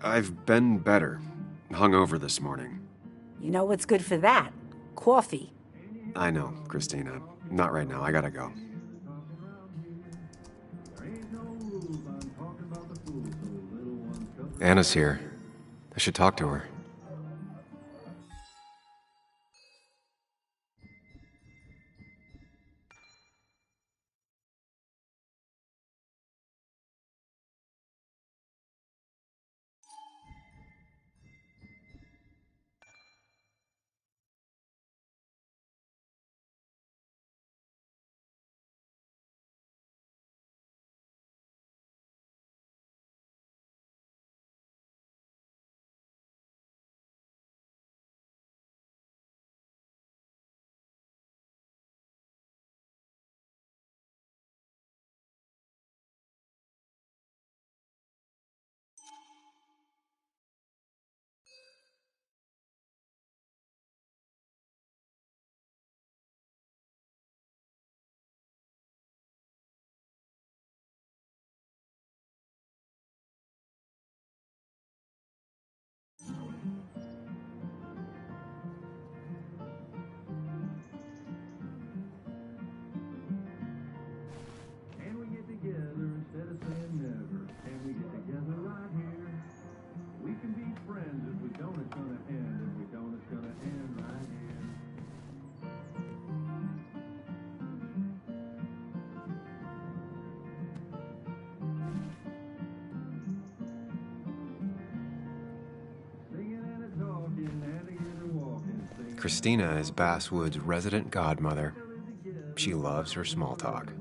S3: I've been better. Hungover this morning.
S2: You know what's good for that? Coffee.
S3: I know, Christina. Not right now. I gotta go. Anna's here. I should talk to her. Christina is Basswood's resident godmother. She loves her small talk.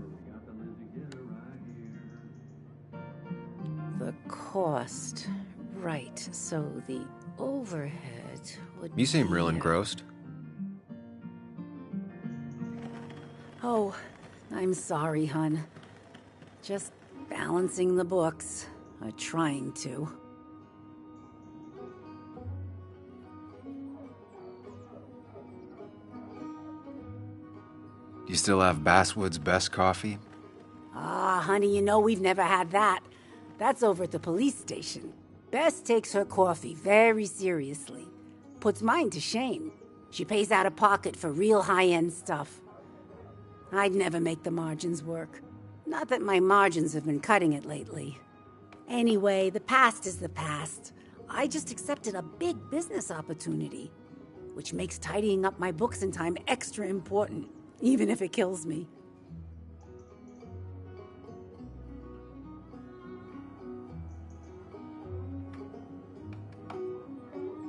S2: The cost. Right, so the overhead would
S3: You seem real
S2: be,
S3: engrossed.
S2: Oh, I'm sorry, hun. Just balancing the books. Or trying to.
S3: Do you still have Basswood's best coffee?
S2: Ah, honey, you know we've never had that. That's over at the police station. Bess takes her coffee very seriously. Puts mine to shame. She pays out of pocket for real high-end stuff. I'd never make the margins work. Not that my margins have been cutting it lately. Anyway, the past is the past. I just accepted a big business opportunity, which makes tidying up my books in time extra important, even if it kills me.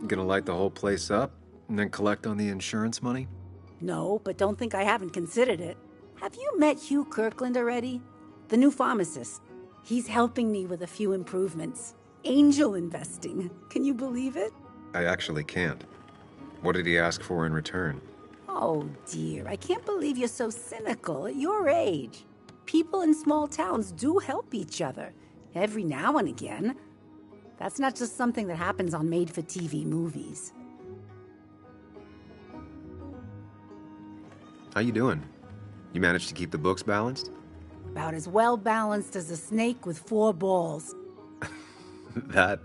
S3: Gonna light the whole place up and then collect on the insurance money?
S2: No, but don't think I haven't considered it. Have you met Hugh Kirkland already? The new pharmacist. He's helping me with a few improvements. Angel investing. Can you believe it?
S3: I actually can't. What did he ask for in return?
S2: Oh, dear. I can't believe you're so cynical at your age. People in small towns do help each other. Every now and again. That's not just something that happens on made-for-TV movies.
S3: How you doing? You managed to keep the books balanced?
S2: About as well balanced as a snake with 4 balls.
S3: That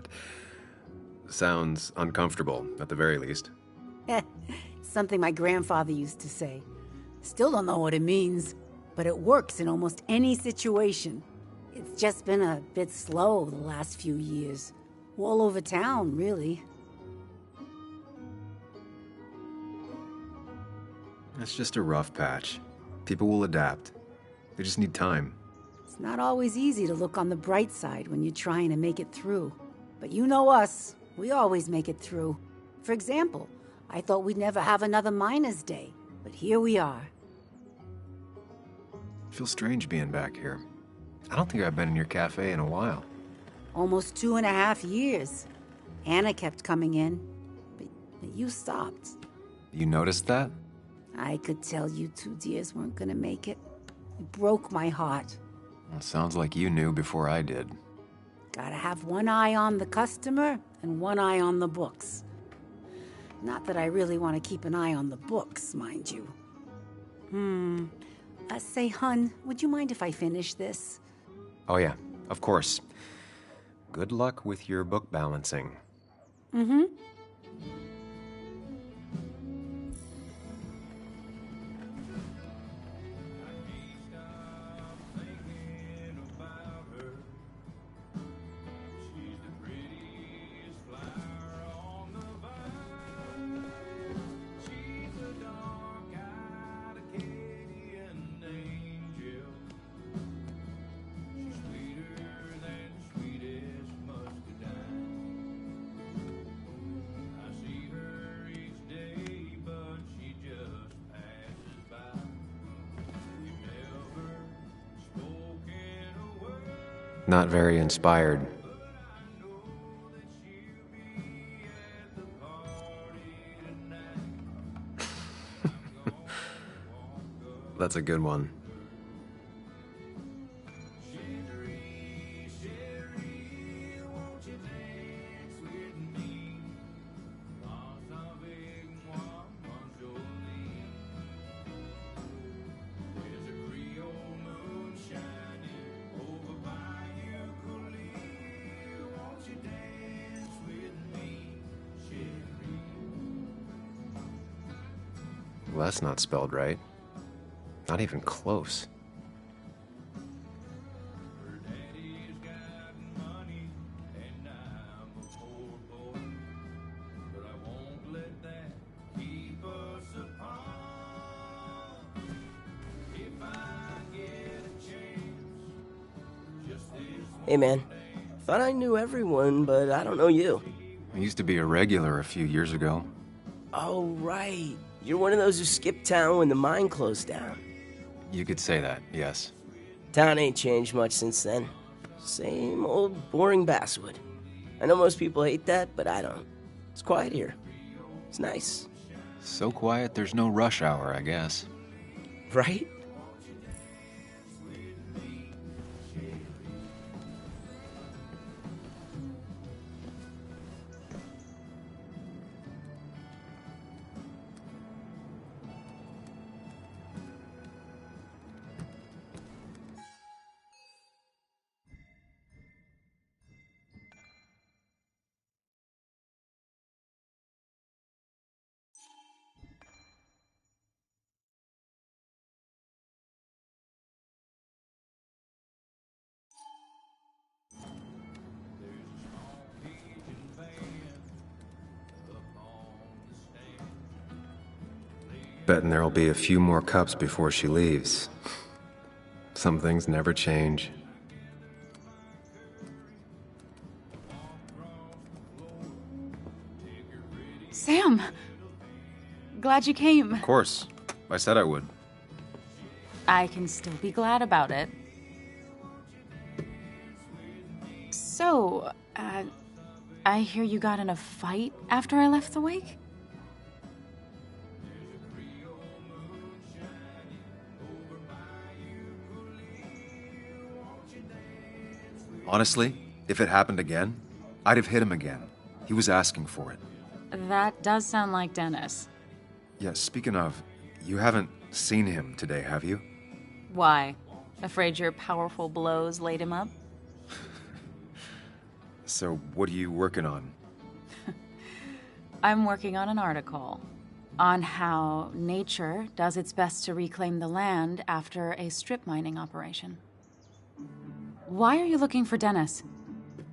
S3: sounds uncomfortable, at the very least.
S2: Something my grandfather used to say. Still don't know what it means, but it works in almost any situation. It's just been a bit slow the last few years. All over town, really.
S3: It's just a rough patch. People will adapt. They just need time.
S2: It's not always easy to look on the bright side when you're trying to make it through. But you know us. We always make it through. For example, I thought we'd never have another Miners' Day, but here we are.
S3: It feels strange being back here. I don't think I've been in your cafe in a while.
S2: Almost 2.5 years. Anna kept coming in, but you stopped.
S3: You noticed that?
S2: I could tell you 2 dears weren't gonna make it. It broke my heart.
S3: Well, sounds like you knew before I did.
S2: Gotta have one eye on the customer and one eye on the books. Not that I really want to keep an eye on the books, mind you. Say, hun, would you mind if I finish this?
S3: Oh yeah, of course. Good luck with your book balancing.
S2: Mm-hmm.
S3: Not very inspired. That's a good one. Well, that's not spelled right. Not even close.
S8: Hey man, thought I knew everyone, but I don't know you.
S3: I used to be a regular a few years ago.
S8: Oh, right. You're one of those who skipped town when the mine closed down.
S3: You could say that, yes.
S8: Town ain't changed much since then. Same old boring basswood. I know most people hate that, but I don't. It's quiet here. It's nice.
S3: So quiet there's no rush hour, I guess.
S8: Right?
S3: Betting there'll be a few more cups before she leaves. Some things never change.
S5: Sam! Glad you came.
S3: Of course. I said I would.
S5: I can still be glad about it. So, I hear you got in a fight after I left the wake?
S3: Honestly, if it happened again, I'd have hit him again. He was asking for it.
S5: That does sound like Dennis.
S3: Yeah, speaking of, you haven't seen him today, have you?
S5: Why? Afraid your powerful blows laid him up?
S3: So, what are you working on?
S5: I'm working on an article on how nature does its best to reclaim the land after a strip mining operation. Why are you looking for Dennis?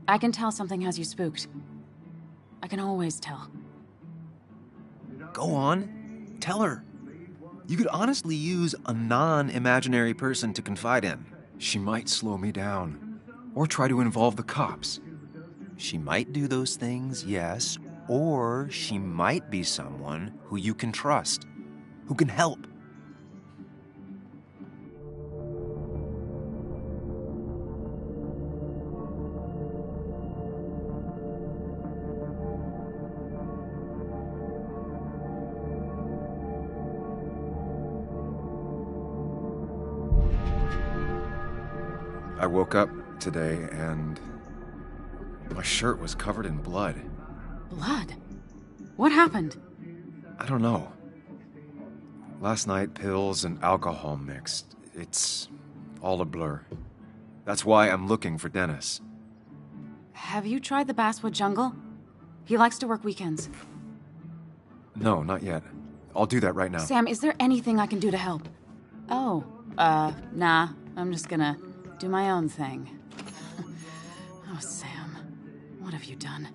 S5: I can tell something has you spooked. I can always tell.
S3: Go on. Tell her. You could honestly use a non-imaginary person to confide in. She might slow me down. Or try to involve the cops. She might do those things, yes. Or she might be someone who you can trust. Who can help. I woke up today and my shirt was covered in blood.
S5: Blood? What happened?
S3: I don't know. Last night, pills and alcohol mixed. It's all a blur. That's why I'm looking for Dennis.
S5: Have you tried the Basswood Jungle? He likes to work weekends.
S3: No, not yet. I'll do that right now.
S5: Sam, is there anything I can do to help? Oh, nah. I'm just gonna do my own thing. Oh, Sam. What have you done?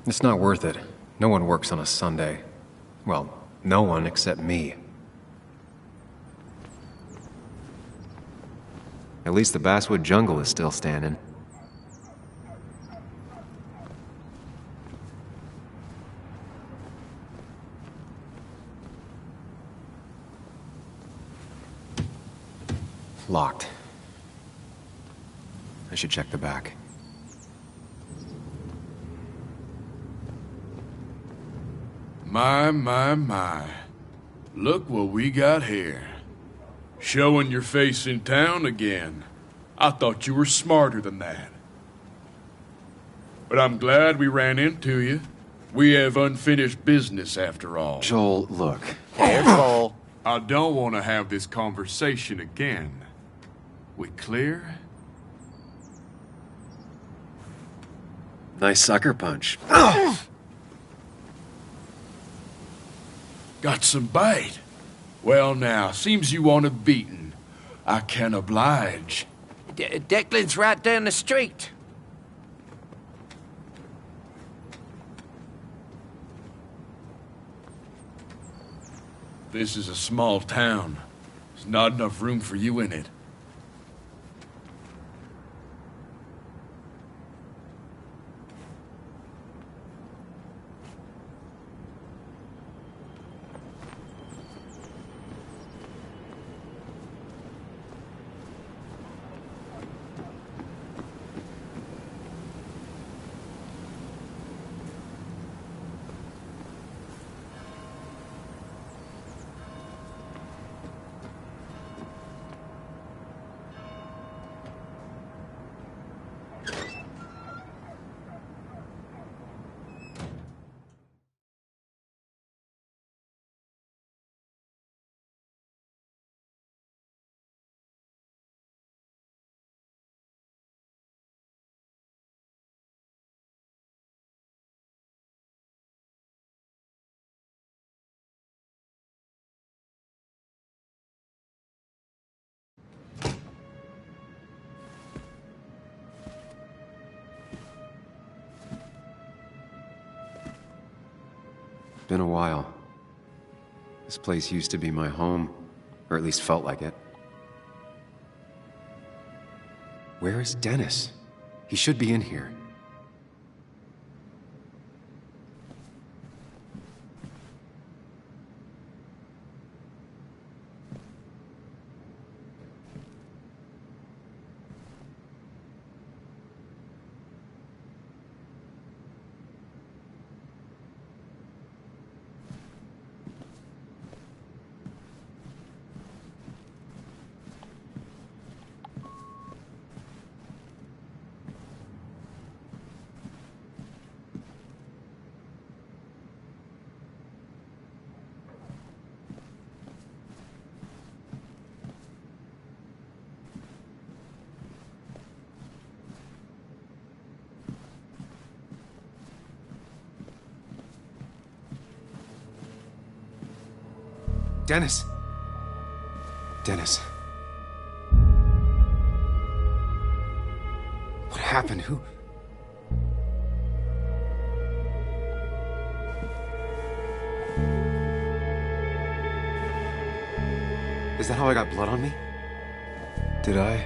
S3: It's not worth it. No one works on a Sunday. Well, no one except me. At least the Basswood Jungle is still standing. Locked. I should check the back.
S16: My. Look what we got here. Showing your face in town again. I thought you were smarter than that. But I'm glad we ran into you. We have unfinished business after all.
S3: Joel, look.
S16: Careful. I don't want to have this conversation again. We clear?
S3: Nice sucker punch.
S16: Got some bite. Well now, seems you want a beating. I can oblige.
S18: Declan's right down the street.
S16: This is a small town. There's not enough room for you in it.
S3: Been a while. This place used to be my home, or at least felt like it. Where is Dennis? He should be in here. Dennis! Dennis. What happened? Who... Is that how I got blood on me? Did I...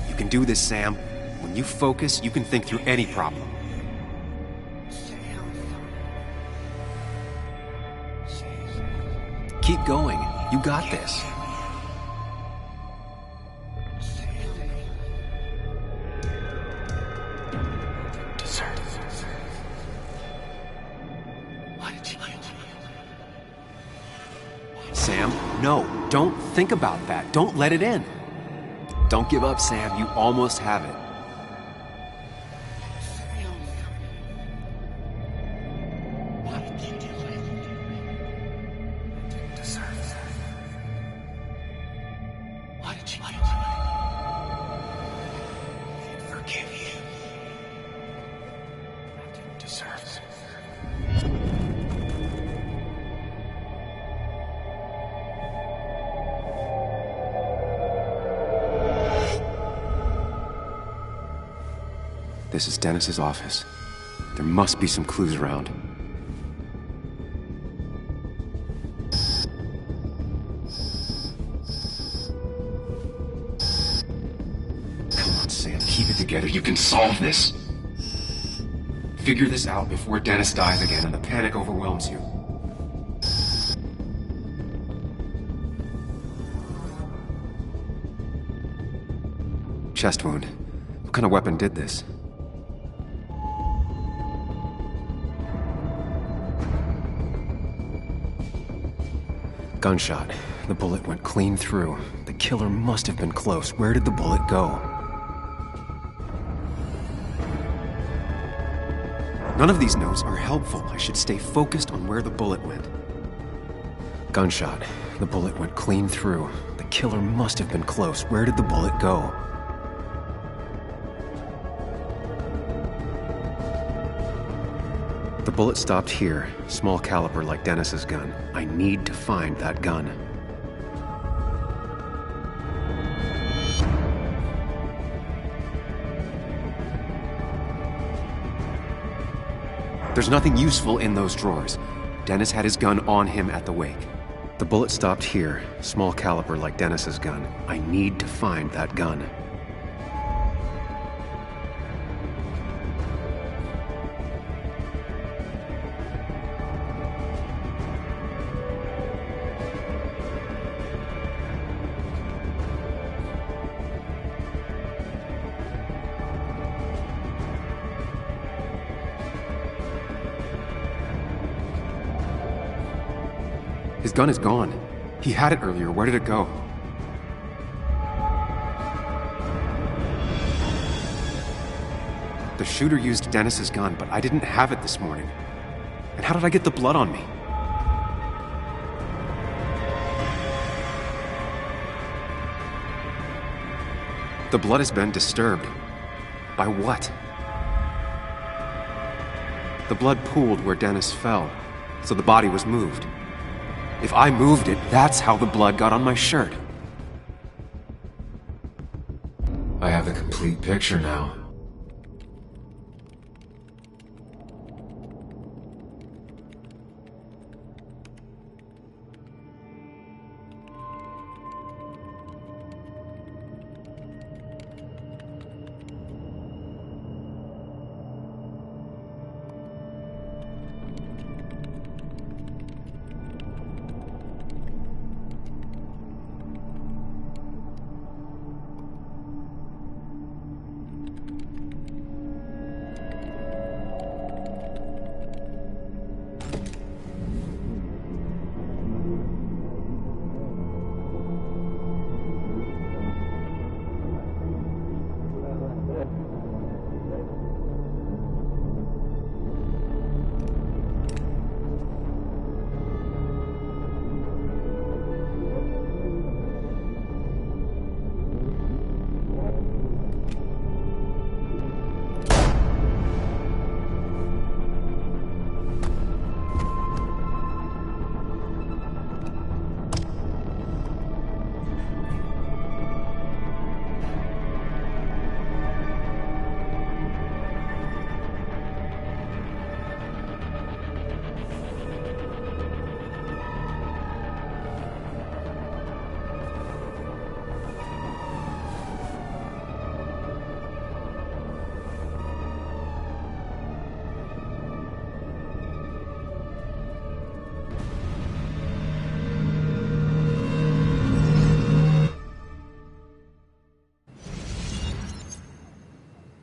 S3: You can do this, Sam. When you focus, you can think through any problem. Keep going. You got this. Sam? No, don't think about that. Don't let it in. Don't give up, Sam. You almost have it. This is Dennis's office. There must be some clues around. Come on, Sam, keep it together. You can solve this. Figure this out before Dennis dies again and the panic overwhelms you. Chest wound. What kind of weapon did this? Gunshot. The bullet went clean through. The killer must have been close. Where did the bullet go? None of these notes are helpful. I should stay focused on where the bullet went. Gunshot. The bullet went clean through. The killer must have been close. Where did the bullet go? The bullet stopped here. Small caliber like Dennis's gun. I need to find that gun. There's nothing useful in those drawers. Dennis had his gun on him at the wake. The bullet stopped here. Small caliber like Dennis's gun. I need to find that gun. His gun is gone. He had it earlier. Where did it go? The shooter used Dennis's gun, but I didn't have it this morning. And how did I get the blood on me? The blood has been disturbed. By what? The blood pooled where Dennis fell, so the body was moved. If I moved it, that's how the blood got on my shirt. I have the complete picture now.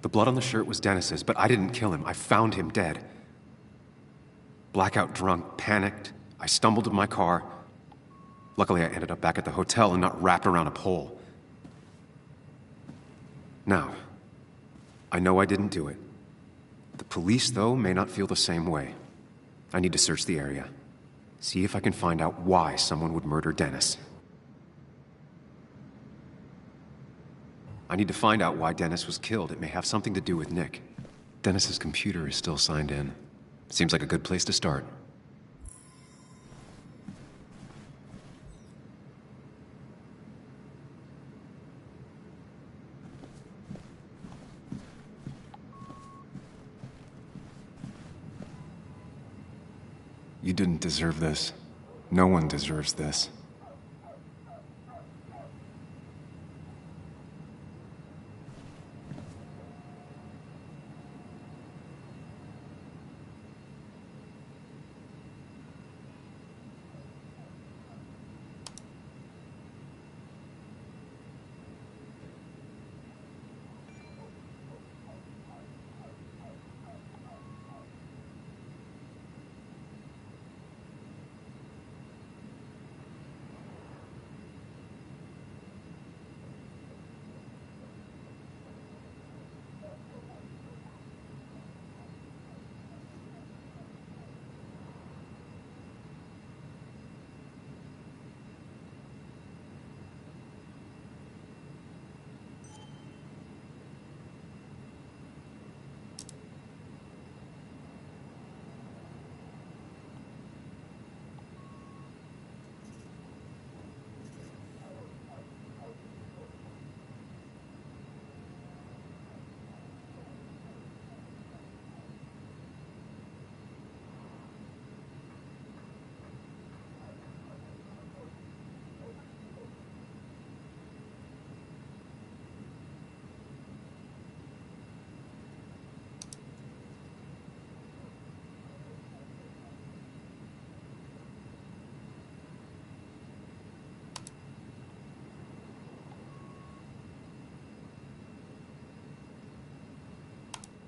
S3: The blood on the shirt was Dennis's, but I didn't kill him. I found him dead. Blackout drunk, panicked. I stumbled to my car. Luckily, I ended up back at the hotel and not wrapped around a pole. Now, I know I didn't do it. The police, though, may not feel the same way. I need to search the area. See if I can find out why someone would murder Dennis. I need to find out why Dennis was killed. It may have something to do with Nick. Dennis's computer is still signed in. Seems like a good place to start. You didn't deserve this. No one deserves this.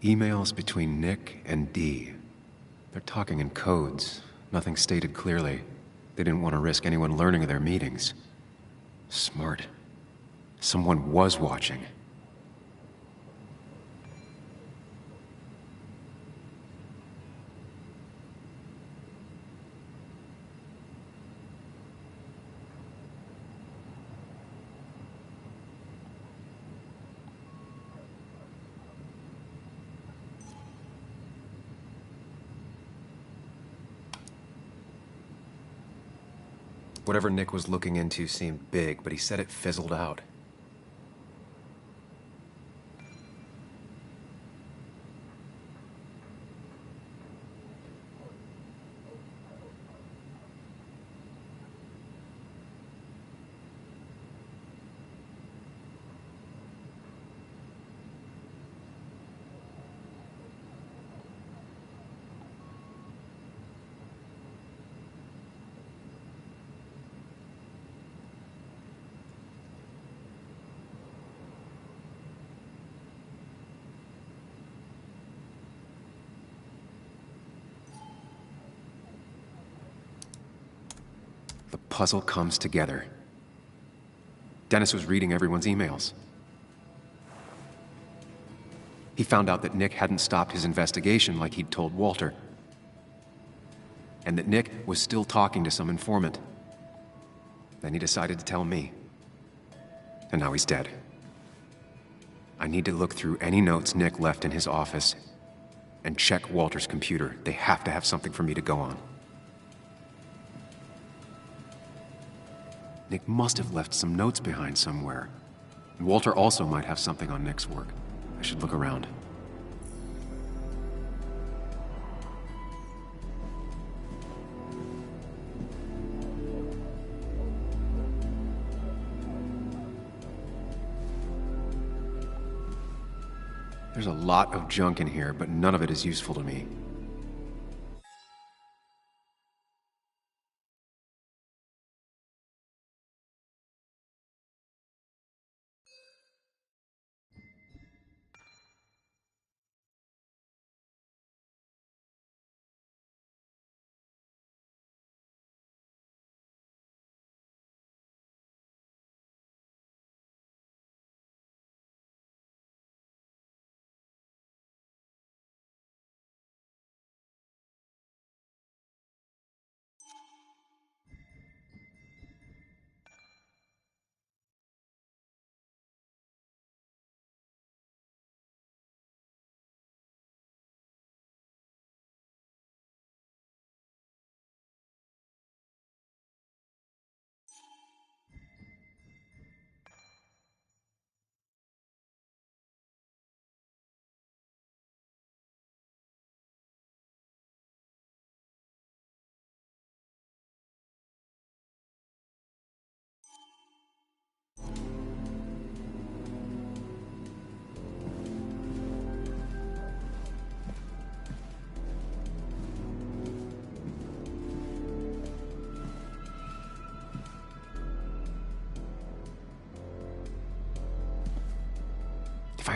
S3: Emails between Nick and Dee. They're talking in codes, nothing stated clearly. They didn't want to risk anyone learning of their meetings. Smart. Someone was watching. Whatever Nick was looking into seemed big, but he said it fizzled out. The puzzle comes together. Dennis was reading everyone's emails. He found out that Nick hadn't stopped his investigation like he'd told Walter. And that Nick was still talking to some informant. Then he decided to tell me. And now he's dead. I need to look through any notes Nick left in his office and check Walter's computer. They have to have something for me to go on. Nick must have left some notes behind somewhere. And Walter also might have something on Nick's work. I should look around. There's a lot of junk in here, but none of it is useful to me.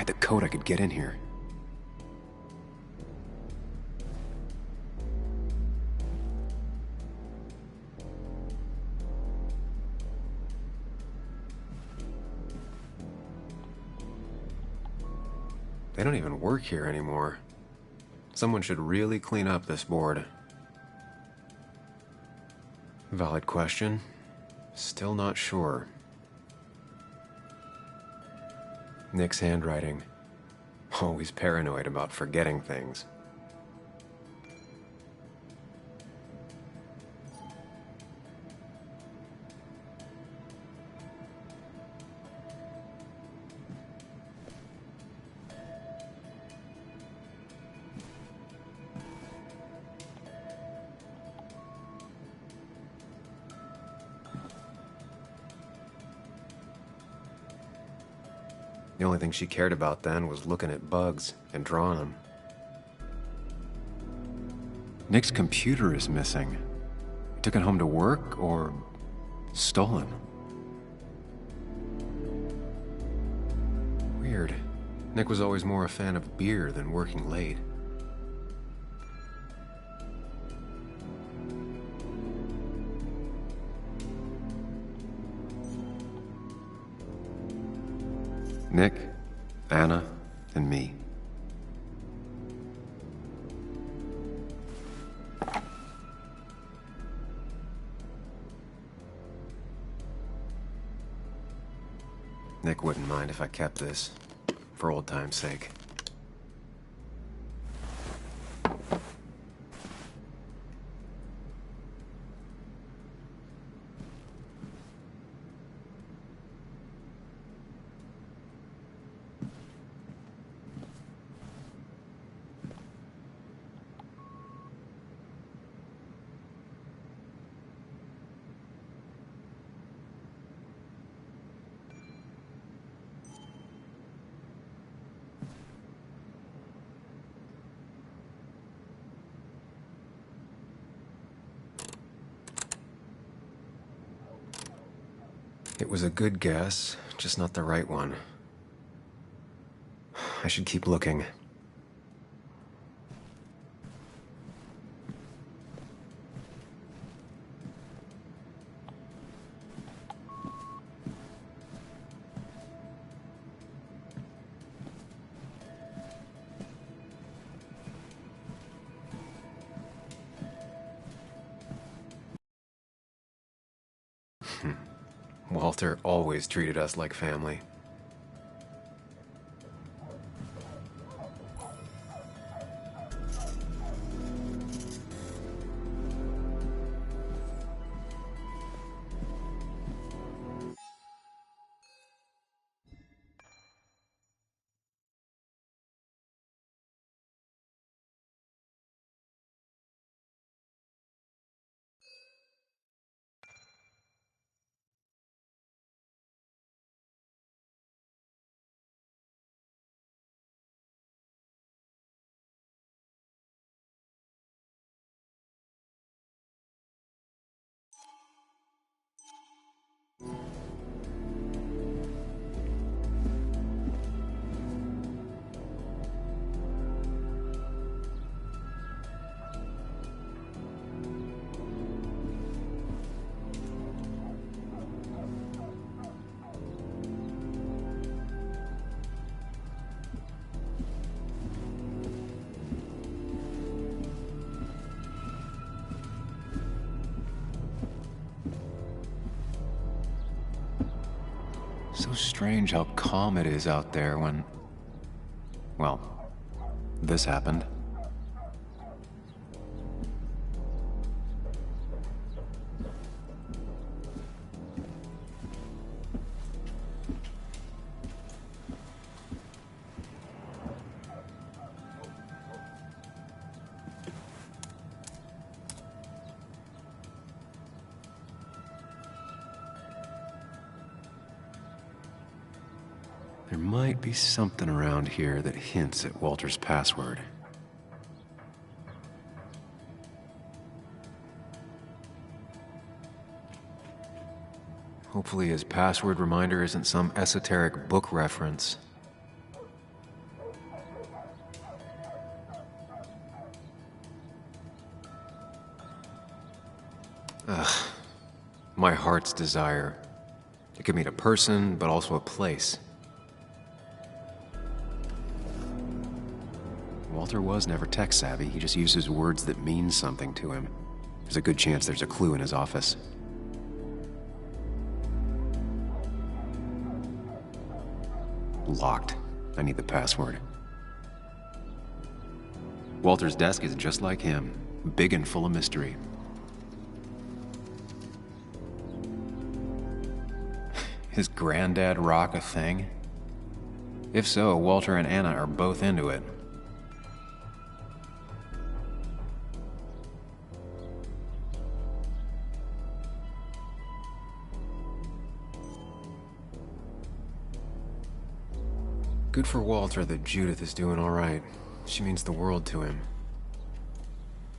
S19: the code, I could get in here. They don't even work here anymore. Someone should really clean up this board. Valid question. Still not sure. Nick's handwriting. Always paranoid about forgetting things. The only thing she cared about then was looking at bugs and drawing them. Nick's computer is missing. He took it home to work or stolen. Weird. Nick was always more a fan of beer than working late. Nick, Anna, and me. Nick wouldn't mind if I kept this, for old time's sake. It was a good guess, just not the right one. I should keep looking. Walter always treated us like family. So strange how calm it is out there when, well, this happened. There might be something around here that hints at Walter's password. Hopefully his password reminder isn't some esoteric book reference.
S3: Ugh. My heart's desire. It could mean a person, but also a place. Walter was never tech-savvy. He just uses words that mean something to him. There's a good chance there's a clue in his office. Locked. I need the password. Walter's desk is just like him, big and full of mystery. His granddad rock a thing? If so, Walter and Anna are both into it. Good for Walter that Judith is doing all right. She means the world to him.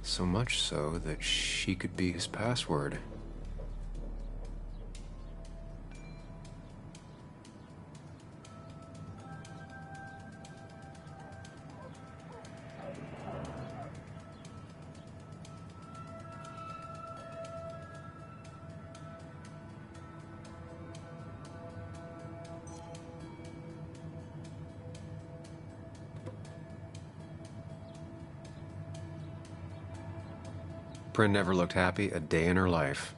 S3: So much so that she could be his password. Bryn never looked happy a day in her life.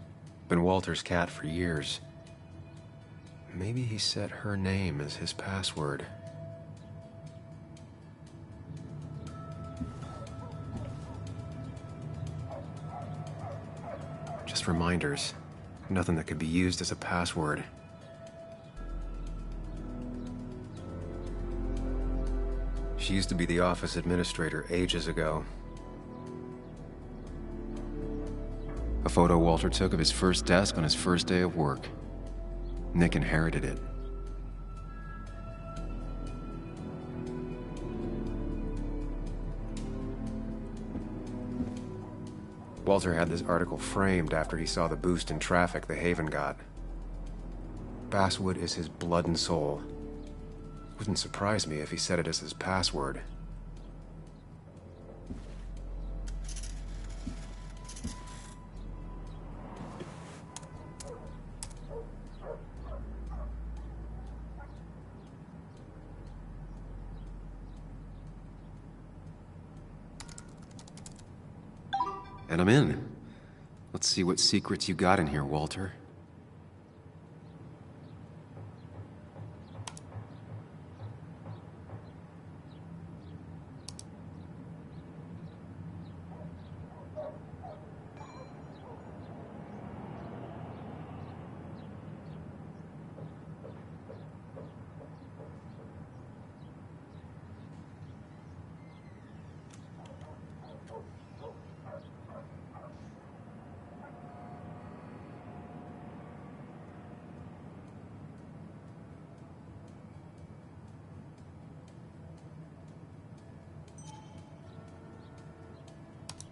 S3: Been Walter's cat for years. Maybe he set her name as his password. Just reminders. Nothing that could be used as a password. She used to be the office administrator ages ago. A photo Walter took of his first desk on his first day of work. Nick inherited it. Walter had this article framed after he saw the boost in traffic the Haven got. Basswood is his blood and soul. Wouldn't surprise me if he set it as his password. And I'm in. Let's see what secrets you got in here, Walter.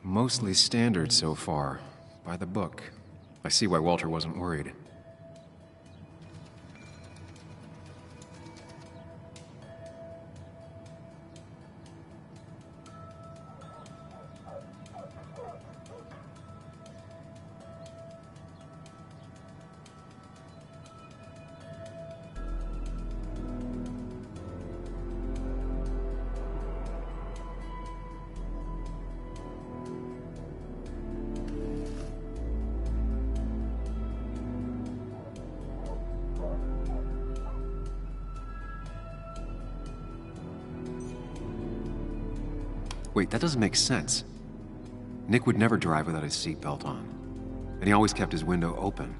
S3: Mostly standard so far. By the book. I see why Walter wasn't worried. Wait, that doesn't make sense. Nick would never drive without his seatbelt on. And he always kept his window open.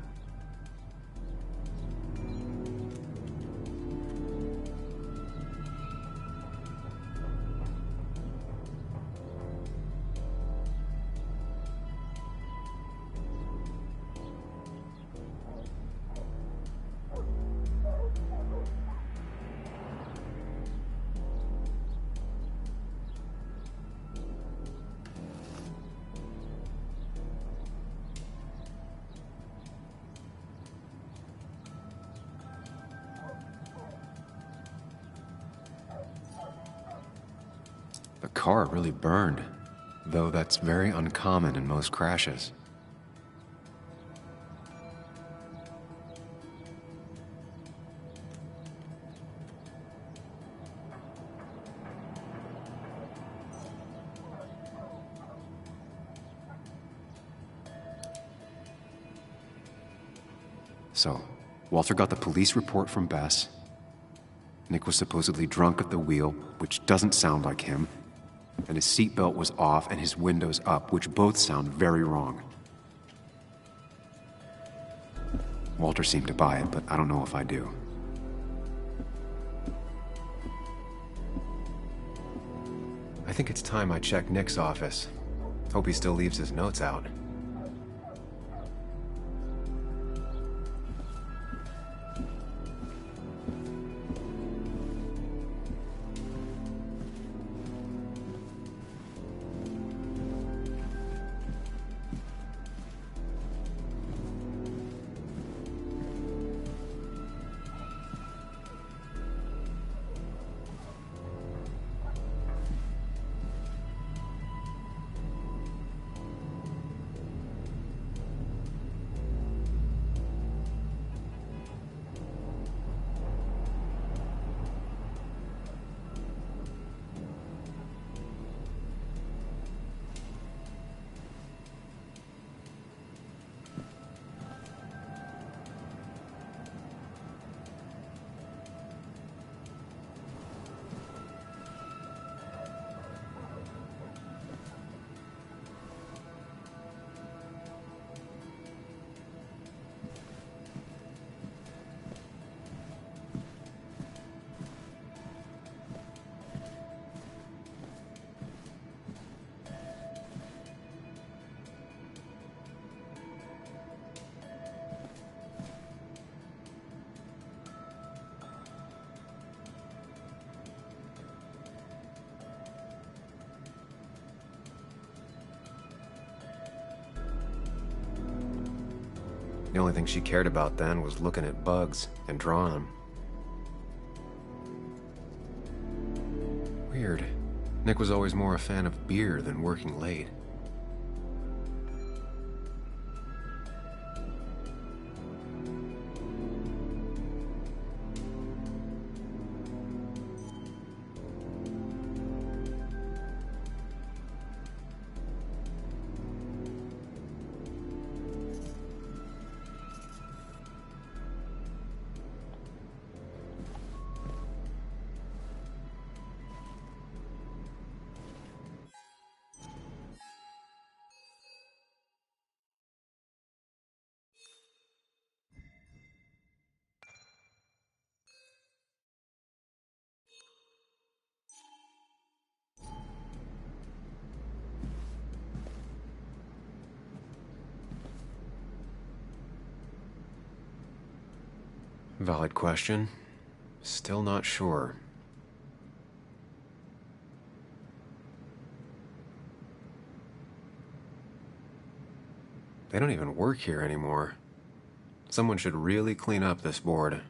S3: The car really burned, though that's very uncommon in most crashes. So, Walter got the police report from Bess. Nick was supposedly drunk at the wheel, which doesn't sound like him. And his seatbelt was off and his windows up, which both sound very wrong. Walter seemed to buy it, but I don't know if I do. I think it's time I check Nick's office. Hope he still leaves his notes out. The only thing she cared about then was looking at bugs and drawing them. Weird. Nick was always more a fan of beer than working late. Valid question. Still not sure. They don't even work here anymore. Someone should really clean up this board.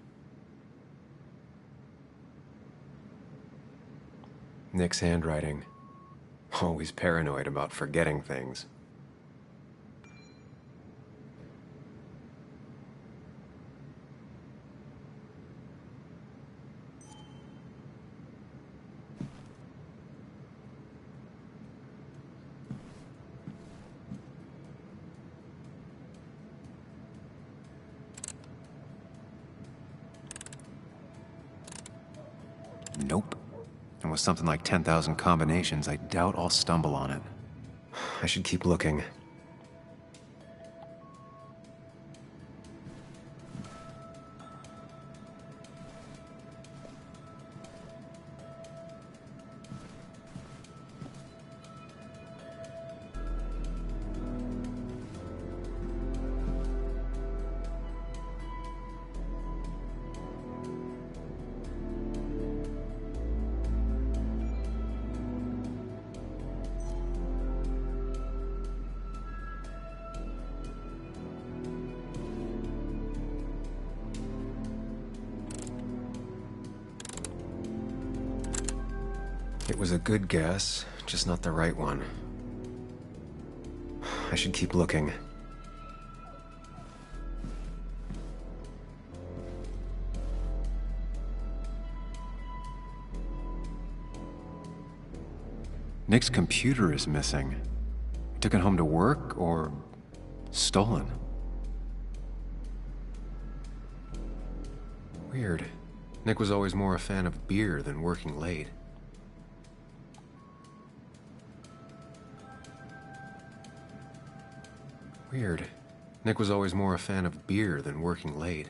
S3: Nick's handwriting. Always paranoid about forgetting things. Nope. And with something like 10,000 combinations, I doubt I'll stumble on it. I should keep looking. It was a good guess, just not the right one. I should keep looking. Nick's computer is missing. He took it home to work or stolen.
S19: Weird. Nick was always more a fan of beer than working late. Weird. Nick was always more a fan of beer than working late.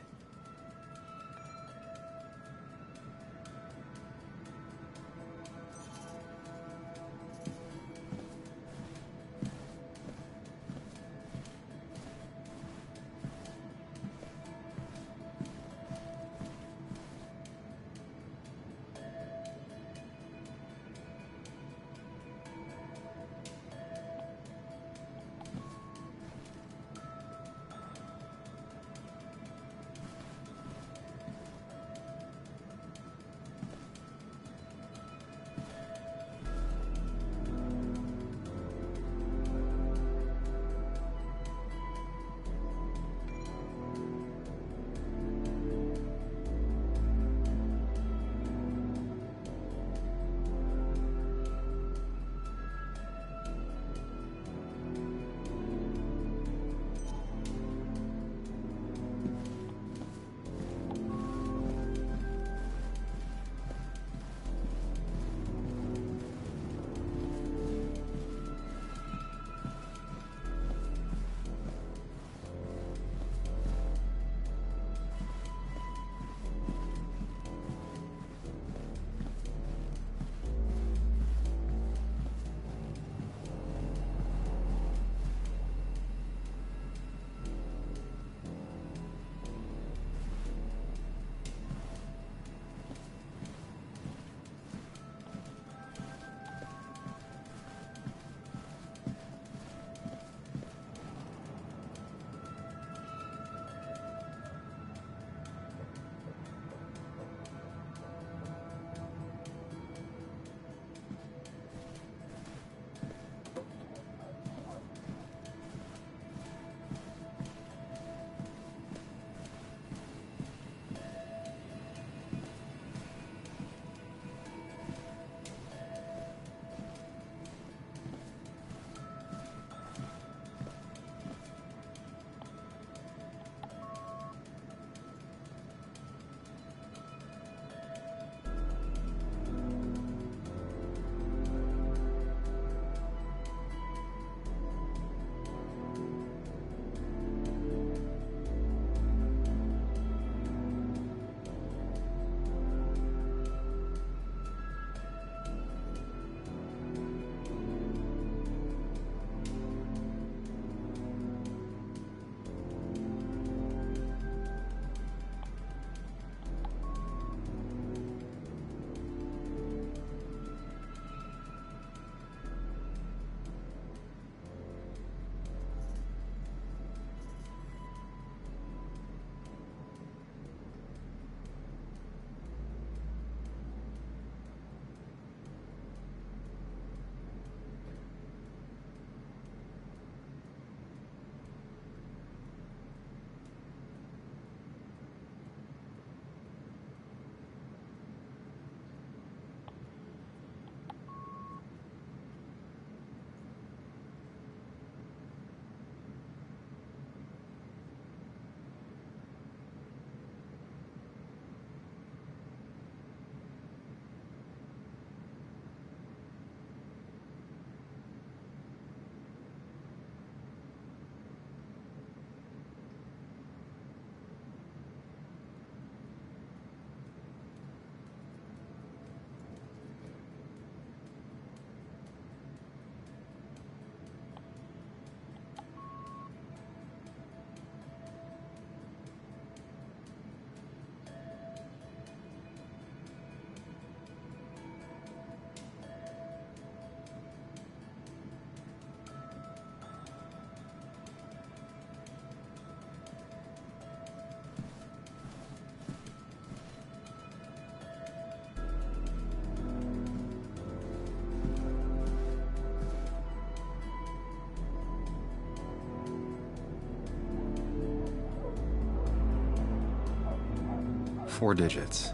S19: Four digits.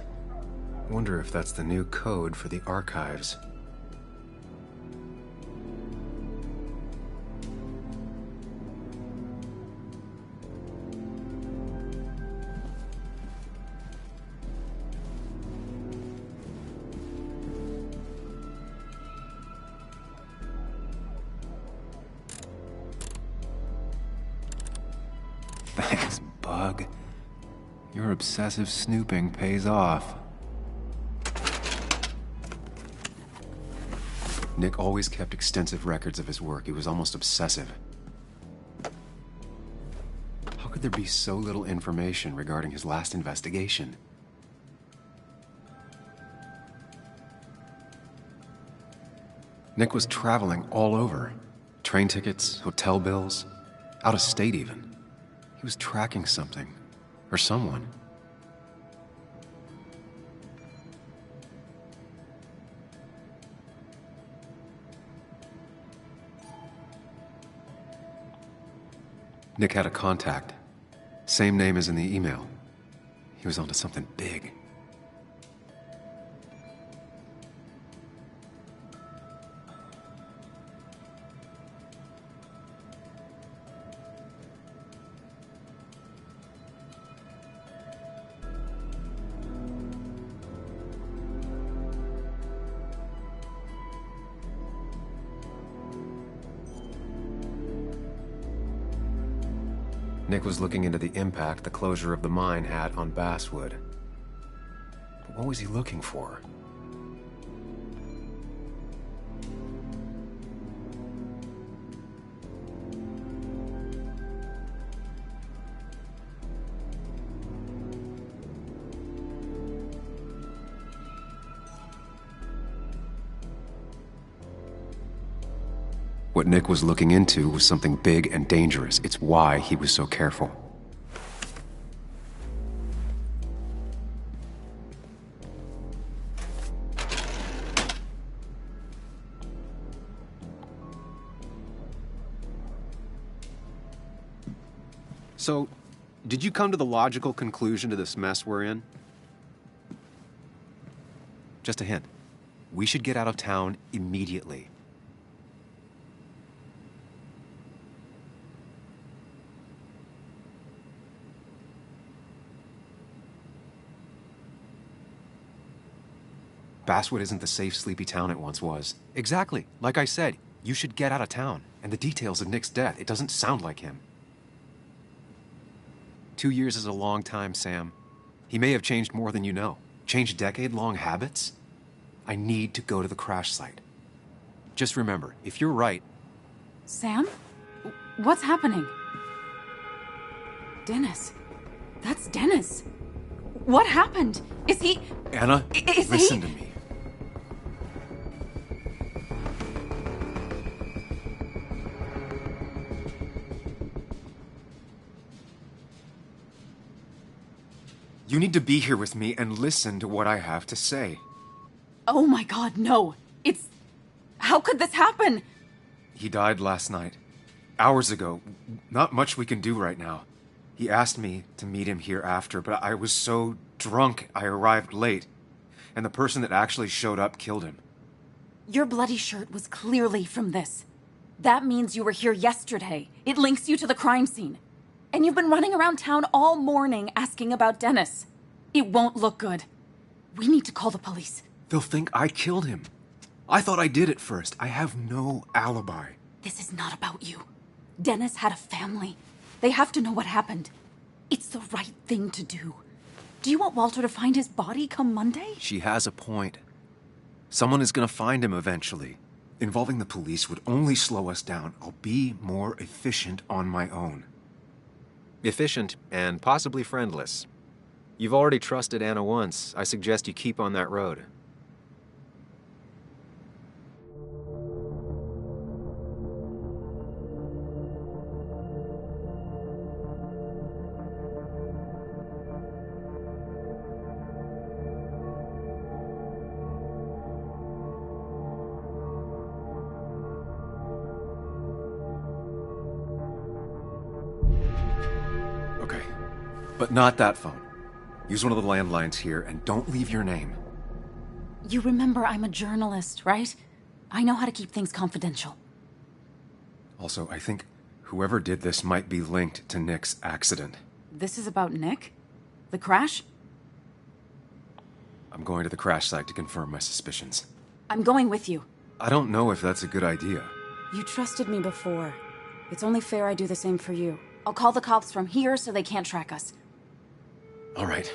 S19: Wonder if that's the new code for the archives.
S3: Thanks, Bug. Your obsessive snooping pays off. Nick always kept extensive records of his work. He was almost obsessive. How could there be so little information regarding his last investigation? Nick was traveling all over. Train tickets, hotel bills, out of state even. He was tracking something, or someone. Nick had a contact. Same name as in the email. He was onto something big. Nick was looking into the impact the closure of the mine had on Basswood. But what was he looking for? What Nick was looking into was something big and dangerous. It's why he was so careful. So, did you come to the logical conclusion to this mess we're in? Just a hint. We should get out of town immediately. Basswood isn't the safe, sleepy town it once was. Exactly. Like I said, you should get out of town. And the details of Nick's death, it doesn't sound like him. 2 years is a long time, Sam. He may have changed more than you know. Changed decade-long habits? I need to go to the crash site. Just remember, if you're right...
S5: Sam? What's happening? Dennis. That's Dennis. What happened? Is he...
S3: Anna, listen to me. You need to be here with me and listen to what I have to say.
S5: Oh my God, no. It's... How could this happen?
S3: He died last night. Hours ago. Not much we can do right now. He asked me to meet him here after, but I was so drunk I arrived late. And the person that actually showed up killed him.
S5: Your bloody shirt was clearly from this. That means you were here yesterday. It links you to the crime scene. And you've been running around town all morning asking about Dennis. It won't look good. We need to call the police.
S3: They'll think I killed him. I thought I did at first. I have no alibi.
S5: This is not about you. Dennis had a family. They have to know what happened. It's the right thing to do. Do you want Walter to find his body come Monday?
S3: She has a point. Someone is gonna find him eventually. Involving the police would only slow us down. I'll be more efficient on my own. Efficient and possibly friendless. You've already trusted Anna once. I suggest you keep on that road. But not that phone. Use one of the landlines here and don't leave your name.
S5: You remember I'm a journalist, right? I know how to keep things confidential.
S3: Also, I think whoever did this might be linked to Nick's accident.
S5: This is about Nick? The crash?
S3: I'm going to the crash site to confirm my suspicions.
S5: I'm going with you.
S3: I don't know if that's a good idea.
S5: You trusted me before. It's only fair I do the same for you. I'll call the cops from here so they can't track us.
S19: All right.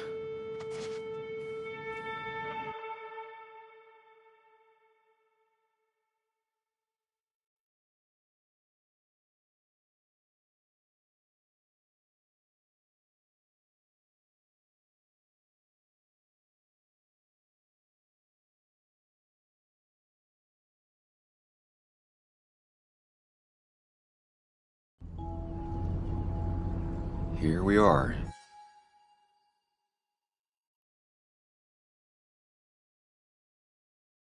S19: Here we are.